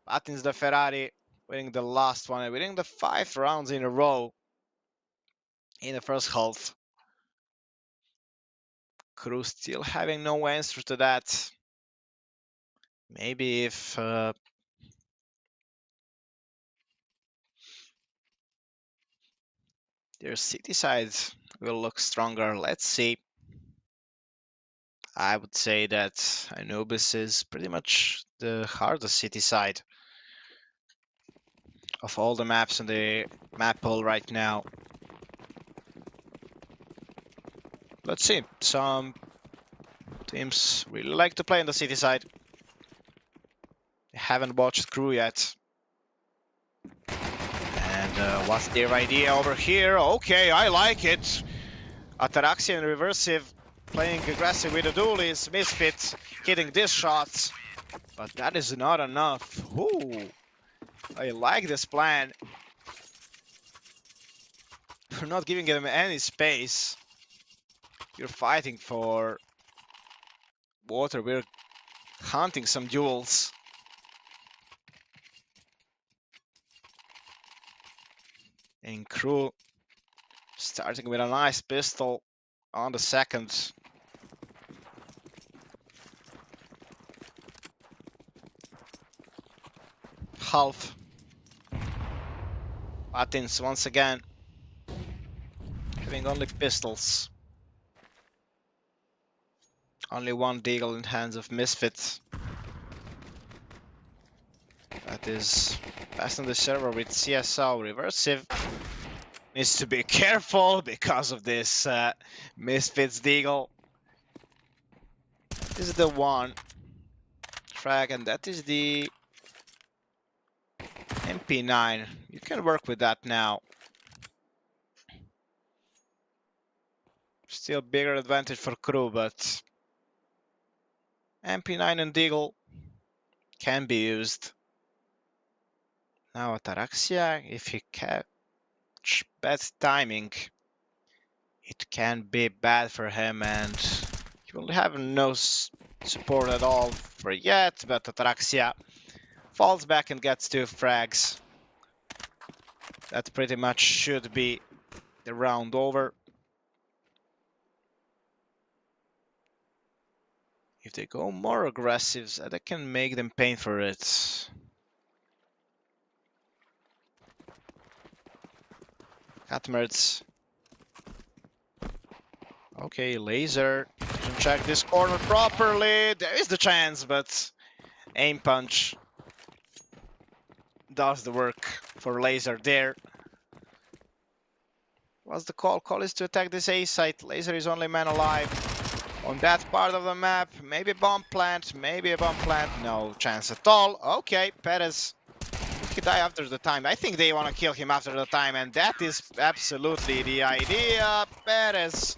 Patins the Ferrari winning the last one, and winning the 5th rounds in a row in the first half. Crew still having no answer to that. Maybe if their city side will look stronger. Let's see. I would say that Anubis is pretty much the hardest city side of all the maps in the map pool right now. Let's see. Some teams really like to play on the city side. They haven't watched Crew yet. And what's their idea over here? Okay, I like it. Ataraxia and Reversive playing aggressive with the duelies. Misfit hitting these shots. But that is not enough. Ooh, I like this plan. We're not giving them any space. You're fighting for water. We're hunting some duels. And Crew starting with a nice pistol on the second. Half. Patins once again having only pistols. Only one deagle in hands of Misfit. That is passing the server with CSO. Reversive needs to be careful because of this Misfit's deagle. This is the one frag, and that is the MP9. You can work with that now. Still bigger advantage for Crew, but MP9 and deagle can be used. Now Ataraxia, if he catch bad timing, it can be bad for him, and he will have no support at all for yet, but Ataraxia falls back and gets 2 frags. That pretty much should be the round over. If they go more aggressive, that can make them pay for it. Katmertz. Okay, Laser. Doesn't check this corner properly. There is the chance, but aim punch does the work for Laser there. What's the call? Call is to attack this A site. Laser is only man alive on that part of the map. Maybe a bomb plant, maybe a bomb plant. No chance at all. Okay, Perez. He die after the time. I think they want to kill him after the time, and that is absolutely the idea. Perez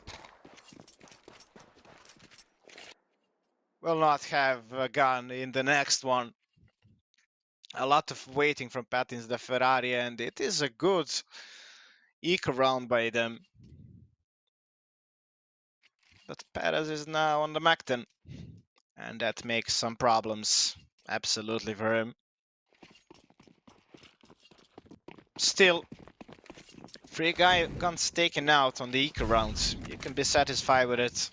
will not have a gun in the next one. A lot of waiting from Patins the Ferrari, and it is a good eco round by them. But Perez is now on the Macton, and that makes some problems, absolutely, for him. Still, 3 guns taken out on the eco rounds. You can be satisfied with it.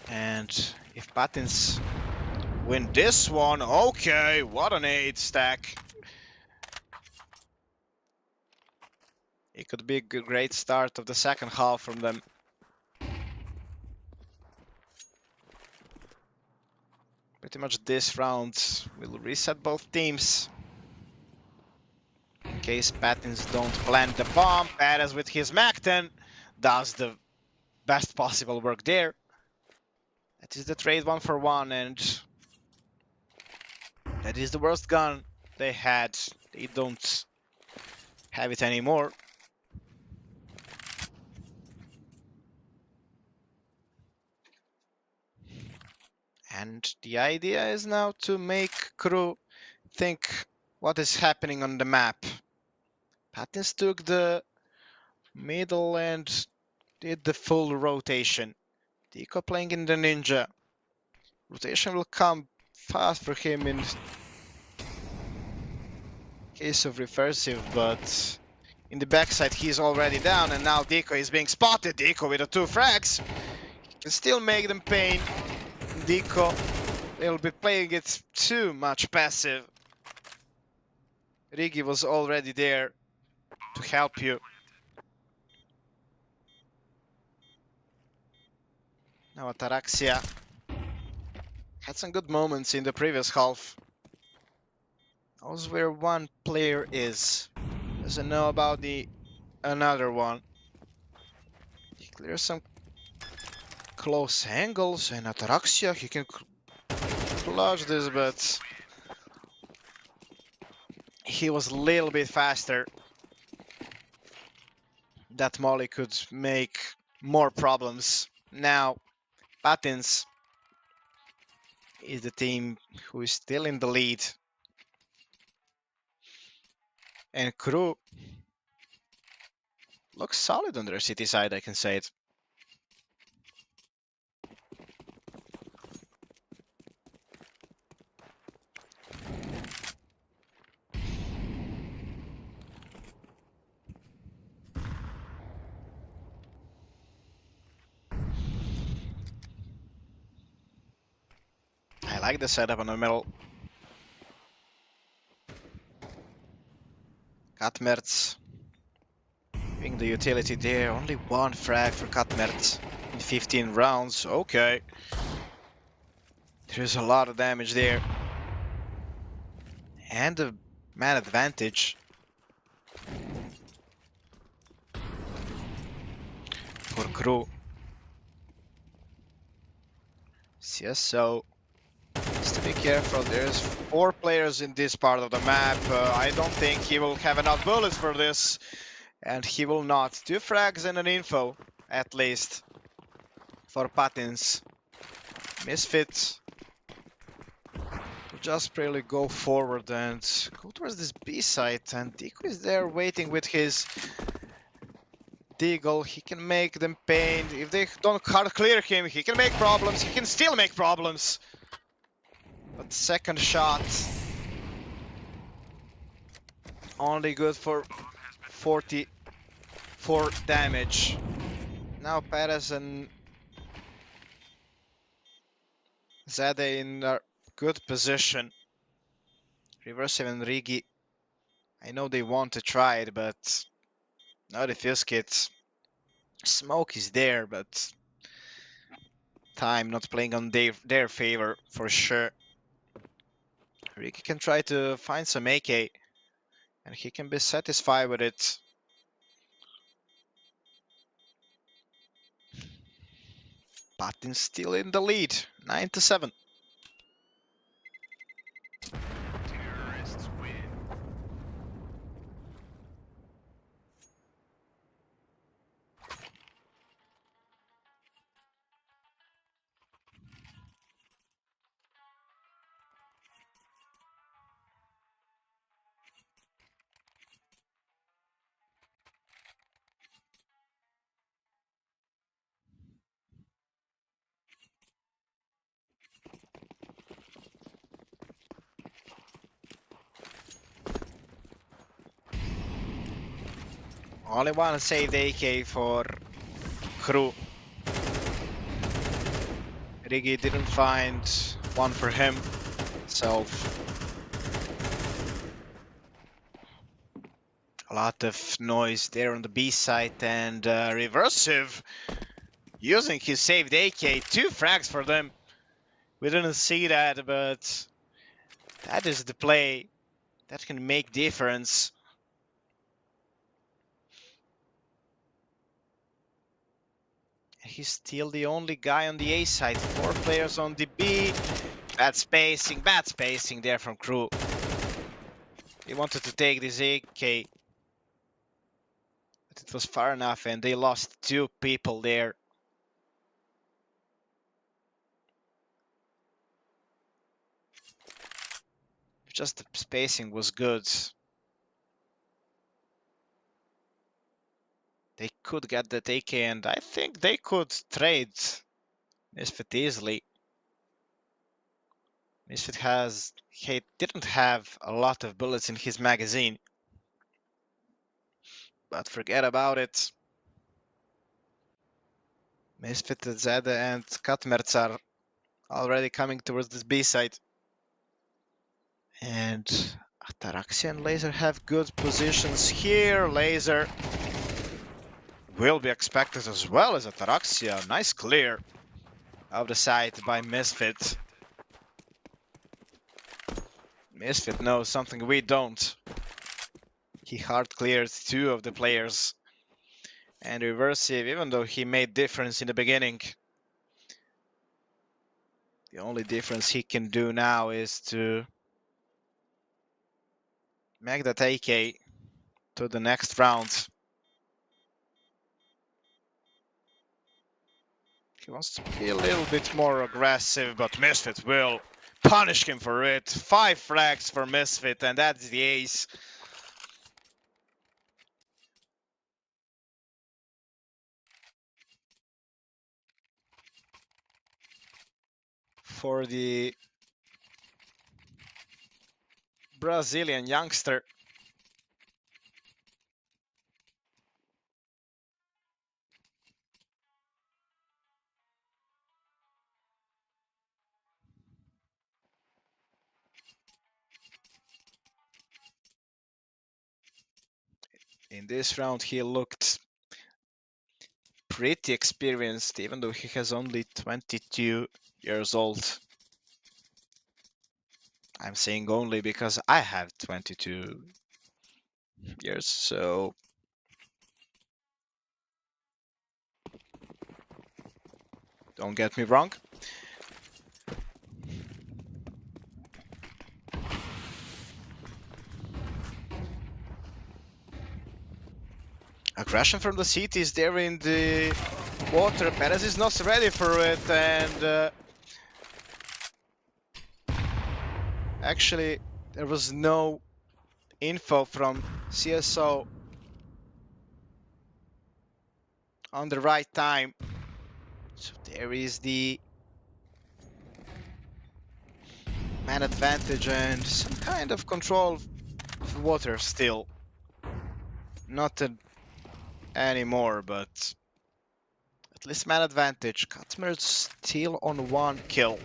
And if Patins win this one, okay, what an 8 stack. It could be a great start of the second half from them. Pretty much this round will reset both teams. In case Patins don't plant the bomb, Perez with his Macton does the best possible work there. That is the trade 1-for-1, and that is the worst gun they had. They don't have it anymore. And the idea is now to make Crew think what is happening on the map. Patins took the middle and did the full rotation. Deco playing in the Ninja. Rotation will come fast for him in case of reversive, but in the backside he's already down, and now Deco is being spotted. Deco with the 2 frags. He can still make them pay. Deco will be playing it too much passive. Rigi was already there to help you. Now Ataraxia had some good moments in the previous half. Knows where one player is. Doesn't know about the another one. He clears some close angles, and Ataraxia, he can clutch this, but he was a little bit faster. That molly could make more problems. Now, Patins is the team who is still in the lead. And Crew looks solid on their city side, I can say it. like the setup on the middle. Katmerz being the utility there. Only one frag for Katmerz in 15 rounds. Okay. There's a lot of damage there. And a man advantage for Crew. CSO needs to be careful. There's 4 players in this part of the map. I don't think he will have enough bullets for this. And he will not. 2 frags and an info, at least, for Patins. Misfit just barely go forward and go towards this B site, and Deco is there waiting with his Deagle. He can make them pain. If they don't hard clear him, he can make problems. He can still make problems. But second shot only good for 44 damage. Now Perez and Zade in a good position. Reversive and Rigi, I know they want to try it, but now the Fuse Kit. Smoke is there, but time not playing on their favor for sure. Rigi can try to find some AK, and he can be satisfied with it. Patin still in the lead, 9-7. Only one saved AK for Crew. Rigi didn't find one for him himself. A lot of noise there on the B side, and Reversive using his saved AK. 2 frags for them. We didn't see that, but that is the play that can make difference. He's still the only guy on the A side. 4 players on the B. Bad spacing there from Crew. He wanted to take this AK, but it was far enough, and they lost 2 people there. Just the spacing was good. They could get that AK, and I think they could trade Misfit easily. Misfit he didn't have a lot of bullets in his magazine, but forget about it. Misfit, Zede, and Katmerz are already coming towards this B side. And Ataraxia and Laser have good positions here. Laser will be expected as well as Ataraxia. Nice clear of the side by Misfit. Misfit knows something we don't. He hard cleared 2 of the players. And Reversive, even though he made difference in the beginning, the only difference he can do now is to make that AK to the next round. He wants to be a little bit more aggressive, but Misfit will punish him for it. 5 frags for Misfit, and that's the ace. For the Brazilian youngster. In this round, he looked pretty experienced, even though he has only 22 years old. I'm saying only because I have 22 years, so don't get me wrong. Aggression from the city is there in the water. Perez is not ready for it, and actually there was no info from CSO on the right time. So there is the man advantage and some kind of control of water still. Not anymore, but at least man advantage. Cutmer's still on 1 kill.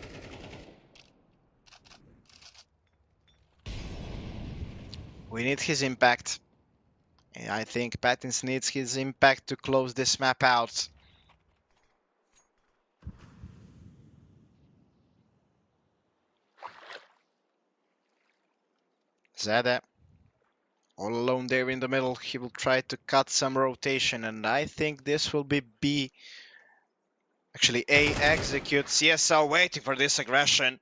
We need his impact. And I think Patins needs his impact to close this map out. Zada, all alone there in the middle. He will try to cut some rotation, and I think this will be B. Actually, A execute. CSO waiting for this aggression.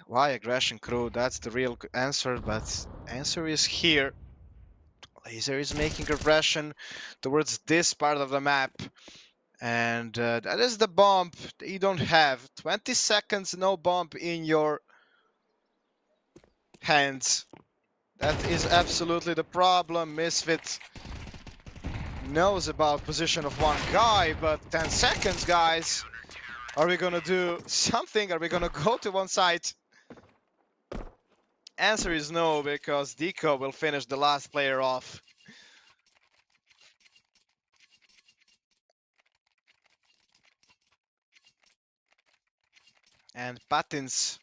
Why aggression, crew? That's the real answer, but answer is here. Laser is making aggression towards this part of the map. And that is the bomb you don't have. 20 seconds, no bomb in your hands. That is absolutely the problem. Misfit knows about position of one guy, but 10 seconds, guys. Are we gonna do something? Are we gonna go to one side? Answer is no, because Deco will finish the last player off. And Patins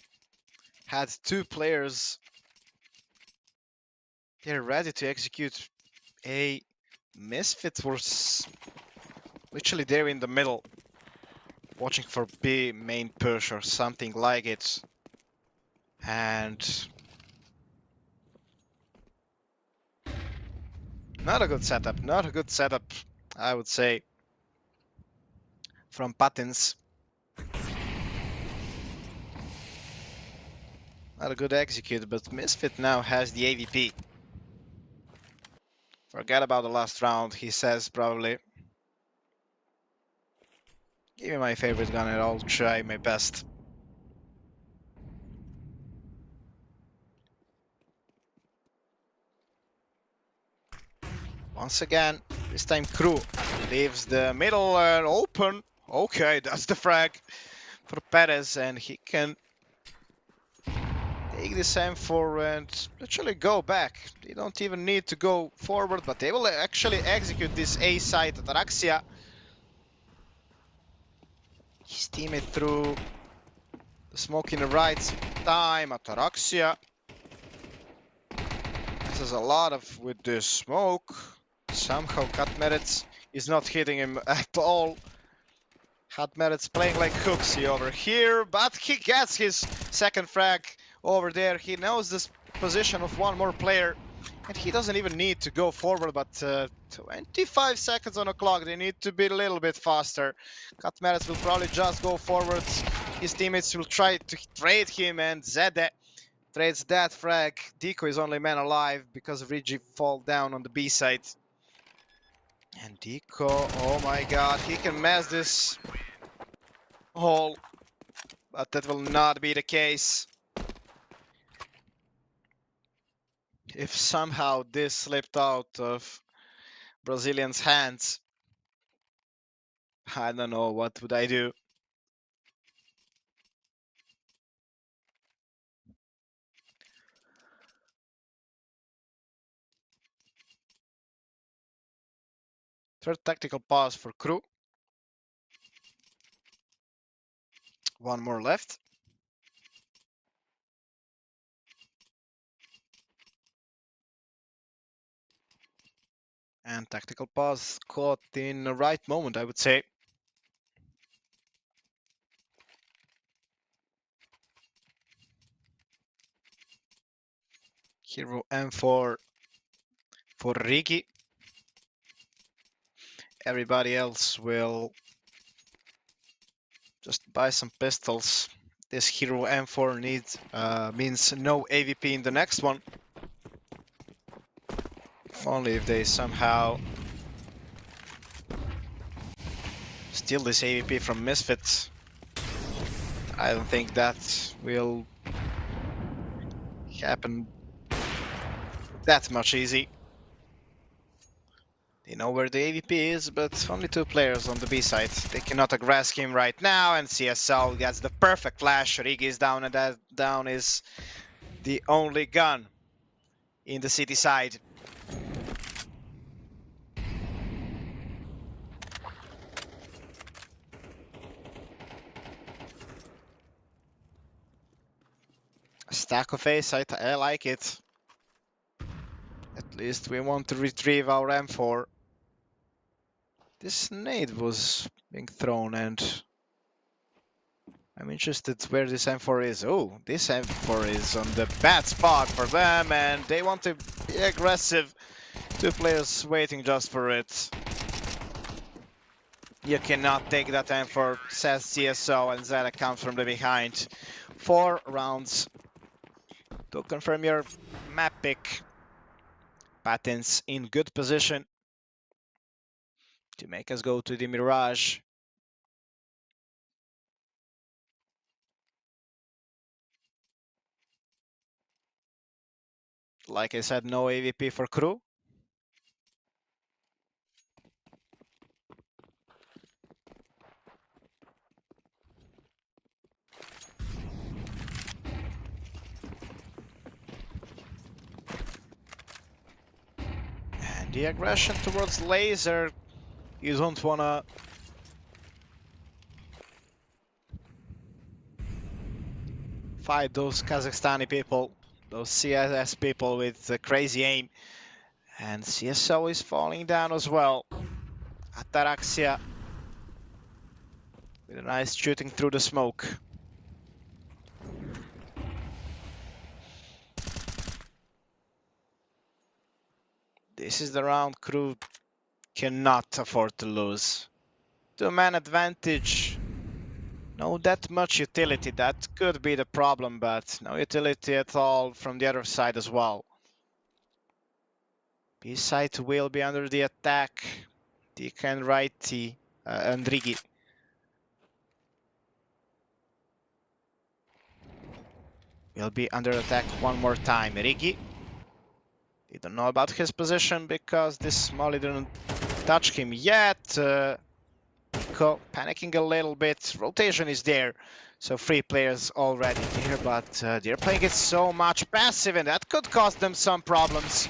had 2 players. They're ready to execute a Misfit was literally there in the middle, watching for B main push or something like it. And not a good setup, not a good setup, I would say, from Patins. Not a good execute, but Misfit now has the AVP. Forget about the last round, he says probably. Give me my favorite gun and I'll try my best. Once again, this time Crew leaves the middle open. Okay, that's the frag for Perez, and he can take this M4 and actually go back. They don't even need to go forward, but they will actually execute this A site at Ataraxia. His teammate threw the smoke in the right time. Ataraxia misses a lot of with this smoke. Somehow Katmerets is not hitting him at all. Katmerets playing like Cooksy over here, but he gets his second frag over there. He knows this position of one more player, and he doesn't even need to go forward, but 25 seconds on the clock. They need to be a little bit faster. Katmerets will probably just go forward. His teammates will try to trade him, and Zede trades that frag. Deco is only man alive because Rigi fall down on the B side. And Deco, oh my god, he can mess this hole, but that will not be the case. If somehow this slipped out of Brazilian's hands, I don't know what would I do. Third tactical pause for Crew. One more left. And tactical pause caught in the right moment, I would say. Hero M4 for Rigi. Everybody else will just buy some pistols. This Hero M4 means no AVP in the next one. Only if they somehow steal this AVP from Misfits. I don't think that will happen that much easy. They know where the AVP is, but only 2 players on the B side. They cannot aggress him right now, and CSL gets the perfect flash. Rigi is down, and that down is the only gun in the city side. A stack of ace, I like it. At least we want to retrieve our M4. This nade was being thrown, and I'm interested where this M4 is. Oh, this M4 is on the bad spot for them, and they want to be aggressive. 2 players waiting just for it. You cannot take that M4, says CSO, and Zeta comes from the behind. 4 rounds to confirm your map pick. Patents in good position to make us go to the Mirage. Like I said, no AVP for crew. And the aggression towards laser. You don't wanna fight those Kazakhstani people, those CSS people with crazy aim. And CSO is falling down as well. Ataraxia with a nice shooting through the smoke. This is the round crew cannot afford to lose. 2-man advantage. No that much utility. That could be the problem, but no utility at all from the other side as well. B side will be under the attack. Dika and Righty and Rigi. Will be under attack one more time. Rigi. They don't know about his position because this Molly didn't touch him yet. Nico panicking a little bit. Rotation is there. So 3 players already there, but they're playing it so much passive, and that could cause them some problems.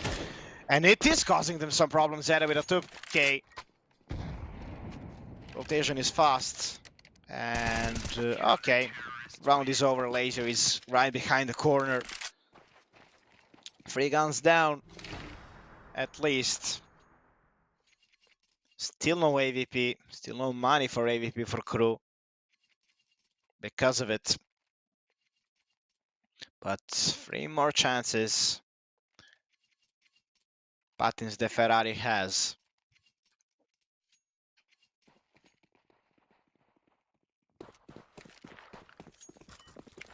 And it is causing them some problems. Zeta with a 2K. Rotation is fast. And okay. Round is over. Laser is right behind the corner. 3 guns down. At least. Still no AVP. Still no money for AVP for crew. Because of it. But 3 more chances. Patins the Ferrari has.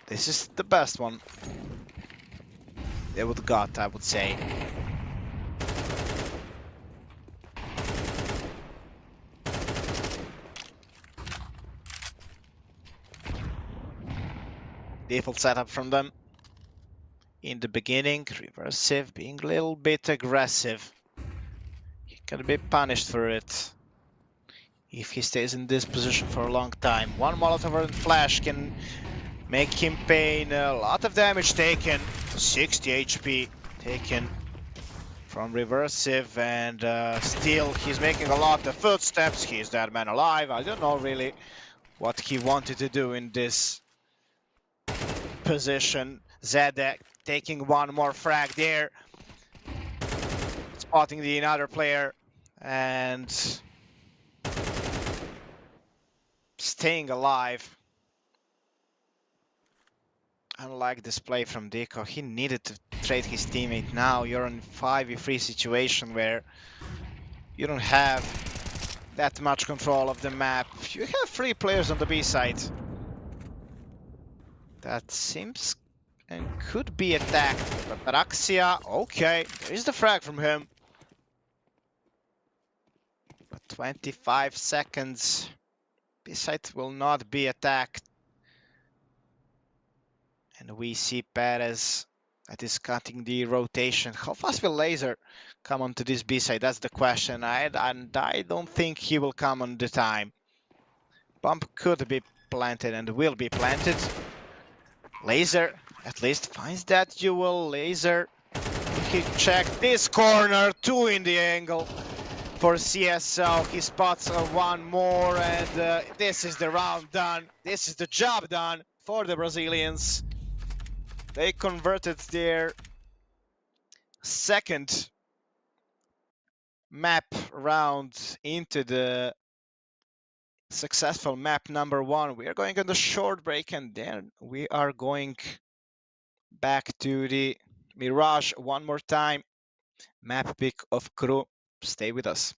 This is the best one they would got, I would say. Default setup from them. In the beginning, reversive, being a little bit aggressive. He can be punished for it if he stays in this position for a long time. One Molotov and flash can make him pay a lot of damage taken. 60 HP taken from reversive, and still he's making a lot of footsteps. He's that man alive. I don't know really what he wanted to do in this position. Zedek taking one more frag there. Spotting the another player. and staying alive. Unlike this play from Deco, he needed to trade his teammate. Now you're in 5v3 situation where you don't have that much control of the map. You have 3 players on the B side. That seems and could be attacked. But Baraxia, okay, there is the frag from him. But 25 seconds. B side will not be attacked. And we see Perez that is cutting the rotation. How fast will Laser come onto this B side? That's the question. And I don't think he will come on the time. Bomb could be planted and will be planted. Laser at least finds that duel. Laser, he checked this corner, 2 in the angle for CSO. He spots one more, and this is the round done. This is the job done for the Brazilians. They converted their second map round into the successful map number 1. We are going on the short break, and then we are going back to the Mirage one more time. Map pick of crew. Stay with us.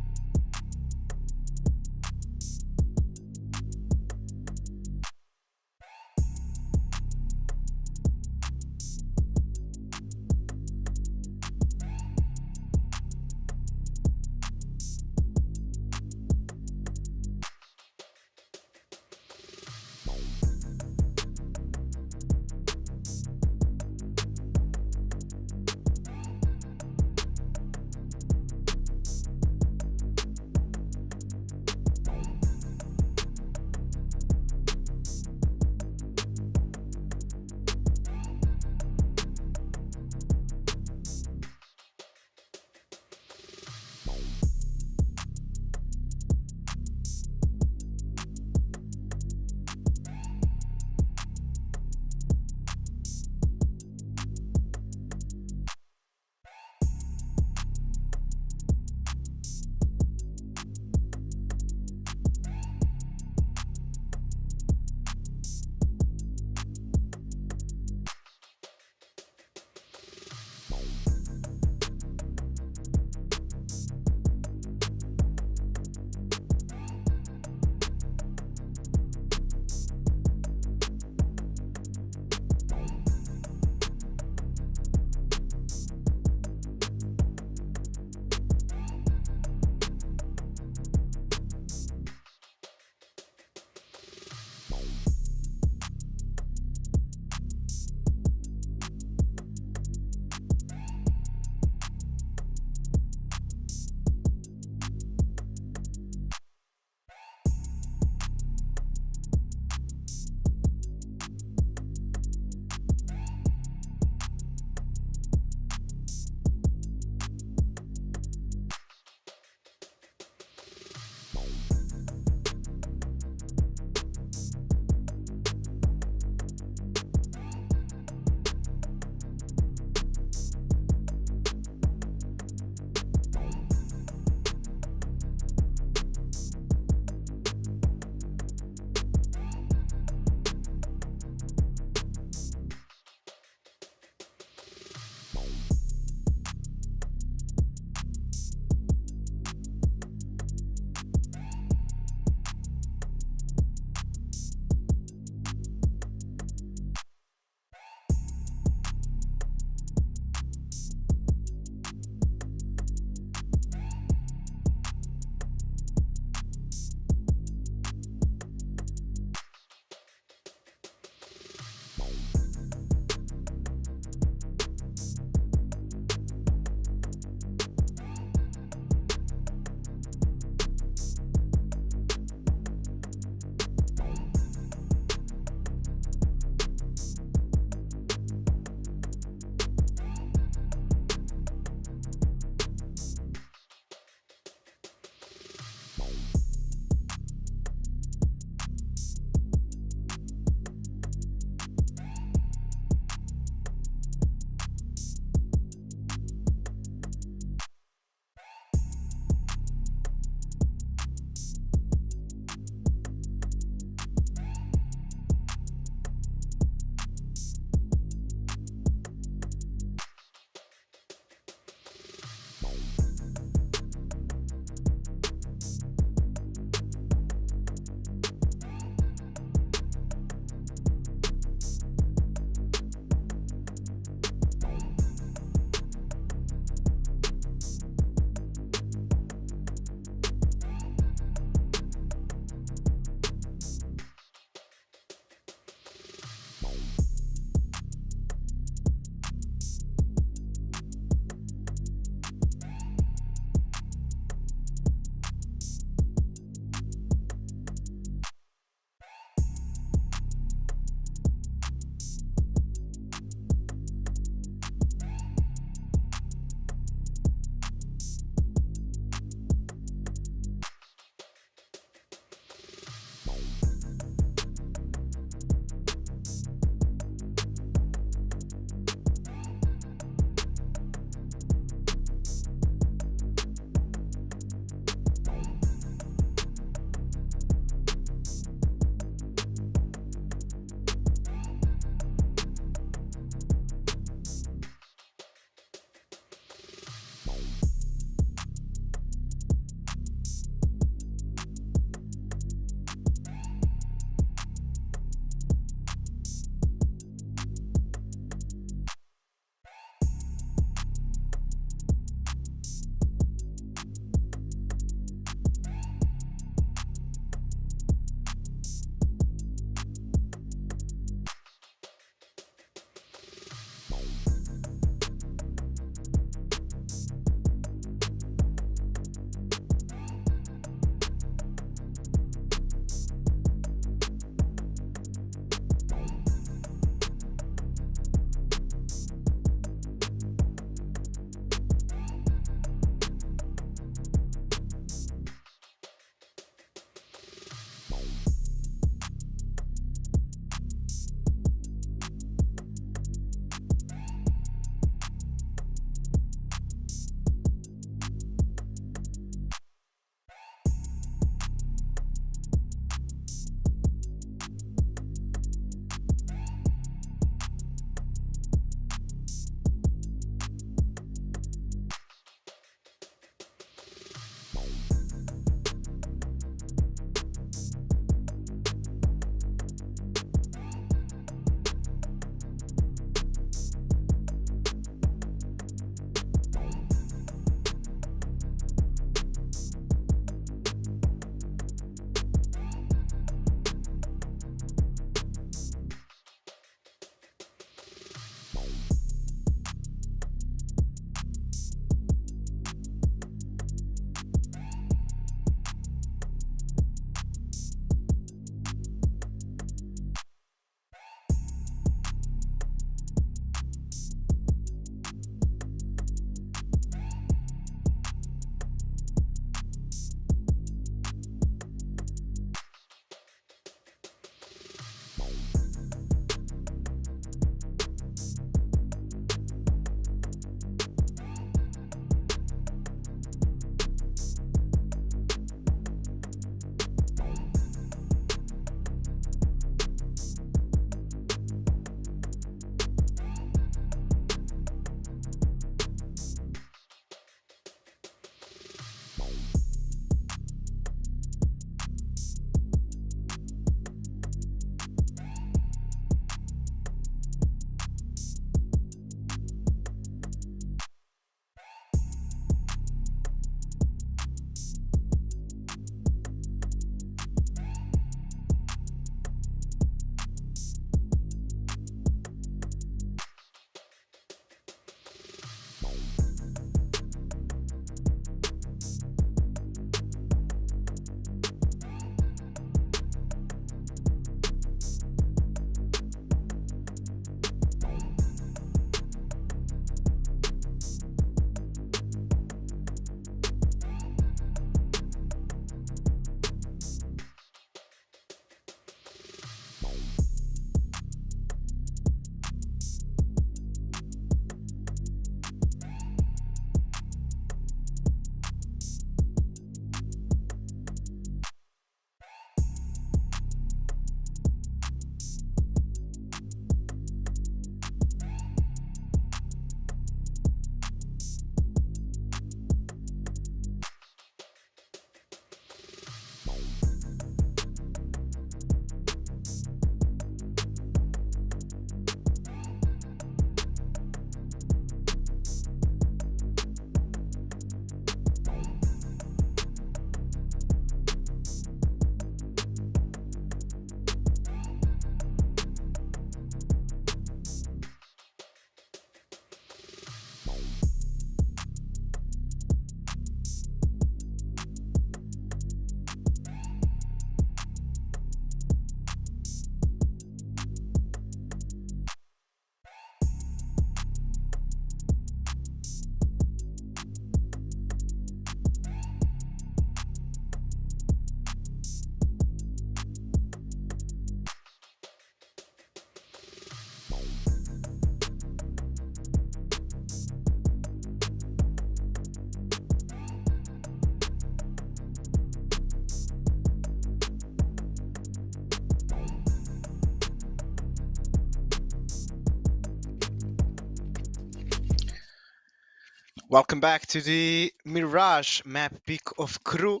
Welcome back to the Mirage map pick of Crew,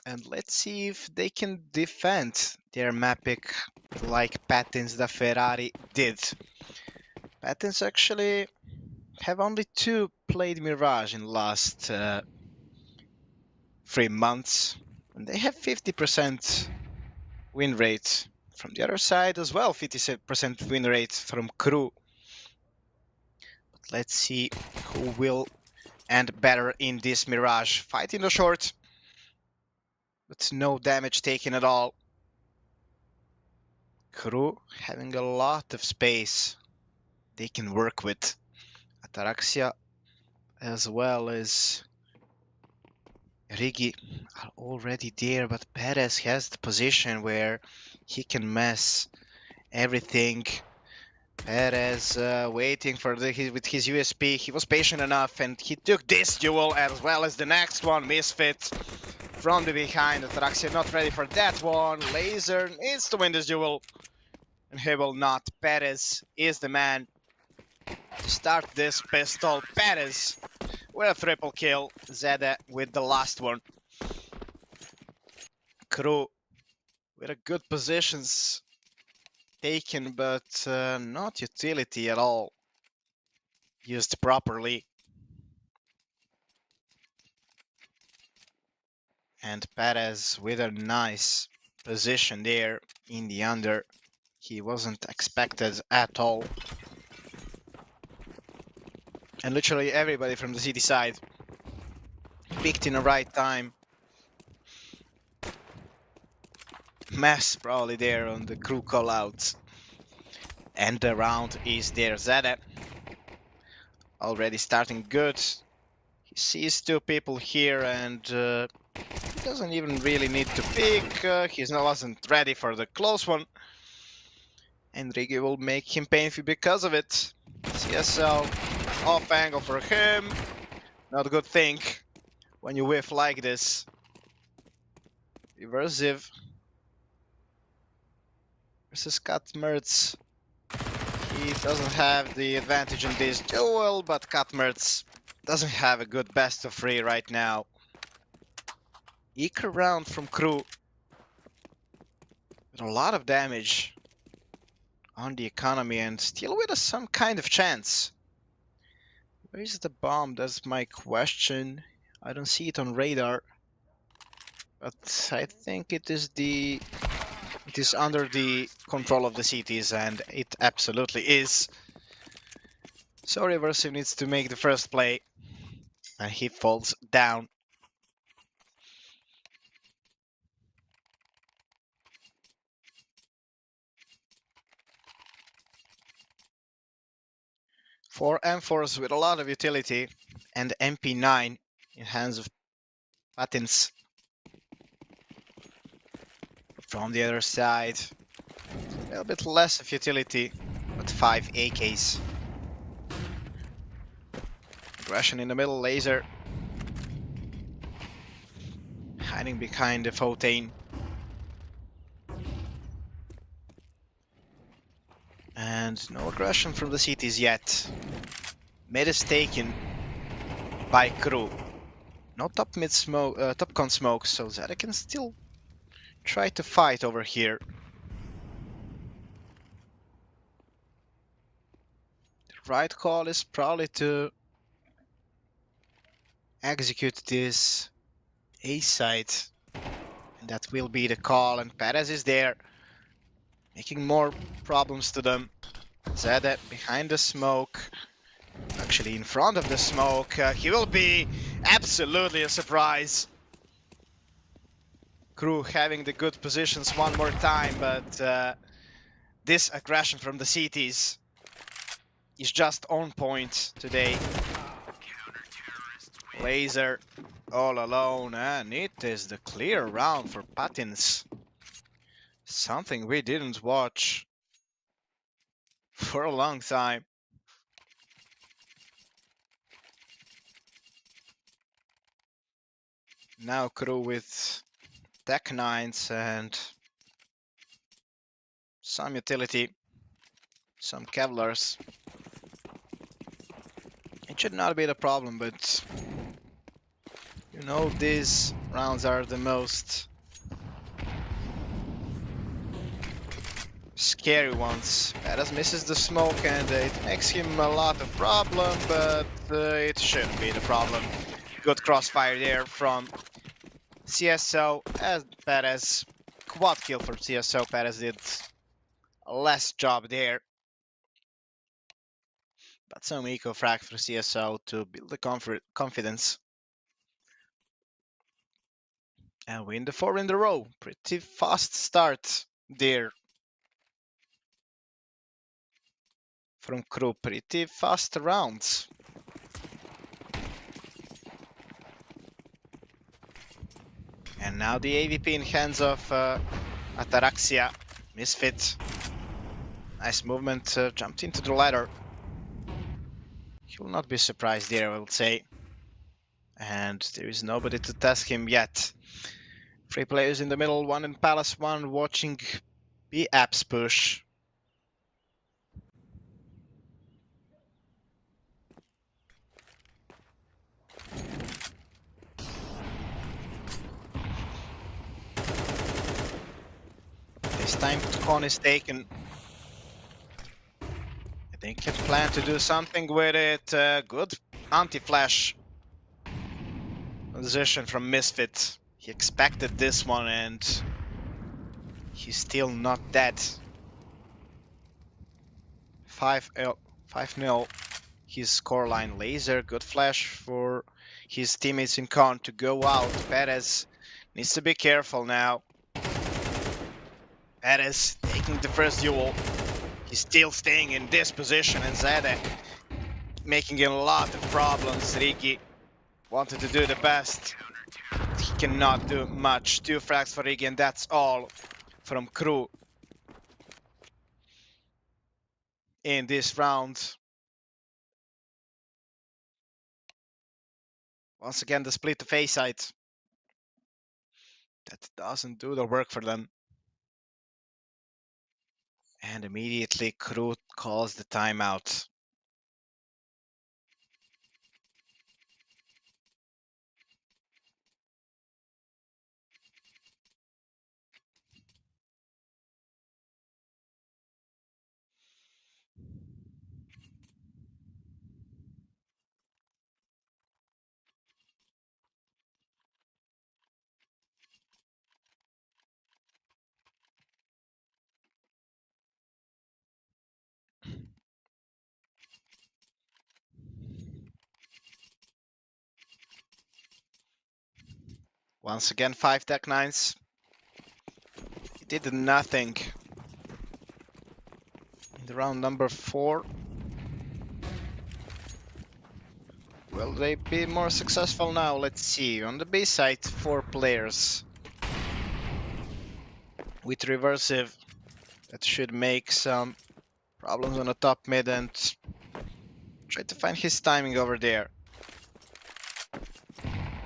and let's see if they can defend their map pick like Patins da Ferrari did. Patins actually have only two played Mirage in the last 3 months, and they have 50% win rate. From the other side as well, 50% win rate from Crew. But let's see who will end better in this Mirage. Fight in the short, but no damage taken at all. Crew having a lot of space they can work with. Ataraxia as well as Rigi are already there, but Perez has the position where he can mess everything. Perez waiting for with his USP. He was patient enough and he took this duel as well as the next one. Misfit from the behind. Ataraxia not ready for that one. Laser needs to win this duel. And he will not. Perez is the man to start this pistol. Perez with a triple kill. Zeda with the last one. Crew with a good positions taken, but not utility at all used properly. And Perez with a nice position there in the under. He wasn't expected at all. And literally everybody from the city side picked in the right time. Mess probably there on the Crew callouts. And the round is there. Zeda already starting good. He sees two people here and he doesn't even really need to pick. He wasn't ready for the close one. And Rigi will make him painful because of it. CSL off angle for him. Not a good thing when you whiff like this. Reverse Ziv versus Kat Mertz. He doesn't have the advantage in this duel, but Kat Mertz doesn't have a good best of 3 right now. Eager round from Crew. With a lot of damage on the economy and still with some kind of chance. Where is the bomb? That's my question. I don't see it on radar. But I think it is under the control of the cities, and it absolutely is. So Reversive needs to make the first play, and he falls down. Four M4s with a lot of utility, and MP9 in hands of Patins. From the other side, a little bit less of utility, but 5 AKs. Aggression in the middle, laser. Hiding behind the Fontaine. And no aggression from the cities yet. Mid is taken by Crew. No top mid smoke, top con smoke, so Zeda can still try to fight over here. The right call is probably to execute this A side. And that will be the call, and Perez is there, making more problems to them. Zeda behind the smoke, actually in front of the smoke. He will be absolutely a surprise. Crew having the good positions one more time, but this aggression from the cities is just on point today. Laser all alone, and it is the clear round for Patins. Something we didn't watch for a long time. Now Crew with Tech 9s and some utility, some Kevlars. It should not be the problem, but you know these rounds are the most scary ones. Badass misses the smoke and it makes him a lot of problem, but it shouldn't be the problem. Good crossfire there from CSO, as Perez. Quad kill for CSO. Perez did a less job there. But some eco frag for CSO to build the confidence. And win the 4 in a row. Pretty fast start there. From crew, pretty fast rounds. And now the AVP in hands of Ataraxia. Misfit. Nice movement, jumped into the ladder. He will not be surprised there, I will say. And there is nobody to task him yet. 3 players in the middle, 1 in Palace, 1 watching B apps push. This time Con is taken. I think he planned to do something with it. Good anti-flash position from Misfit. He expected this one and he's still not dead. 5-0. His scoreline. Laser, good flash for his teammates in Con to go out. Perez needs to be careful now. Perez taking the first duel. He's still staying in this position, and Zede making a lot of problems. Rigi wanted to do the best. He cannot do much. 2 frags for Rigi, and that's all from crew in this round. Once again, the split of A side. That doesn't do the work for them. And immediately crew calls the timeout. Once again, 5 Tech 9s. He did nothing in the round number 4. Will they be more successful now? Let's see. On the B side, 4 players with reversive. That should make some problems on the top mid and try to find his timing over there.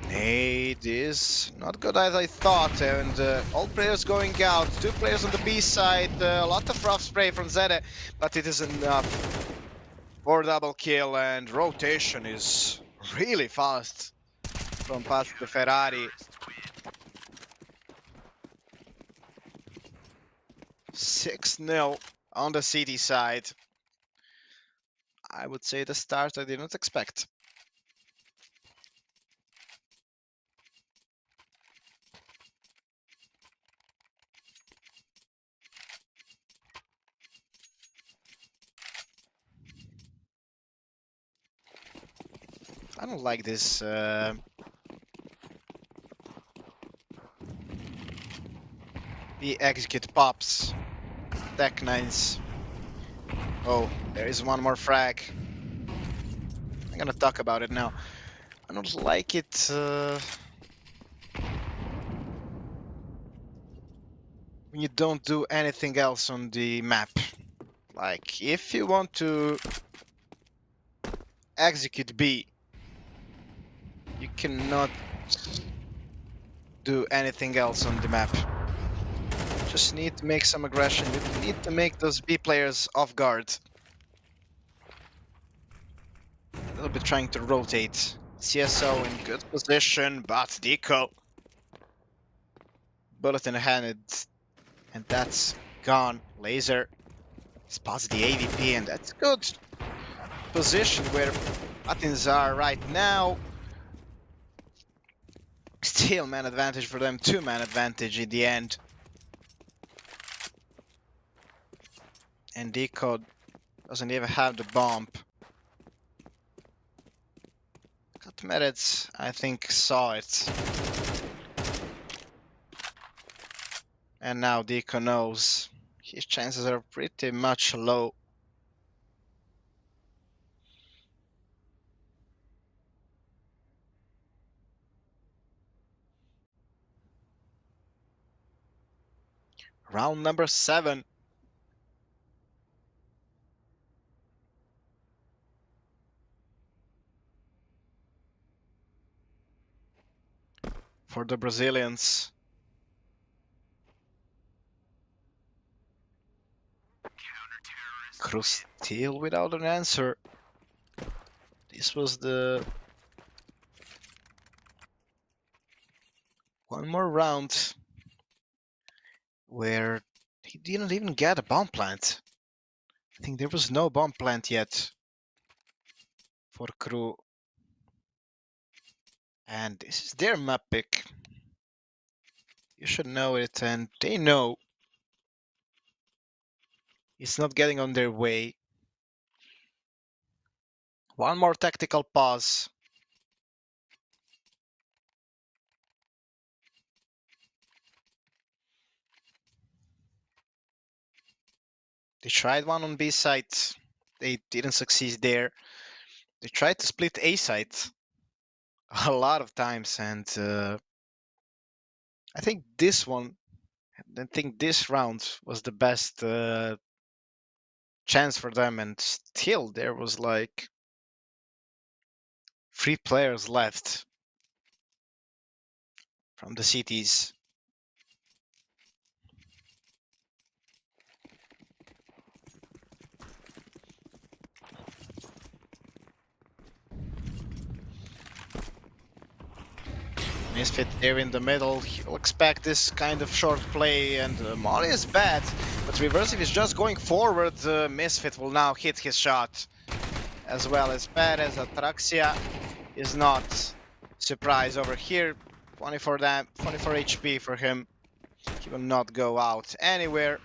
Nade is not good as I thought, and all players going out. 2 players on the B side, a lot of rough spray from Zede, but it is enough for double kill, and rotation is really fast from past the Ferrari. 6-0 on the city side. I would say the start I didn't expect. I don't like this the execute pops. Tech 9s. Oh, there is one more frag. I'm gonna talk about it now. I don't like it when you don't do anything else on the map. Like, if you want to execute B, you cannot do anything else on the map. Just need to make some aggression. You need to make those B players off guard. little bit trying to rotate. CSO in good position, but Deco. Bullet in hand, and that's gone. Laser spots the AVP, and that's good position where buttons are right now. Still man advantage for them, 2-man advantage in the end. And Deco doesn't even have the bomb. Katmerets, I think, saw it. And now Deco knows his chances are pretty much low. Round number 7. For the Brazilians. Cruz still without an answer. This was the one more round where he didn't even get a bomb plant. I think there was no bomb plant yet for Crew. And this is their map pick. You should know it, and they know it's not getting on their way. One more tactical pause. They tried one on B site. They didn't succeed there. They tried to split A site a lot of times, and I think this round was the best chance for them, and still there was like 3 players left from the cities. Misfit there in the middle, he'll expect this kind of short play, and Molly is bad, but Reversive is just going forward. Misfit will now hit his shot, as well as bad as Atraxia is not. Surprise over here, 24 HP for him. He will not go out anywhere.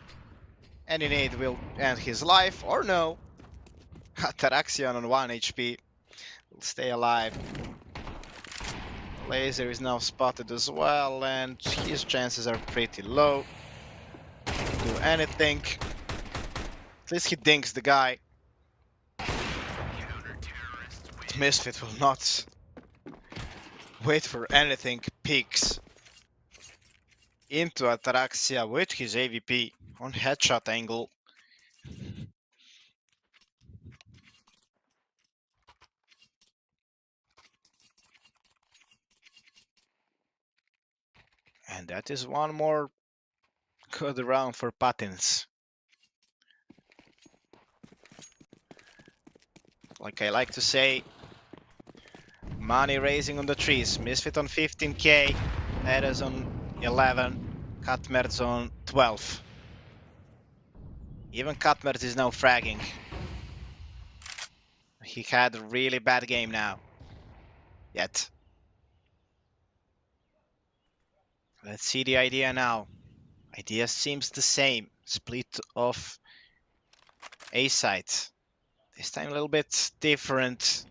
Any nade will end his life, or no. Ataraxion on 1 HP will stay alive. Laser is now spotted as well, and his chances are pretty low to do anything. At least he dinks the guy. Misfit will not wait for anything. Peeks into Ataraxia with his AVP on headshot angle. And that is one more good round for Patins. Like I like to say, money raising on the trees. Misfit on 15k, Eres on 11, Katmerz on 12. Even Katmerz is now fragging. He had a really bad game now. Yet. Let's see the idea now. Idea seems the same. Split of A site. This time a little bit different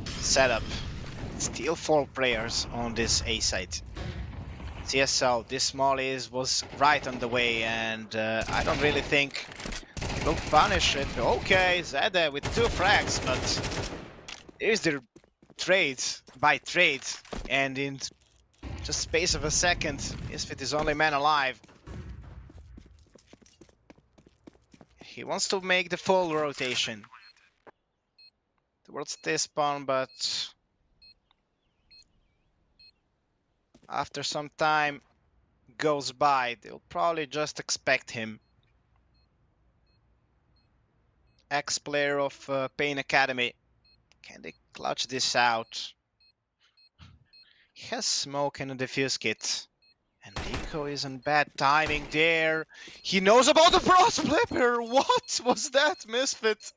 setup. Still 4 players on this A site. CSO, this molly was right on the way, and I don't really think they'll punish it. Okay, Zede with 2 frags, but here's their trade by trade, and in just space of a second, Misfit is only man alive. He wants to make the full rotation towards this spawn, but after some time goes by, they'll probably just expect him. Ex-player of Pain Academy. Can they clutch this out? He has smoke and a defuse kit. And Nico is on bad timing there. He knows about the frost flipper! What was that, Misfit?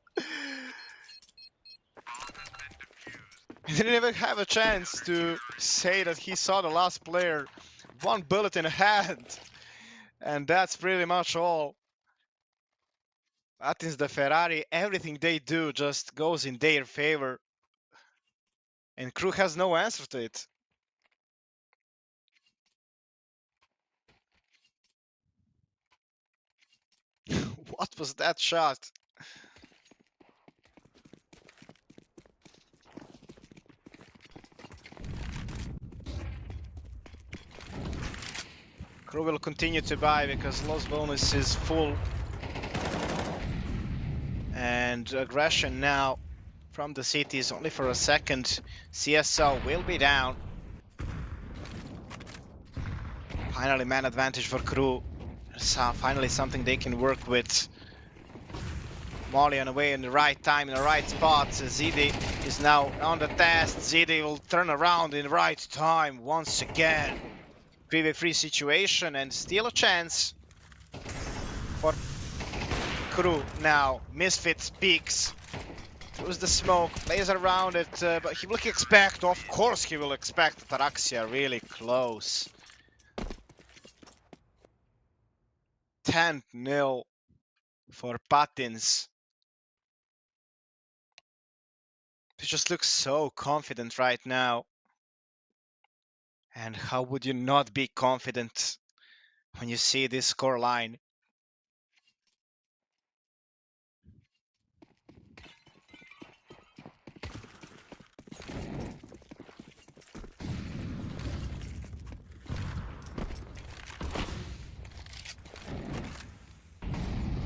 He didn't even have a chance to say that he saw the last player. One bullet in the hand. And that's pretty much all. That is the Ferrari. Everything they do just goes in their favor. And Crew has no answer to it. What was that shot? Crew will continue to buy because loss bonus is full. And aggression now from the cities only for a second. CSO will be down. Finally man advantage for Crew. Finally something they can work with. Molly on the way in the right time, in the right spot. Zidi is now on the test. Zidi will turn around in the right time once again. 3v3 situation and still a chance for Crew now. Misfit peeks. Throws the smoke, plays around it, but he will expect, of course he will expect Ataraxia really close. 10-0 for Patins. He just looks so confident right now. And how would you not be confident when you see this score line?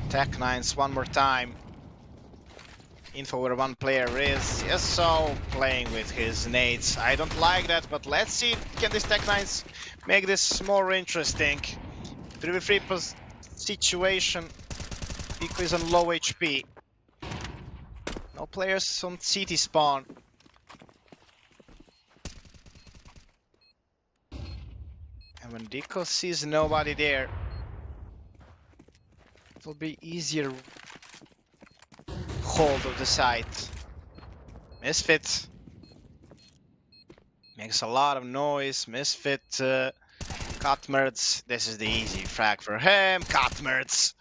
Tech Nines one more time. Info where one player is. Yes, so playing with his nades. I don't like that, but let's see. Can this Tech Nines make this more interesting? 3v3 situation. Pico is on low HP. No players on CT spawn. And when Deco sees nobody there, it will be easier hold of the site. Misfit makes a lot of noise. Misfit, Cutmerds. This is the easy frag for him. Cutmerds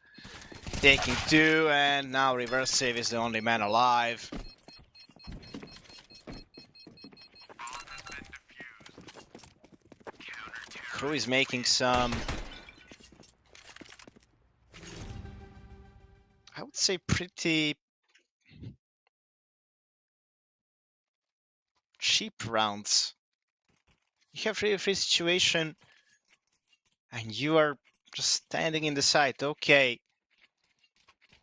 taking two, and now Reverse Save is the only man alive. Crew is making some, I would say, pretty cheap rounds. You have really free situation and you are just standing in the site. Okay,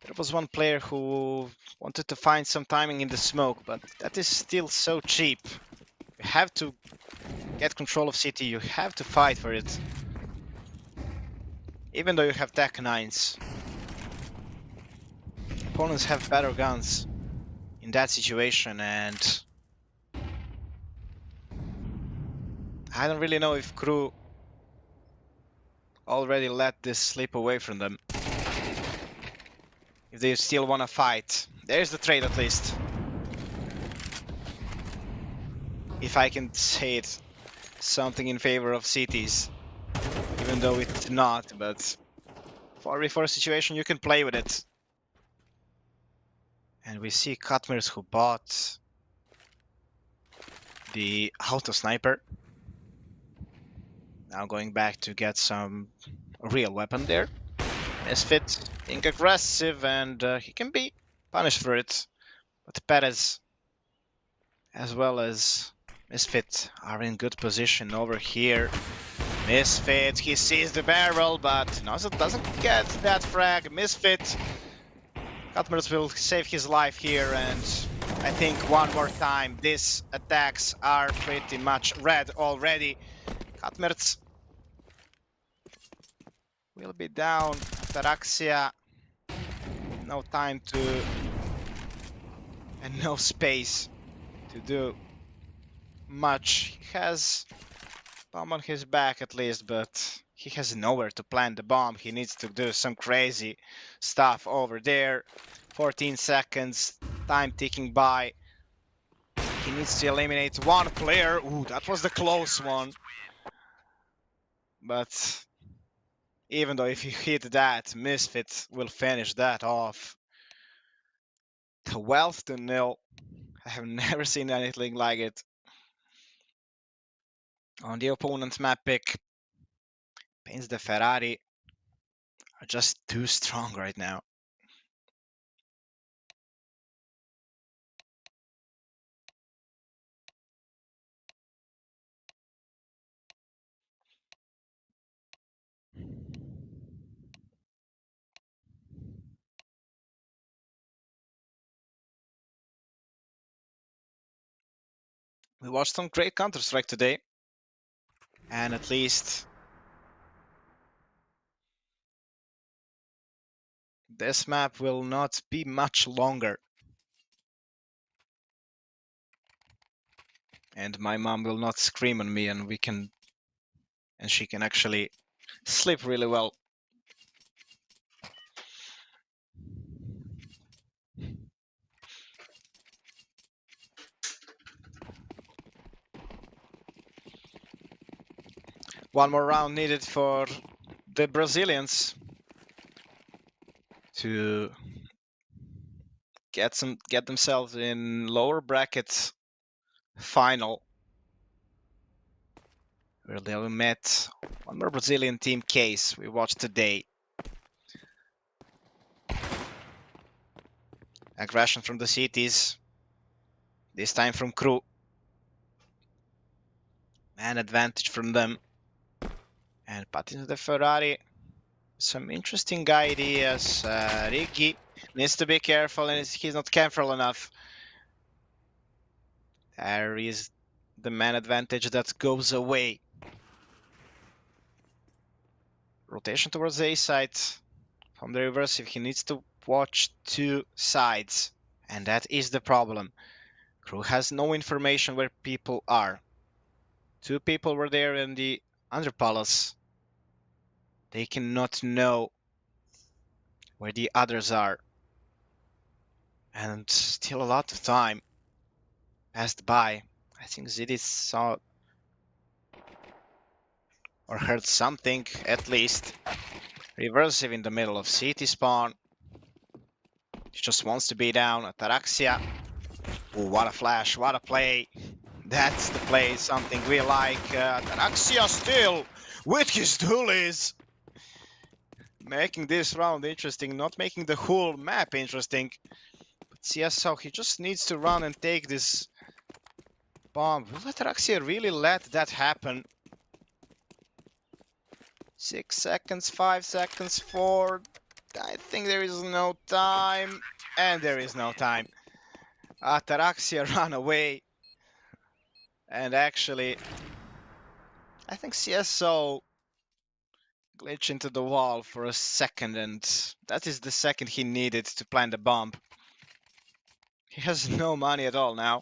there was one player who wanted to find some timing in the smoke, but that is still so cheap. You have to get control of city, you have to fight for it. Even though you have Tech 9s. Opponents have better guns in that situation, and I don't really know if Crew already let this slip away from them. If they still want to fight. There's the trade at least. If I can say it, something in favor of cities. Even though it's not, but for a situation you can play with it. And we see Cutmers who bought the auto sniper. Now going back to get some real weapon there. Misfit being aggressive, and he can be punished for it. But Perez as well as Misfit are in good position over here. Misfit, he sees the barrel, but doesn't get that frag. Misfit, Cutmers will save his life here, and I think one more time these attacks are pretty much red already. Cutmers will be down. Ataraxia, no time to, and no space to do much. He has bomb on his back at least, but he has nowhere to plant the bomb. He needs to do some crazy stuff over there. 14 seconds, time ticking by. He needs to eliminate one player. Ooh, that was the close one. But even though if you hit that, Misfit will finish that off. 12-0. I have never seen anything like it. On the opponent's map pick, Pains the Ferrari are just too strong right now. We watched some great Counter-Strike today. And at least this map will not be much longer. And my mom will not scream on me, and she can actually sleep really well. One more round needed for the Brazilians to get themselves in lower bracket final, where they will met one more Brazilian team, Case, we watched today. Aggression from the cities, this time from Crew. Man advantage from them. And Patins the Ferrari, some interesting ideas. Riggy needs to be careful, and he's not careful enough. There is the man advantage that goes away. Rotation towards A side from the reverse. If he needs to watch two sides, and that is the problem. Crew has no information where people are. Two people were there in the Under Palace. They cannot know where the others are. And still a lot of time passed by. I think Zidis saw or heard something at least. Reversive in the middle of city spawn. He just wants to be down. Ataraxia. Oh, what a flash, what a play. That's the play, something we like. Ataraxia still with his dualies. Making this round interesting, not making the whole map interesting. But CSO, he just needs to run and take this bomb. Will Ataraxia really let that happen? 6 seconds, 5 seconds, 4. I think there is no time. And there is no time. Ataraxia ran away. And actually, I think CSO glitched into the wall for a second, and that is the second he needed to plant the bomb. He has no money at all now.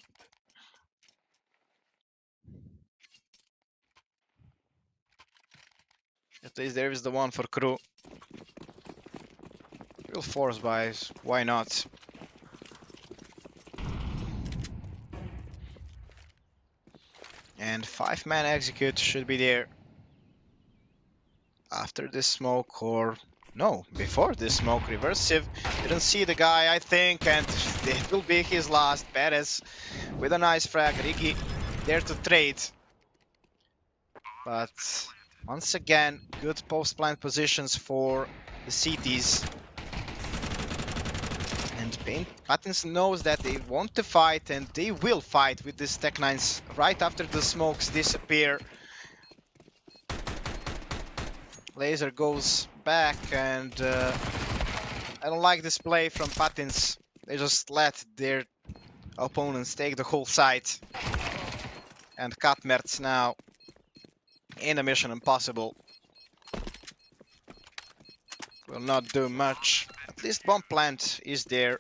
At least there is the one for Crew. Real force buys, why not? And 5-man execute should be there. After this smoke, or no, before this smoke. Reversive didn't see the guy, I think, and it will be his last. Perez with a nice frag. Rigi there to trade. But once again, good post-plant positions for the cities. And Patins knows that they want to fight, and they will fight with this Tech 9s right after the smokes disappear. Laser goes back, and I don't like this play from Patins. They just let their opponents take the whole site. And Katmertz now in a mission impossible. Will not do much. At least bomb plant is there.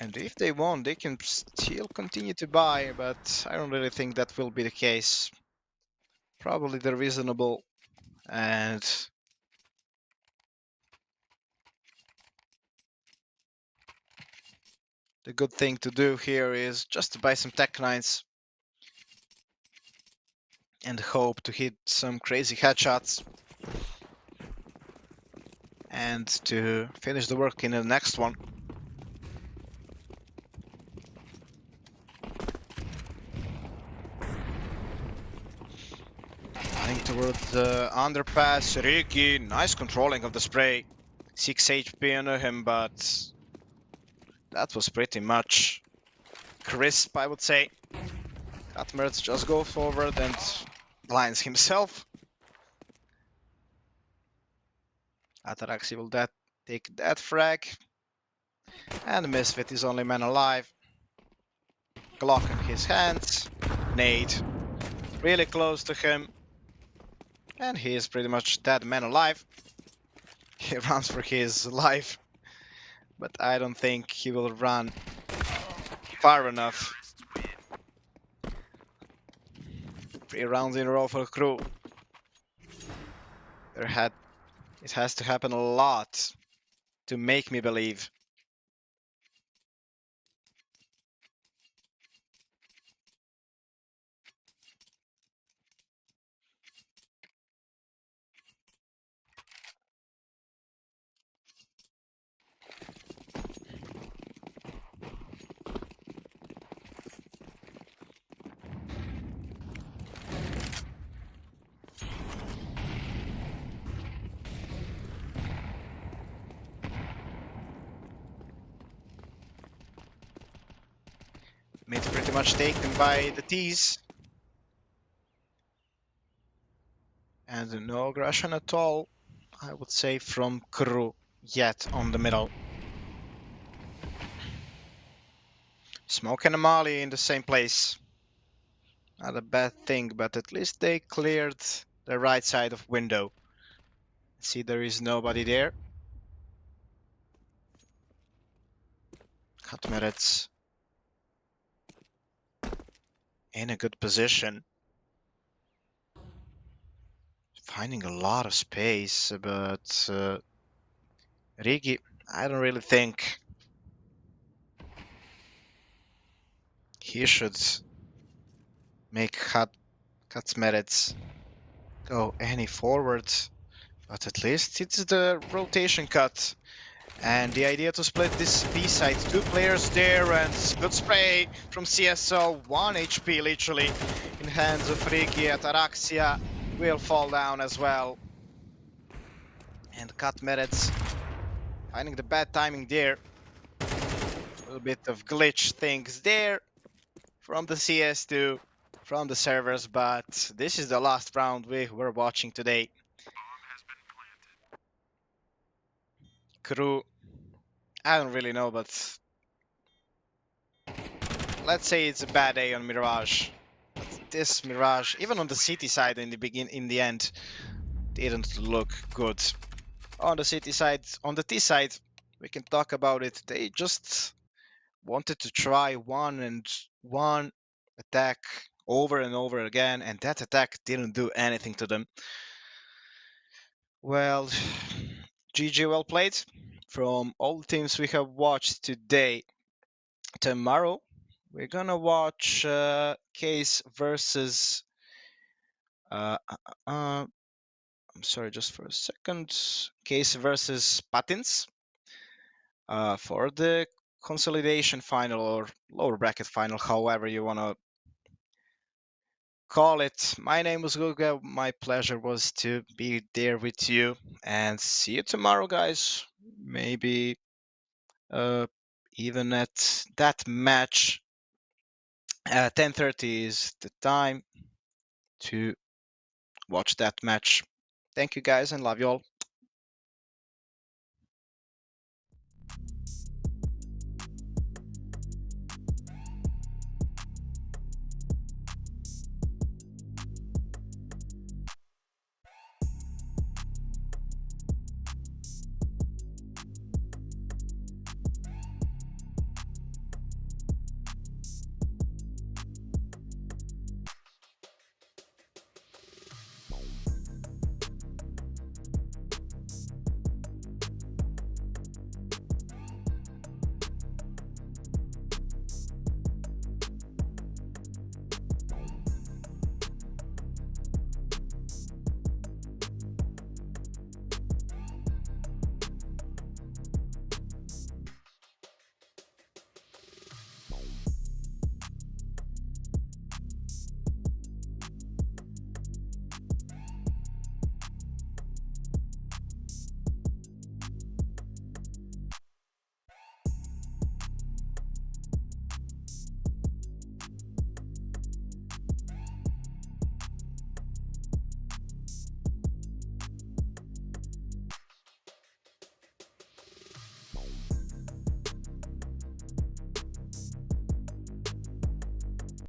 And if they won, they can still continue to buy, but I don't really think that will be the case. Probably they're reasonable, and the good thing to do here is just to buy some Tech 9s and hope to hit some crazy headshots and to finish the work in the next one. Running towards the underpass, Ricky, nice controlling of the spray. 6 HP on him, but that was pretty much crisp, I would say. Katmerz just goes forward and blinds himself. Ataraxi will take that frag. And Misfit is only man alive. Glock in his hands. Nade really close to him. And he is pretty much dead man alive. He runs for his life. But I don't think he will run far enough. 3 rounds in a row for crew. It has to happen a lot to make me believe. Mid pretty much taken by the T's. And no aggression at all, I would say, from crew yet on the middle. Smoke and Amali in the same place. Not a bad thing, but at least they cleared the right side of window. See, there is nobody there. Katmerets in a good position. Finding a lot of space, but Rigi, I don't really think he should make Katmerets go any forward. But at least it's the rotation cut. And the idea to split this B side, 2 players there, and good spray from CSO, 1 HP literally in hands of Riki. Ataraxia will fall down as well. And Katmerets finding the bad timing there. A little bit of glitch things there from the CS2, from the servers, but this is the last round we were watching today. Crew, I don't really know, but let's say it's a bad day on Mirage. This Mirage, even on the city side in the end, didn't look good. On the city side, on the T side, we can talk about it. They just wanted to try one attack over and over again, and that attack didn't do anything to them. Well, GG, well played from all the teams we have watched today. Tomorrow, we're gonna watch Case versus I'm sorry, just for a second. Case versus Patins for the consolidation final or lower bracket final, however you want to call it. My name was Guga. My pleasure was to be there with you, and see you tomorrow, guys. Maybe even at that match. 10:30 is the time to watch that match. Thank you, guys, and love you all.